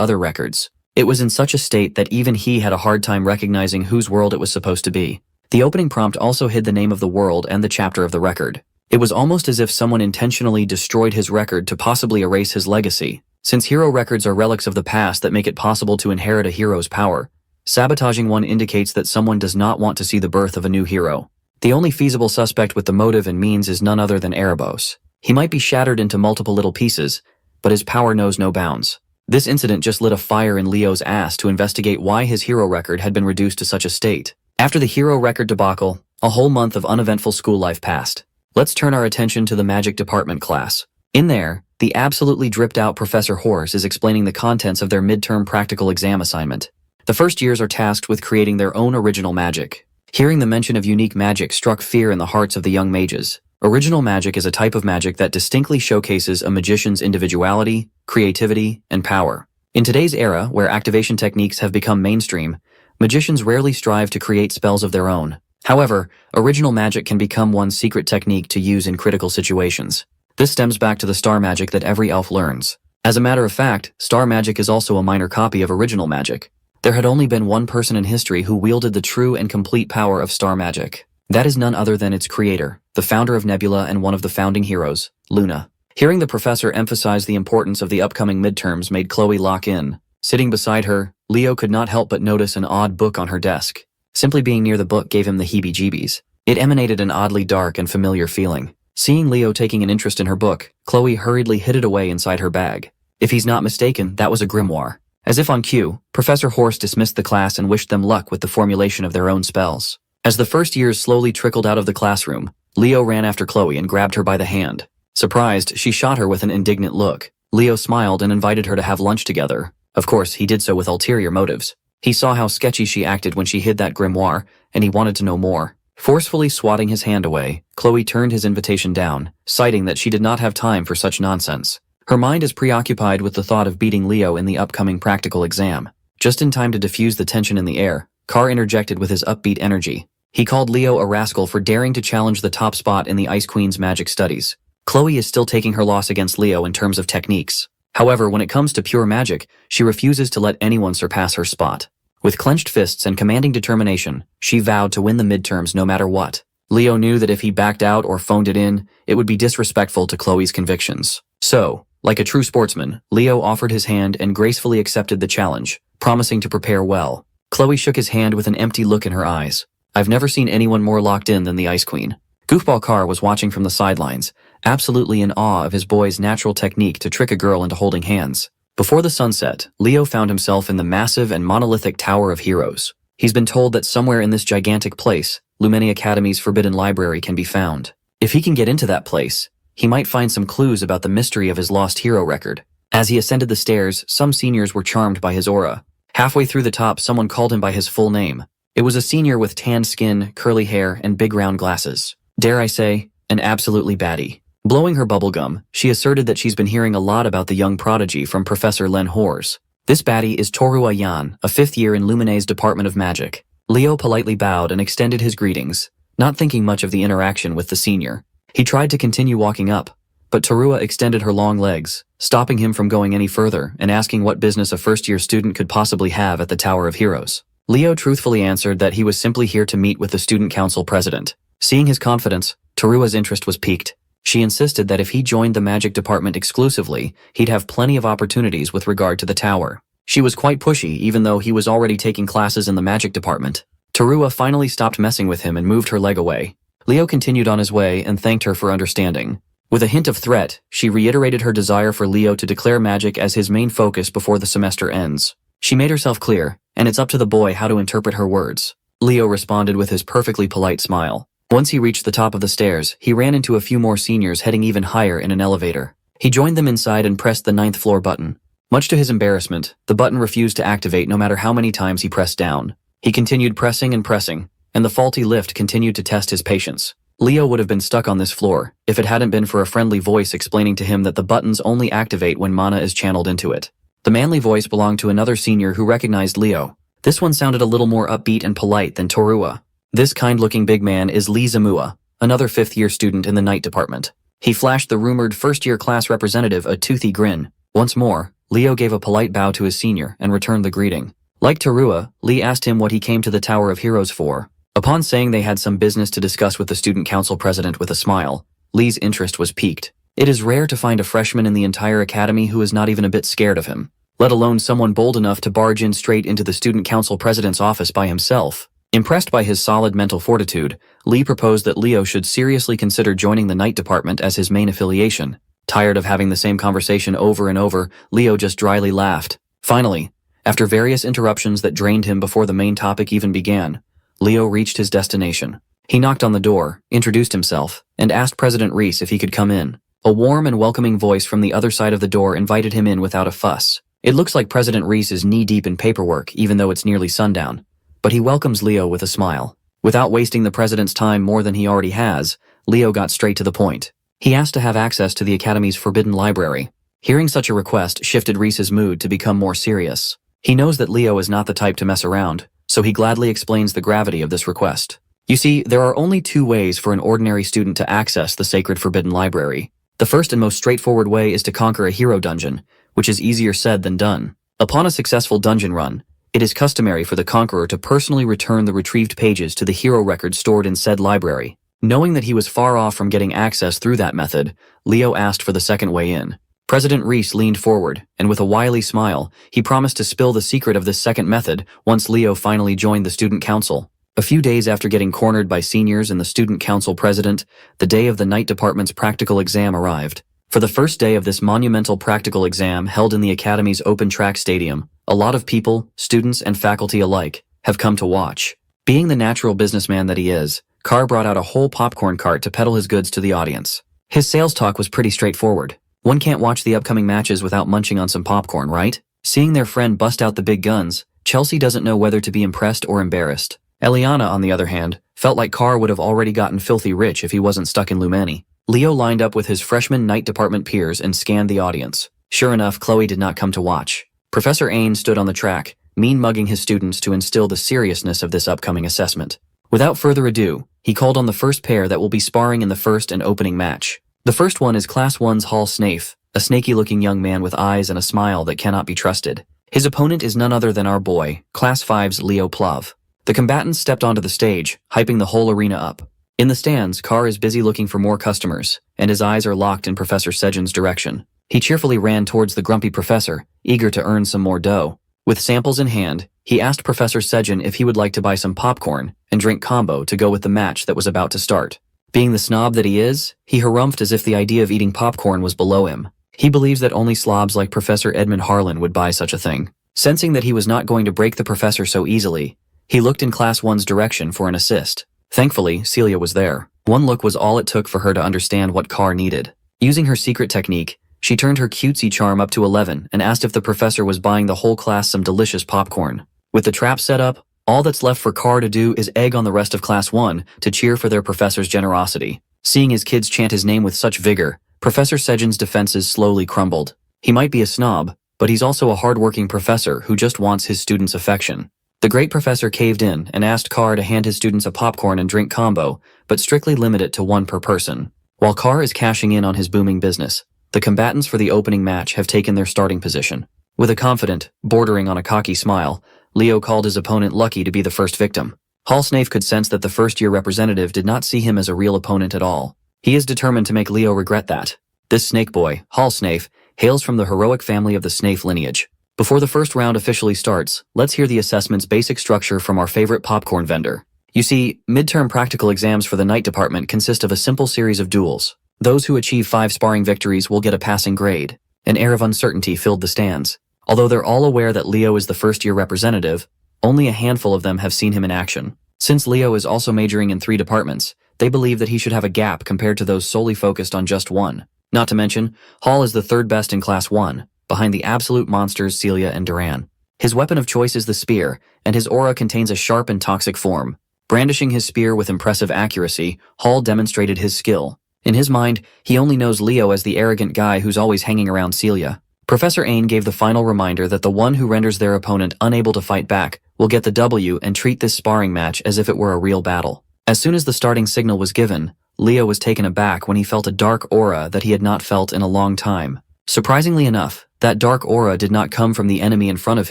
other records. It was in such a state that even he had a hard time recognizing whose world it was supposed to be. The opening prompt also hid the name of the world and the chapter of the record. It was almost as if someone intentionally destroyed his record to possibly erase his legacy. Since hero records are relics of the past that make it possible to inherit a hero's power, sabotaging one indicates that someone does not want to see the birth of a new hero. The only feasible suspect with the motive and means is none other than Erebos. He might be shattered into multiple little pieces, but his power knows no bounds. This incident just lit a fire in Leo's ass to investigate why his hero record had been reduced to such a state. After the hero record debacle, a whole month of uneventful school life passed. Let's turn our attention to the magic department class. In there, the absolutely dripped-out Professor Horse is explaining the contents of their midterm practical exam assignment. The first years are tasked with creating their own original magic. Hearing the mention of unique magic struck fear in the hearts of the young mages. Original magic is a type of magic that distinctly showcases a magician's individuality, creativity, and power. In today's era, where activation techniques have become mainstream, magicians rarely strive to create spells of their own. However, original magic can become one's secret technique to use in critical situations. This stems back to the star magic that every elf learns. As a matter of fact, star magic is also a minor copy of original magic. There had only been one person in history who wielded the true and complete power of star magic. That is none other than its creator, the founder of Nebula and one of the founding heroes, Luna. Hearing the professor emphasize the importance of the upcoming midterms made Chloe lock in. Sitting beside her, Leo could not help but notice an odd book on her desk. Simply being near the book gave him the heebie-jeebies. It emanated an oddly dark and familiar feeling. Seeing Leo taking an interest in her book, Chloe hurriedly hid it away inside her bag. If he's not mistaken, that was a grimoire. As if on cue, Professor Horse dismissed the class and wished them luck with the formulation of their own spells. As the first years slowly trickled out of the classroom, Leo ran after Chloe and grabbed her by the hand. Surprised, she shot her with an indignant look. Leo smiled and invited her to have lunch together. Of course, he did so with ulterior motives. He saw how sketchy she acted when she hid that grimoire, and he wanted to know more. Forcefully swatting his hand away, Chloe turned his invitation down, citing that she did not have time for such nonsense. Her mind is preoccupied with the thought of beating Leo in the upcoming practical exam. Just in time to diffuse the tension in the air, Carr interjected with his upbeat energy. He called Leo a rascal for daring to challenge the top spot in the Ice Queen's magic studies. Chloe is still taking her loss against Leo in terms of techniques. However, when it comes to pure magic, she refuses to let anyone surpass her spot. With clenched fists and commanding determination, she vowed to win the midterms no matter what. Leo knew that if he backed out or phoned it in, it would be disrespectful to Chloe's convictions. So, like a true sportsman, Leo offered his hand and gracefully accepted the challenge, promising to prepare well. Chloe shook his hand with an empty look in her eyes. I've never seen anyone more locked in than the Ice Queen. Goofball Carr was watching from the sidelines, absolutely in awe of his boy's natural technique to trick a girl into holding hands. Before the sunset, Leo found himself in the massive and monolithic Tower of Heroes. He's been told that somewhere in this gigantic place, Lumeni Academy's forbidden library can be found. If he can get into that place, he might find some clues about the mystery of his lost hero record. As he ascended the stairs, some seniors were charmed by his aura. Halfway through the top, someone called him by his full name. It was a senior with tanned skin, curly hair, and big round glasses. Dare I say, an absolutely baddie. Blowing her bubblegum, she asserted that she's been hearing a lot about the young prodigy from Professor Len Hors. This baddie is Torua Yan, a 5th year in Lumine's Department of Magic. Leo politely bowed and extended his greetings, not thinking much of the interaction with the senior. He tried to continue walking up, but Torua extended her long legs, stopping him from going any further and asking what business a first-year student could possibly have at the Tower of Heroes. Leo truthfully answered that he was simply here to meet with the student council president. Seeing his confidence, Torua's interest was piqued. She insisted that if he joined the magic department exclusively, he'd have plenty of opportunities with regard to the tower. She was quite pushy, even though he was already taking classes in the magic department. Torua finally stopped messing with him and moved her leg away. Leo continued on his way and thanked her for understanding. With a hint of threat, she reiterated her desire for Leo to declare magic as his main focus before the semester ends. She made herself clear, and it's up to the boy how to interpret her words. Leo responded with his perfectly polite smile. Once he reached the top of the stairs, he ran into a few more seniors heading even higher in an elevator. He joined them inside and pressed the 9th floor button. Much to his embarrassment, the button refused to activate no matter how many times he pressed down. He continued pressing and pressing, and the faulty lift continued to test his patience. Leo would have been stuck on this floor if it hadn't been for a friendly voice explaining to him that the buttons only activate when mana is channeled into it. The manly voice belonged to another senior who recognized Leo. This one sounded a little more upbeat and polite than Torua. This kind-looking big man is Lee Zamua, another 5th-year student in the night department. He flashed the rumored first-year class representative a toothy grin. Once more, Leo gave a polite bow to his senior and returned the greeting. Like Torua, Lee asked him what he came to the Tower of Heroes for. Upon saying they had some business to discuss with the student council president with a smile, Lee's interest was piqued. It is rare to find a freshman in the entire academy who is not even a bit scared of him, let alone someone bold enough to barge in straight into the student council president's office by himself. Impressed by his solid mental fortitude, Lee proposed that Leo should seriously consider joining the night department as his main affiliation. Tired of having the same conversation over and over, Leo just dryly laughed. Finally, after various interruptions that drained him before the main topic even began, Leo reached his destination. He knocked on the door, introduced himself, and asked President Reese if he could come in. A warm and welcoming voice from the other side of the door invited him in without a fuss. It looks like President Reese is knee-deep in paperwork even though it's nearly sundown. But he welcomes Leo with a smile. Without wasting the president's time more than he already has, Leo got straight to the point. He asked to have access to the Academy's forbidden library. Hearing such a request shifted Reese's mood to become more serious. He knows that Leo is not the type to mess around, so he gladly explains the gravity of this request. You see, there are only 2 ways for an ordinary student to access the sacred forbidden library. The first and most straightforward way is to conquer a hero dungeon, which is easier said than done. Upon a successful dungeon run, it is customary for the conqueror to personally return the retrieved pages to the hero record stored in said library. Knowing that he was far off from getting access through that method, Leo asked for the second way in. President Reese leaned forward, and with a wily smile, he promised to spill the secret of this second method once Leo finally joined the student council. A few days after getting cornered by seniors and the student council president, the day of the night department's practical exam arrived. For the first day of this monumental practical exam held in the Academy's open track stadium, a lot of people, students and faculty alike, have come to watch. Being the natural businessman that he is, Carr brought out a whole popcorn cart to peddle his goods to the audience. His sales talk was pretty straightforward. One can't watch the upcoming matches without munching on some popcorn, right? Seeing their friend bust out the big guns, Chelsea doesn't know whether to be impressed or embarrassed. Eliana, on the other hand, felt like Carr would have already gotten filthy rich if he wasn't stuck in Lumeni. Leo lined up with his freshman night department peers and scanned the audience. Sure enough, Chloe did not come to watch. Professor Ain stood on the track, mean-mugging his students to instill the seriousness of this upcoming assessment. Without further ado, he called on the first pair that will be sparring in the first and opening match. The first one is Class 1's Hall Snafe, a snaky-looking young man with eyes and a smile that cannot be trusted. His opponent is none other than our boy, Class 5's Leo Plov. The combatants stepped onto the stage, hyping the whole arena up. In the stands, Carr is busy looking for more customers, and his eyes are locked in Professor Sejin's direction. He cheerfully ran towards the grumpy professor, eager to earn some more dough. With samples in hand, he asked Professor Sejin if he would like to buy some popcorn and drink combo to go with the match that was about to start. Being the snob that he is, he harumphed as if the idea of eating popcorn was below him. He believes that only slobs like Professor Edmund Harlan would buy such a thing. Sensing that he was not going to break the professor so easily, he looked in Class 1's direction for an assist. Thankfully, Celia was there. One look was all it took for her to understand what Carr needed. Using her secret technique, she turned her cutesy charm up to 11 and asked if the professor was buying the whole class some delicious popcorn. With the trap set up, all that's left for Carr to do is egg on the rest of Class 1 to cheer for their professor's generosity. Seeing his kids chant his name with such vigor, Professor Sejin's defenses slowly crumbled. He might be a snob, but he's also a hard-working professor who just wants his students' affection. The great professor caved in and asked Carr to hand his students a popcorn and drink combo, but strictly limit it to one per person. While Carr is cashing in on his booming business, the combatants for the opening match have taken their starting position. With a confident, bordering on a cocky smile, Leo called his opponent lucky to be the first victim. Hall Snafe could sense that the first-year representative did not see him as a real opponent at all. He is determined to make Leo regret that. This snake boy, Hall Snafe, hails from the heroic family of the Snafe lineage. Before the first round officially starts, let's hear the assessment's basic structure from our favorite popcorn vendor. You see, midterm practical exams for the night department consist of a simple series of duels. Those who achieve 5 sparring victories will get a passing grade. An air of uncertainty filled the stands. Although they're all aware that Leo is the first-year representative, only a handful of them have seen him in action. Since Leo is also majoring in 3 departments, they believe that he should have a gap compared to those solely focused on just one. Not to mention, Hall is the third best in Class 1, behind the absolute monsters Celia and Duran. His weapon of choice is the spear, and his aura contains a sharp and toxic form. Brandishing his spear with impressive accuracy, Hall demonstrated his skill. In his mind, he only knows Leo as the arrogant guy who's always hanging around Celia. Professor Ain gave the final reminder that the one who renders their opponent unable to fight back will get the W and treat this sparring match as if it were a real battle. As soon as the starting signal was given, Leo was taken aback when he felt a dark aura that he had not felt in a long time. Surprisingly enough, that dark aura did not come from the enemy in front of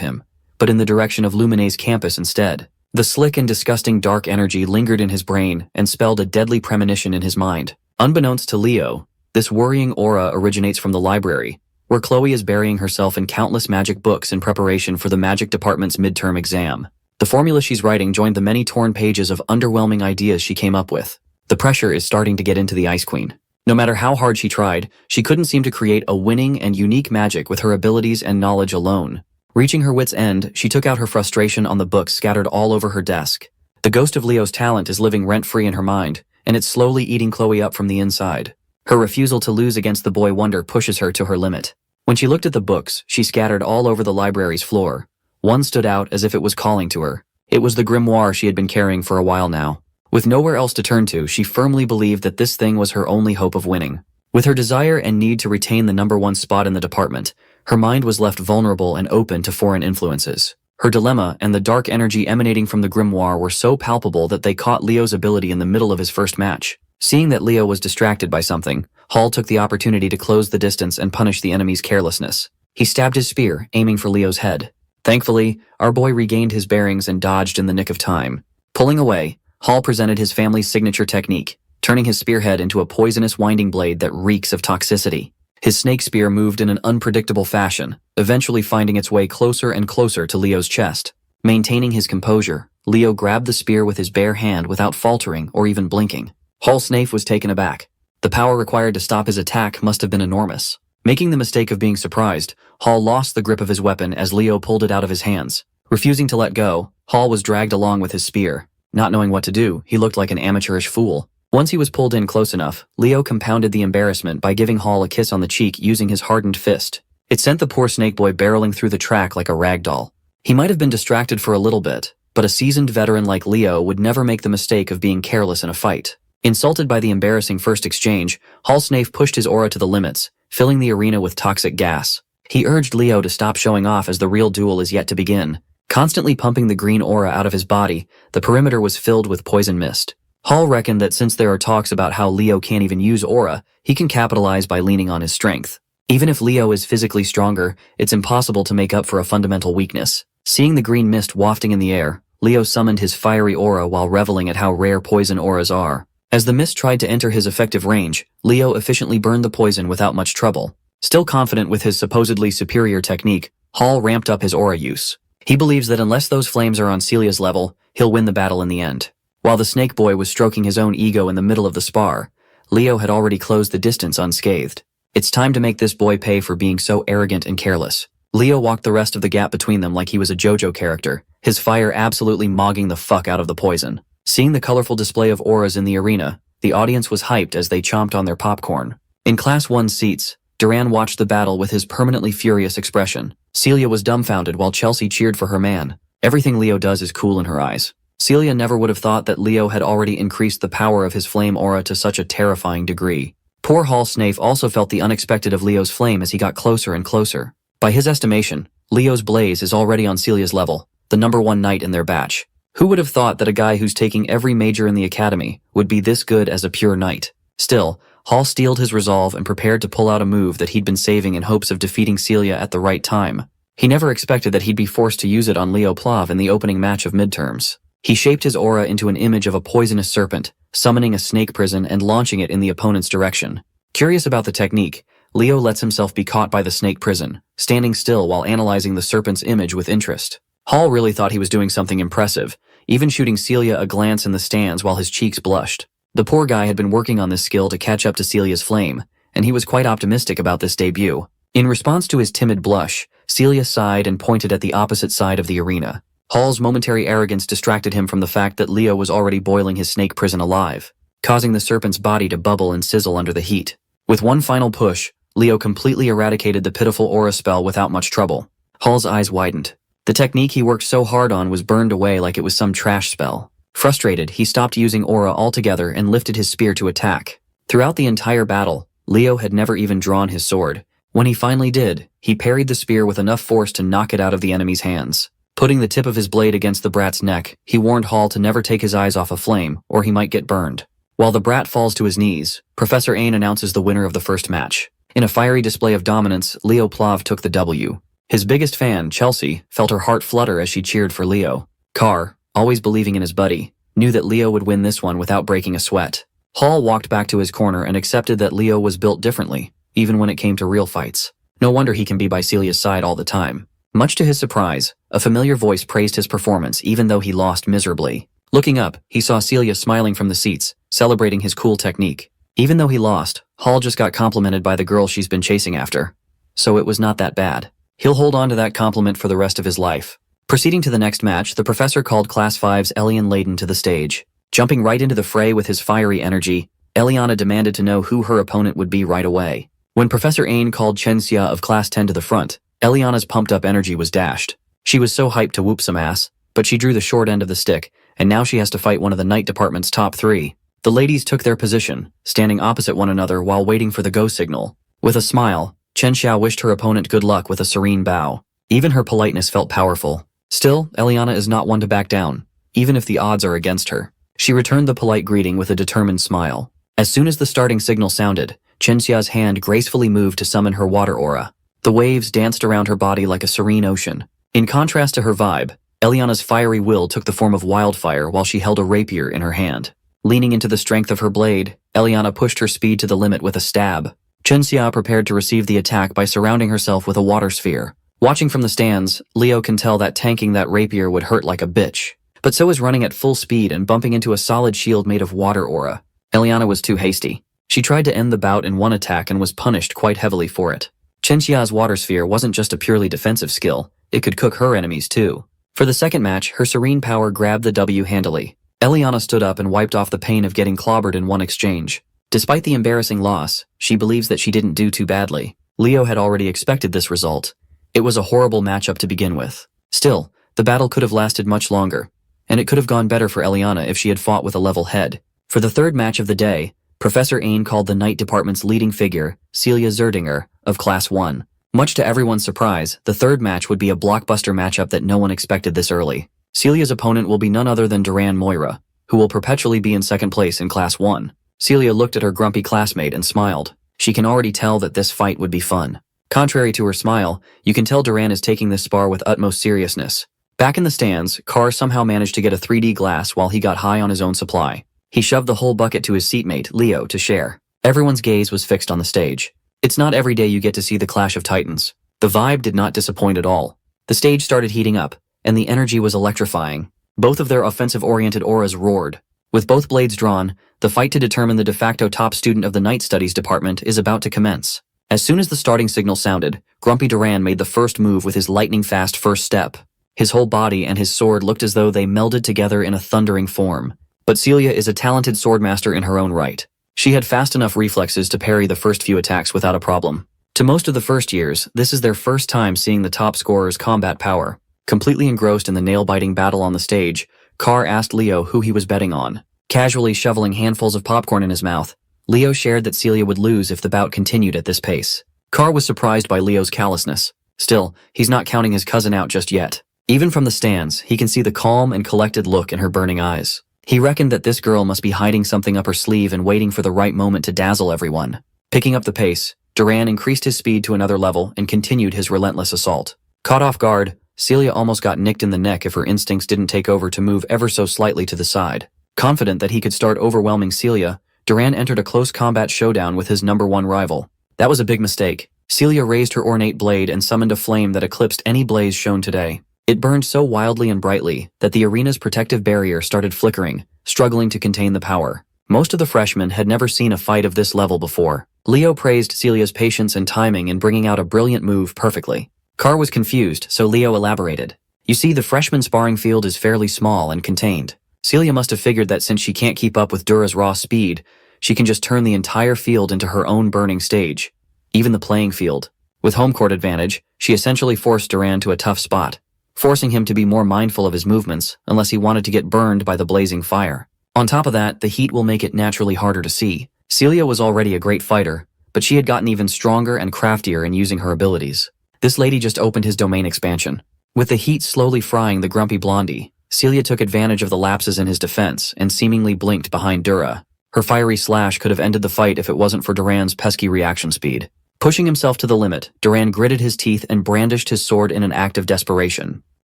him, but in the direction of Lumine's campus instead. The slick and disgusting dark energy lingered in his brain and spelled a deadly premonition in his mind. Unbeknownst to Leo, this worrying aura originates from the library, where Chloe is burying herself in countless magic books in preparation for the magic department's midterm exam. The formula she's writing joined the many torn pages of underwhelming ideas she came up with. The pressure is starting to get into the Ice Queen. No matter how hard she tried, she couldn't seem to create a winning and unique magic with her abilities and knowledge alone. Reaching her wit's end, she took out her frustration on the books scattered all over her desk. The ghost of Leo's talent is living rent-free in her mind, and it's slowly eating Chloe up from the inside. Her refusal to lose against the boy wonder pushes her to her limit. When she looked at the books, she scattered all over the library's floor. One stood out as if it was calling to her. It was the grimoire she had been carrying for a while now. With nowhere else to turn to, she firmly believed that this thing was her only hope of winning. With her desire and need to retain the #1 spot in the department, her mind was left vulnerable and open to foreign influences. Her dilemma and the dark energy emanating from the grimoire were so palpable that they caught Leo's ability in the middle of his first match. Seeing that Leo was distracted by something, Hall took the opportunity to close the distance and punish the enemy's carelessness. He stabbed his spear, aiming for Leo's head. Thankfully, our boy regained his bearings and dodged in the nick of time. Pulling away, Hall presented his family's signature technique, turning his spearhead into a poisonous winding blade that reeks of toxicity. His snake spear moved in an unpredictable fashion, eventually finding its way closer and closer to Leo's chest. Maintaining his composure, Leo grabbed the spear with his bare hand without faltering or even blinking. Hall Snafe was taken aback. The power required to stop his attack must have been enormous. Making the mistake of being surprised, Hall lost the grip of his weapon as Leo pulled it out of his hands. Refusing to let go, Hall was dragged along with his spear. Not knowing what to do, he looked like an amateurish fool. Once he was pulled in close enough, Leo compounded the embarrassment by giving Hall a kiss on the cheek using his hardened fist. It sent the poor snake boy barreling through the track like a rag doll. He might have been distracted for a little bit, but a seasoned veteran like Leo would never make the mistake of being careless in a fight. Insulted by the embarrassing first exchange, Hall Snafe pushed his aura to the limits, filling the arena with toxic gas. He urged Leo to stop showing off as the real duel is yet to begin. Constantly pumping the green aura out of his body, the perimeter was filled with poison mist. Hall reckoned that since there are talks about how Leo can't even use aura, he can capitalize by leaning on his strength. Even if Leo is physically stronger, it's impossible to make up for a fundamental weakness. Seeing the green mist wafting in the air, Leo summoned his fiery aura while reveling at how rare poison auras are. As the mist tried to enter his effective range, Leo efficiently burned the poison without much trouble. Still confident with his supposedly superior technique, Hall ramped up his aura use. He believes that unless those flames are on Celia's level, he'll win the battle in the end. While the snake boy was stroking his own ego in the middle of the spar, Leo had already closed the distance unscathed. It's time to make this boy pay for being so arrogant and careless. Leo walked the rest of the gap between them like he was a JoJo character, his fire absolutely mogging the fuck out of the poison. Seeing the colorful display of auras in the arena, the audience was hyped as they chomped on their popcorn. In Class 1 seats, Duran watched the battle with his permanently furious expression. Celia was dumbfounded while Chelsea cheered for her man. Everything Leo does is cool in her eyes. Celia never would have thought that Leo had already increased the power of his flame aura to such a terrifying degree. Poor Hall Snafe also felt the unexpected of Leo's flame as he got closer and closer. By his estimation, Leo's blaze is already on Celia's level, the #1 knight in their batch. Who would have thought that a guy who's taking every major in the academy would be this good as a pure knight? Still, Hall steeled his resolve and prepared to pull out a move that he'd been saving in hopes of defeating Celia at the right time. He never expected that he'd be forced to use it on Leo Plav in the opening match of midterms. He shaped his aura into an image of a poisonous serpent, summoning a snake prison and launching it in the opponent's direction. Curious about the technique, Leo lets himself be caught by the snake prison, standing still while analyzing the serpent's image with interest. Hall really thought he was doing something impressive, even shooting Celia a glance in the stands while his cheeks blushed. The poor guy had been working on this skill to catch up to Celia's flame, and he was quite optimistic about this debut. In response to his timid blush, Celia sighed and pointed at the opposite side of the arena. Hall's momentary arrogance distracted him from the fact that Leo was already boiling his snake prison alive, causing the serpent's body to bubble and sizzle under the heat. With one final push, Leo completely eradicated the pitiful aura spell without much trouble. Hall's eyes widened. The technique he worked so hard on was burned away like it was some trash spell. Frustrated, he stopped using aura altogether and lifted his spear to attack. Throughout the entire battle, Leo had never even drawn his sword. When he finally did, he parried the spear with enough force to knock it out of the enemy's hands. Putting the tip of his blade against the brat's neck, he warned Hall to never take his eyes off a flame, or he might get burned. While the brat falls to his knees, Professor Ain announces the winner of the first match. In a fiery display of dominance, Leo Plav took the W. His biggest fan, Chelsea, felt her heart flutter as she cheered for Leo. Carr, always believing in his buddy, knew that Leo would win this one without breaking a sweat. Hall walked back to his corner and accepted that Leo was built differently, even when it came to real fights. No wonder he can be by Celia's side all the time. Much to his surprise, a familiar voice praised his performance even though he lost miserably. Looking up, he saw Celia smiling from the seats, celebrating his cool technique. Even though he lost, Hall just got complimented by the girl she's been chasing after. So it was not that bad. He'll hold on to that compliment for the rest of his life. Proceeding to the next match, the professor called Class 5's Elian Layden to the stage. Jumping right into the fray with his fiery energy, Eliana demanded to know who her opponent would be right away. When Professor Ain called Chenxia of Class 10 to the front, Eliana's pumped-up energy was dashed. She was so hyped to whoop some ass, but she drew the short end of the stick, and now she has to fight one of the Knight Department's top 3. The ladies took their position, standing opposite one another while waiting for the go signal. With a smile, Chenxia wished her opponent good luck with a serene bow. Even her politeness felt powerful. Still, Eliana is not one to back down, even if the odds are against her. She returned the polite greeting with a determined smile. As soon as the starting signal sounded, Chenxia's hand gracefully moved to summon her water aura. The waves danced around her body like a serene ocean. In contrast to her vibe, Eliana's fiery will took the form of wildfire while she held a rapier in her hand. Leaning into the strength of her blade, Eliana pushed her speed to the limit with a stab. Chenxia prepared to receive the attack by surrounding herself with a water sphere. Watching from the stands, Leo can tell that tanking that rapier would hurt like a bitch. But so is running at full speed and bumping into a solid shield made of water aura. Eliana was too hasty. She tried to end the bout in one attack and was punished quite heavily for it. Chenxia's water sphere wasn't just a purely defensive skill, it could cook her enemies too. For the second match, her serene power grabbed the W handily. Eliana stood up and wiped off the pain of getting clobbered in one exchange. Despite the embarrassing loss, she believes that she didn't do too badly. Leo had already expected this result. It was a horrible matchup to begin with. Still, the battle could have lasted much longer, and it could have gone better for Eliana if she had fought with a level head. For the third match of the day, Professor Ain called the Knight Department's leading figure, Celia Zerdinger, of Class 1. Much to everyone's surprise, the third match would be a blockbuster matchup that no one expected this early. Celia's opponent will be none other than Duran Moira, who will perpetually be in second place in Class 1. Celia looked at her grumpy classmate and smiled. She can already tell that this fight would be fun. Contrary to her smile, you can tell Duran is taking this spar with utmost seriousness. Back in the stands, Carr somehow managed to get a 3D glass while he got high on his own supply. He shoved the whole bucket to his seatmate, Leo, to share. Everyone's gaze was fixed on the stage. It's not every day you get to see the clash of titans. The vibe did not disappoint at all. The stage started heating up, and the energy was electrifying. Both of their offensive-oriented auras roared. With both blades drawn, the fight to determine the de facto top student of the Night Studies department is about to commence. As soon as the starting signal sounded, Grumpy Duran made the first move with his lightning-fast first step. His whole body and his sword looked as though they melded together in a thundering form. But Celia is a talented swordmaster in her own right. She had fast enough reflexes to parry the first few attacks without a problem. To most of the first years, this is their first time seeing the top scorer's combat power. Completely engrossed in the nail-biting battle on the stage, Carr asked Leo who he was betting on. Casually shoveling handfuls of popcorn in his mouth, Leo shared that Celia would lose if the bout continued at this pace. Carr was surprised by Leo's callousness. Still, he's not counting his cousin out just yet. Even from the stands, he can see the calm and collected look in her burning eyes. He reckoned that this girl must be hiding something up her sleeve and waiting for the right moment to dazzle everyone. Picking up the pace, Duran increased his speed to another level and continued his relentless assault. Caught off guard, Celia almost got nicked in the neck if her instincts didn't take over to move ever so slightly to the side. Confident that he could start overwhelming Celia, Duran entered a close combat showdown with his #1 rival. That was a big mistake. Celia raised her ornate blade and summoned a flame that eclipsed any blaze shown today. It burned so wildly and brightly that the arena's protective barrier started flickering, struggling to contain the power. Most of the freshmen had never seen a fight of this level before. Leo praised Celia's patience and timing in bringing out a brilliant move perfectly. Carr was confused, so Leo elaborated. You see, the freshman sparring field is fairly small and contained. Celia must have figured that since she can't keep up with Dura's raw speed, she can just turn the entire field into her own burning stage. Even the playing field. With home court advantage, she essentially forced Duran to a tough spot, forcing him to be more mindful of his movements unless he wanted to get burned by the blazing fire. On top of that, the heat will make it naturally harder to see. Celia was already a great fighter, but she had gotten even stronger and craftier in using her abilities. This lady just opened his domain expansion. With the heat slowly frying the grumpy blondie, Celia took advantage of the lapses in his defense and seemingly blinked behind Dura. Her fiery slash could have ended the fight if it wasn't for Duran's pesky reaction speed. Pushing himself to the limit, Duran gritted his teeth and brandished his sword in an act of desperation.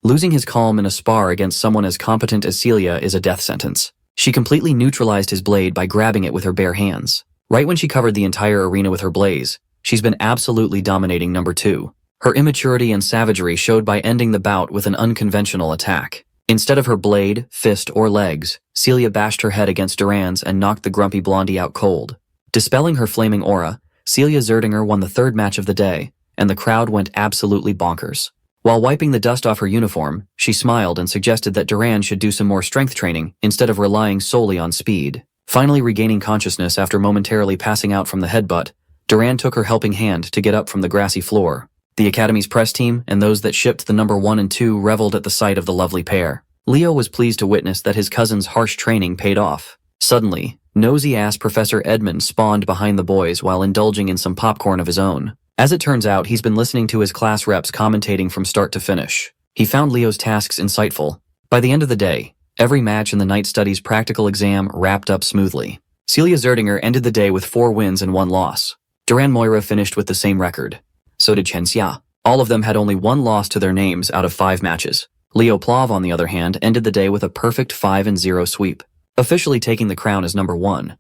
Losing his calm in a spar against someone as competent as Celia is a death sentence. She completely neutralized his blade by grabbing it with her bare hands. Right when she covered the entire arena with her blaze, she's been absolutely dominating #2. Her immaturity and savagery showed by ending the bout with an unconventional attack. Instead of her blade, fist, or legs, Celia bashed her head against Duran's and knocked the grumpy blondie out cold. Dispelling her flaming aura, Celia Zerdinger won the third match of the day, and the crowd went absolutely bonkers. While wiping the dust off her uniform, she smiled and suggested that Duran should do some more strength training instead of relying solely on speed. Finally regaining consciousness after momentarily passing out from the headbutt, Duran took her helping hand to get up from the grassy floor. The Academy's press team and those that shipped the #1 and 2 reveled at the sight of the lovely pair. Leo was pleased to witness that his cousin's harsh training paid off. Suddenly, nosy-ass Professor Edmund spawned behind the boys while indulging in some popcorn of his own. As it turns out, he's been listening to his class reps commentating from start to finish. He found Leo's tasks insightful. By the end of the day, every match in the night studies practical exam wrapped up smoothly. Celia Zerdinger ended the day with 4 wins and 1 loss. Duran Moira finished with the same record. So did Chen Xia. All of them had only 1 loss to their names out of 5 matches. Leo Plav, on the other hand, ended the day with a perfect 5-0 sweep, officially taking the crown as #1.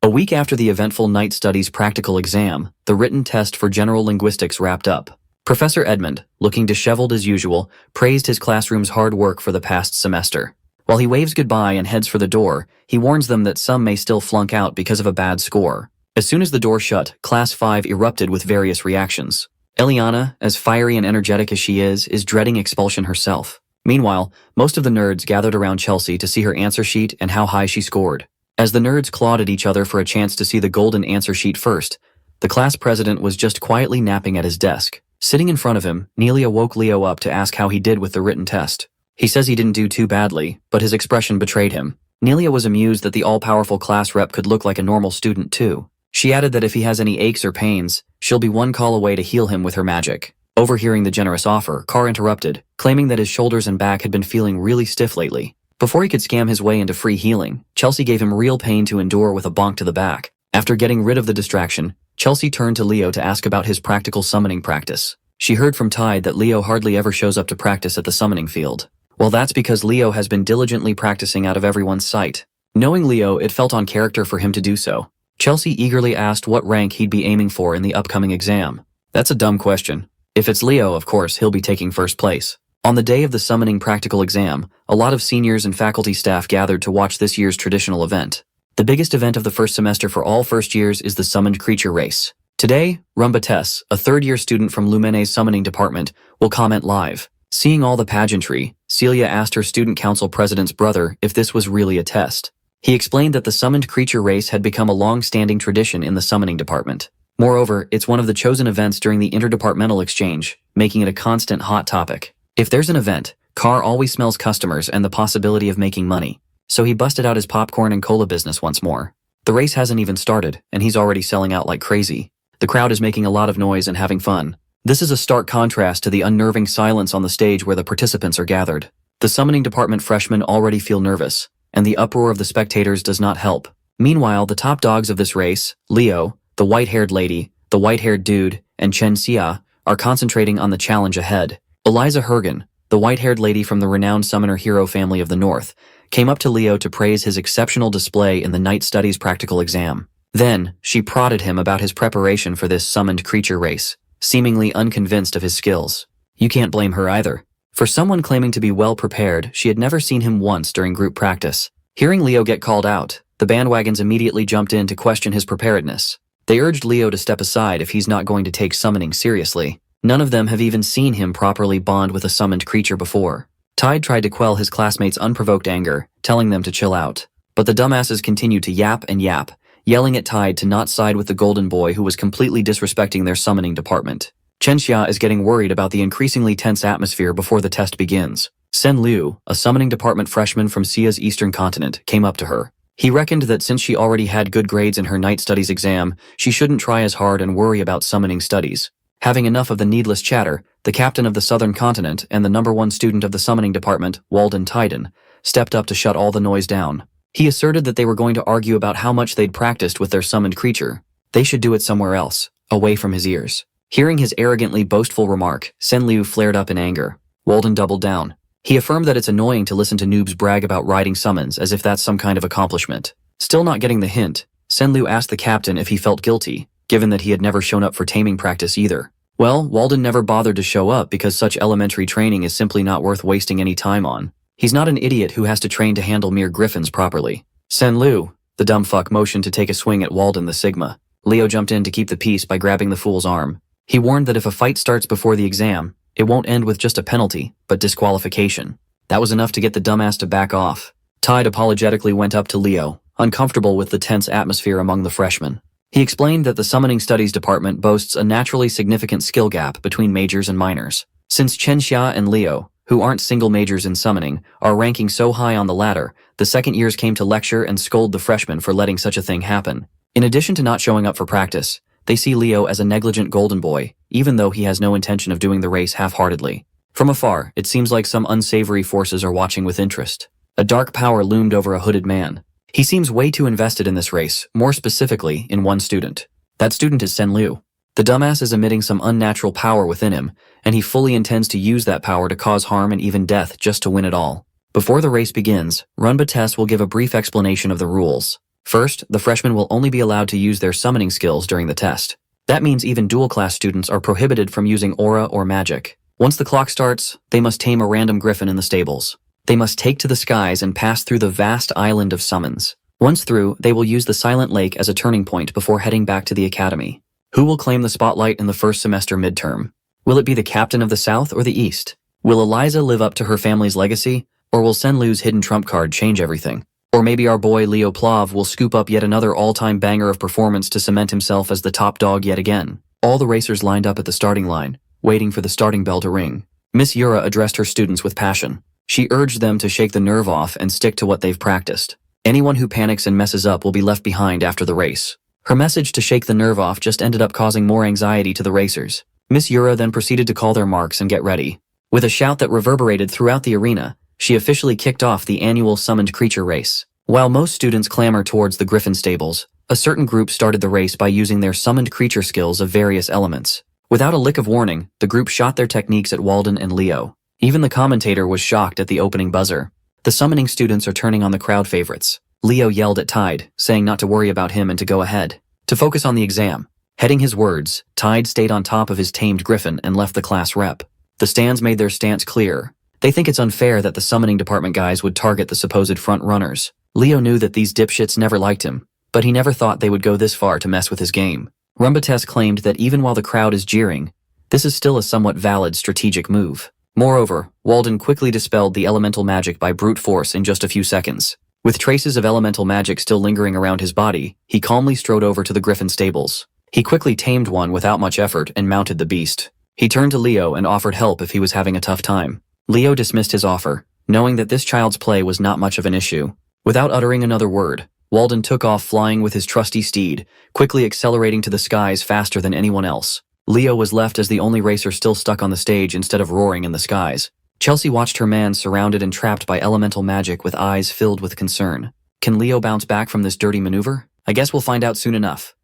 A week after the eventful night studies practical exam, the written test for general linguistics wrapped up. Professor Edmund, looking disheveled as usual, praised his classroom's hard work for the past semester. While he waves goodbye and heads for the door, he warns them that some may still flunk out because of a bad score. As soon as the door shut, Class 5 erupted with various reactions. Eliana, as fiery and energetic as she is dreading expulsion herself. Meanwhile, most of the nerds gathered around Chelsea to see her answer sheet and how high she scored. As the nerds clawed at each other for a chance to see the golden answer sheet first, the class president was just quietly napping at his desk. Sitting in front of him, Nelia woke Leo up to ask how he did with the written test. He says he didn't do too badly, but his expression betrayed him. Nelia was amused that the all-powerful class rep could look like a normal student too. She added that if he has any aches or pains, she'll be 1 call away to heal him with her magic. Overhearing the generous offer, Carr interrupted, claiming that his shoulders and back had been feeling really stiff lately. Before he could scam his way into free healing, Chelsea gave him real pain to endure with a bonk to the back. After getting rid of the distraction, Chelsea turned to Leo to ask about his practical summoning practice. She heard from Tide that Leo hardly ever shows up to practice at the summoning field. Well, that's because Leo has been diligently practicing out of everyone's sight. Knowing Leo, it felt on character for him to do so. Chelsea eagerly asked what rank he'd be aiming for in the upcoming exam. That's a dumb question. If it's Leo, of course, he'll be taking first place. On the day of the summoning practical exam, a lot of seniors and faculty staff gathered to watch this year's traditional event. The biggest event of the first semester for all first years is the summoned creature race. Today, Rumba Tess, a third-year student from Lumene's summoning department, will comment live. Seeing all the pageantry, Celia asked her student council president's brother if this was really a test. He explained that the summoned creature race had become a long-standing tradition in the summoning department. Moreover, it's one of the chosen events during the interdepartmental exchange, making it a constant hot topic. If there's an event, Carr always smells customers and the possibility of making money. So he busted out his popcorn and cola business once more. The race hasn't even started, and he's already selling out like crazy. The crowd is making a lot of noise and having fun. This is a stark contrast to the unnerving silence on the stage where the participants are gathered. The summoning department freshmen already feel nervous, and the uproar of the spectators does not help. Meanwhile, the top dogs of this race, Leo, the white-haired lady, the white-haired dude, and Chen Xia, are concentrating on the challenge ahead. Eliza Hergen, the white-haired lady from the renowned summoner hero family of the North, came up to Leo to praise his exceptional display in the Night Studies practical exam. Then, she prodded him about his preparation for this summoned creature race, seemingly unconvinced of his skills. You can't blame her either. For someone claiming to be well prepared, she had never seen him once during group practice. Hearing Leo get called out, the bandwagons immediately jumped in to question his preparedness. They urged Leo to step aside if he's not going to take summoning seriously. None of them have even seen him properly bond with a summoned creature before. Tide tried to quell his classmates' unprovoked anger, telling them to chill out. But the dumbasses continued to yap and yap, yelling at Tide to not side with the golden boy who was completely disrespecting their summoning department. Chen Xia is getting worried about the increasingly tense atmosphere before the test begins. Sen Liu, a summoning department freshman from Sia's eastern continent, came up to her. He reckoned that since she already had good grades in her night studies exam, she shouldn't try as hard and worry about summoning studies. Having enough of the needless chatter, the captain of the southern continent and the #1 student of the summoning department, Walden Tyden, stepped up to shut all the noise down. He asserted that they were going to argue about how much they'd practiced with their summoned creature. They should do it somewhere else, away from his ears. Hearing his arrogantly boastful remark, Sen Liu flared up in anger. Walden doubled down. He affirmed that it's annoying to listen to noobs brag about riding summons as if that's some kind of accomplishment. Still not getting the hint, Sen Liu asked the captain if he felt guilty, given that he had never shown up for taming practice either. Well, Walden never bothered to show up because such elementary training is simply not worth wasting any time on. He's not an idiot who has to train to handle mere griffins properly. Sen Liu, the dumb fuck motioned to take a swing at Walden the Sigma. Leo jumped in to keep the peace by grabbing the fool's arm. He warned that if a fight starts before the exam, it won't end with just a penalty, but disqualification. That was enough to get the dumbass to back off. Tide apologetically went up to Leo, uncomfortable with the tense atmosphere among the freshmen. He explained that the Summoning Studies department boasts a naturally significant skill gap between majors and minors. Since Chen Xia and Leo, who aren't single majors in summoning, are ranking so high on the ladder, the second years came to lecture and scold the freshmen for letting such a thing happen. In addition to not showing up for practice, they see Leo as a negligent golden boy, even though he has no intention of doing the race half-heartedly. From afar, it seems like some unsavory forces are watching with interest. A dark power loomed over a hooded man. He seems way too invested in this race, more specifically, in one student. That student is Sen Liu. The dumbass is emitting some unnatural power within him, and he fully intends to use that power to cause harm and even death just to win it all. Before the race begins, Runba Tess will give a brief explanation of the rules. First, the freshmen will only be allowed to use their summoning skills during the test. That means even dual-class students are prohibited from using aura or magic. Once the clock starts, they must tame a random griffin in the stables. They must take to the skies and pass through the vast island of summons. Once through, they will use the Silent Lake as a turning point before heading back to the academy. Who will claim the spotlight in the first semester midterm? Will it be the captain of the South or the East? Will Eliza live up to her family's legacy? Or will Sen Liu's hidden trump card change everything? Or maybe our boy Leo Plav will scoop up yet another all-time banger of performance to cement himself as the top dog yet again. All the racers lined up at the starting line, waiting for the starting bell to ring. Miss Yura addressed her students with passion. She urged them to shake the nerve off and stick to what they've practiced. Anyone who panics and messes up will be left behind after the race. Her message to shake the nerve off just ended up causing more anxiety to the racers. Miss Yura then proceeded to call their marks and get ready. With a shout that reverberated throughout the arena, she officially kicked off the annual summoned creature race. While most students clamor towards the griffin stables, a certain group started the race by using their summoned creature skills of various elements. Without a lick of warning, the group shot their techniques at Walden and Leo. Even the commentator was shocked at the opening buzzer. The summoning students are turning on the crowd favorites. Leo yelled at Tide, saying not to worry about him and to go ahead. To focus on the exam. Heading his words, Tide stayed on top of his tamed griffin and left the class rep. The stands made their stance clear. They think it's unfair that the summoning department guys would target the supposed front runners. Leo knew that these dipshits never liked him, but he never thought they would go this far to mess with his game. Rumbates claimed that even while the crowd is jeering, this is still a somewhat valid strategic move. Moreover, Walden quickly dispelled the elemental magic by brute force in just a few seconds. With traces of elemental magic still lingering around his body, he calmly strode over to the griffin stables. He quickly tamed one without much effort and mounted the beast. He turned to Leo and offered help if he was having a tough time. Leo dismissed his offer, knowing that this child's play was not much of an issue. Without uttering another word, Walden took off flying with his trusty steed, quickly accelerating to the skies faster than anyone else. Leo was left as the only racer still stuck on the stage instead of roaring in the skies. Chelsea watched her man surrounded and trapped by elemental magic with eyes filled with concern. Can Leo bounce back from this dirty maneuver? I guess we'll find out soon enough.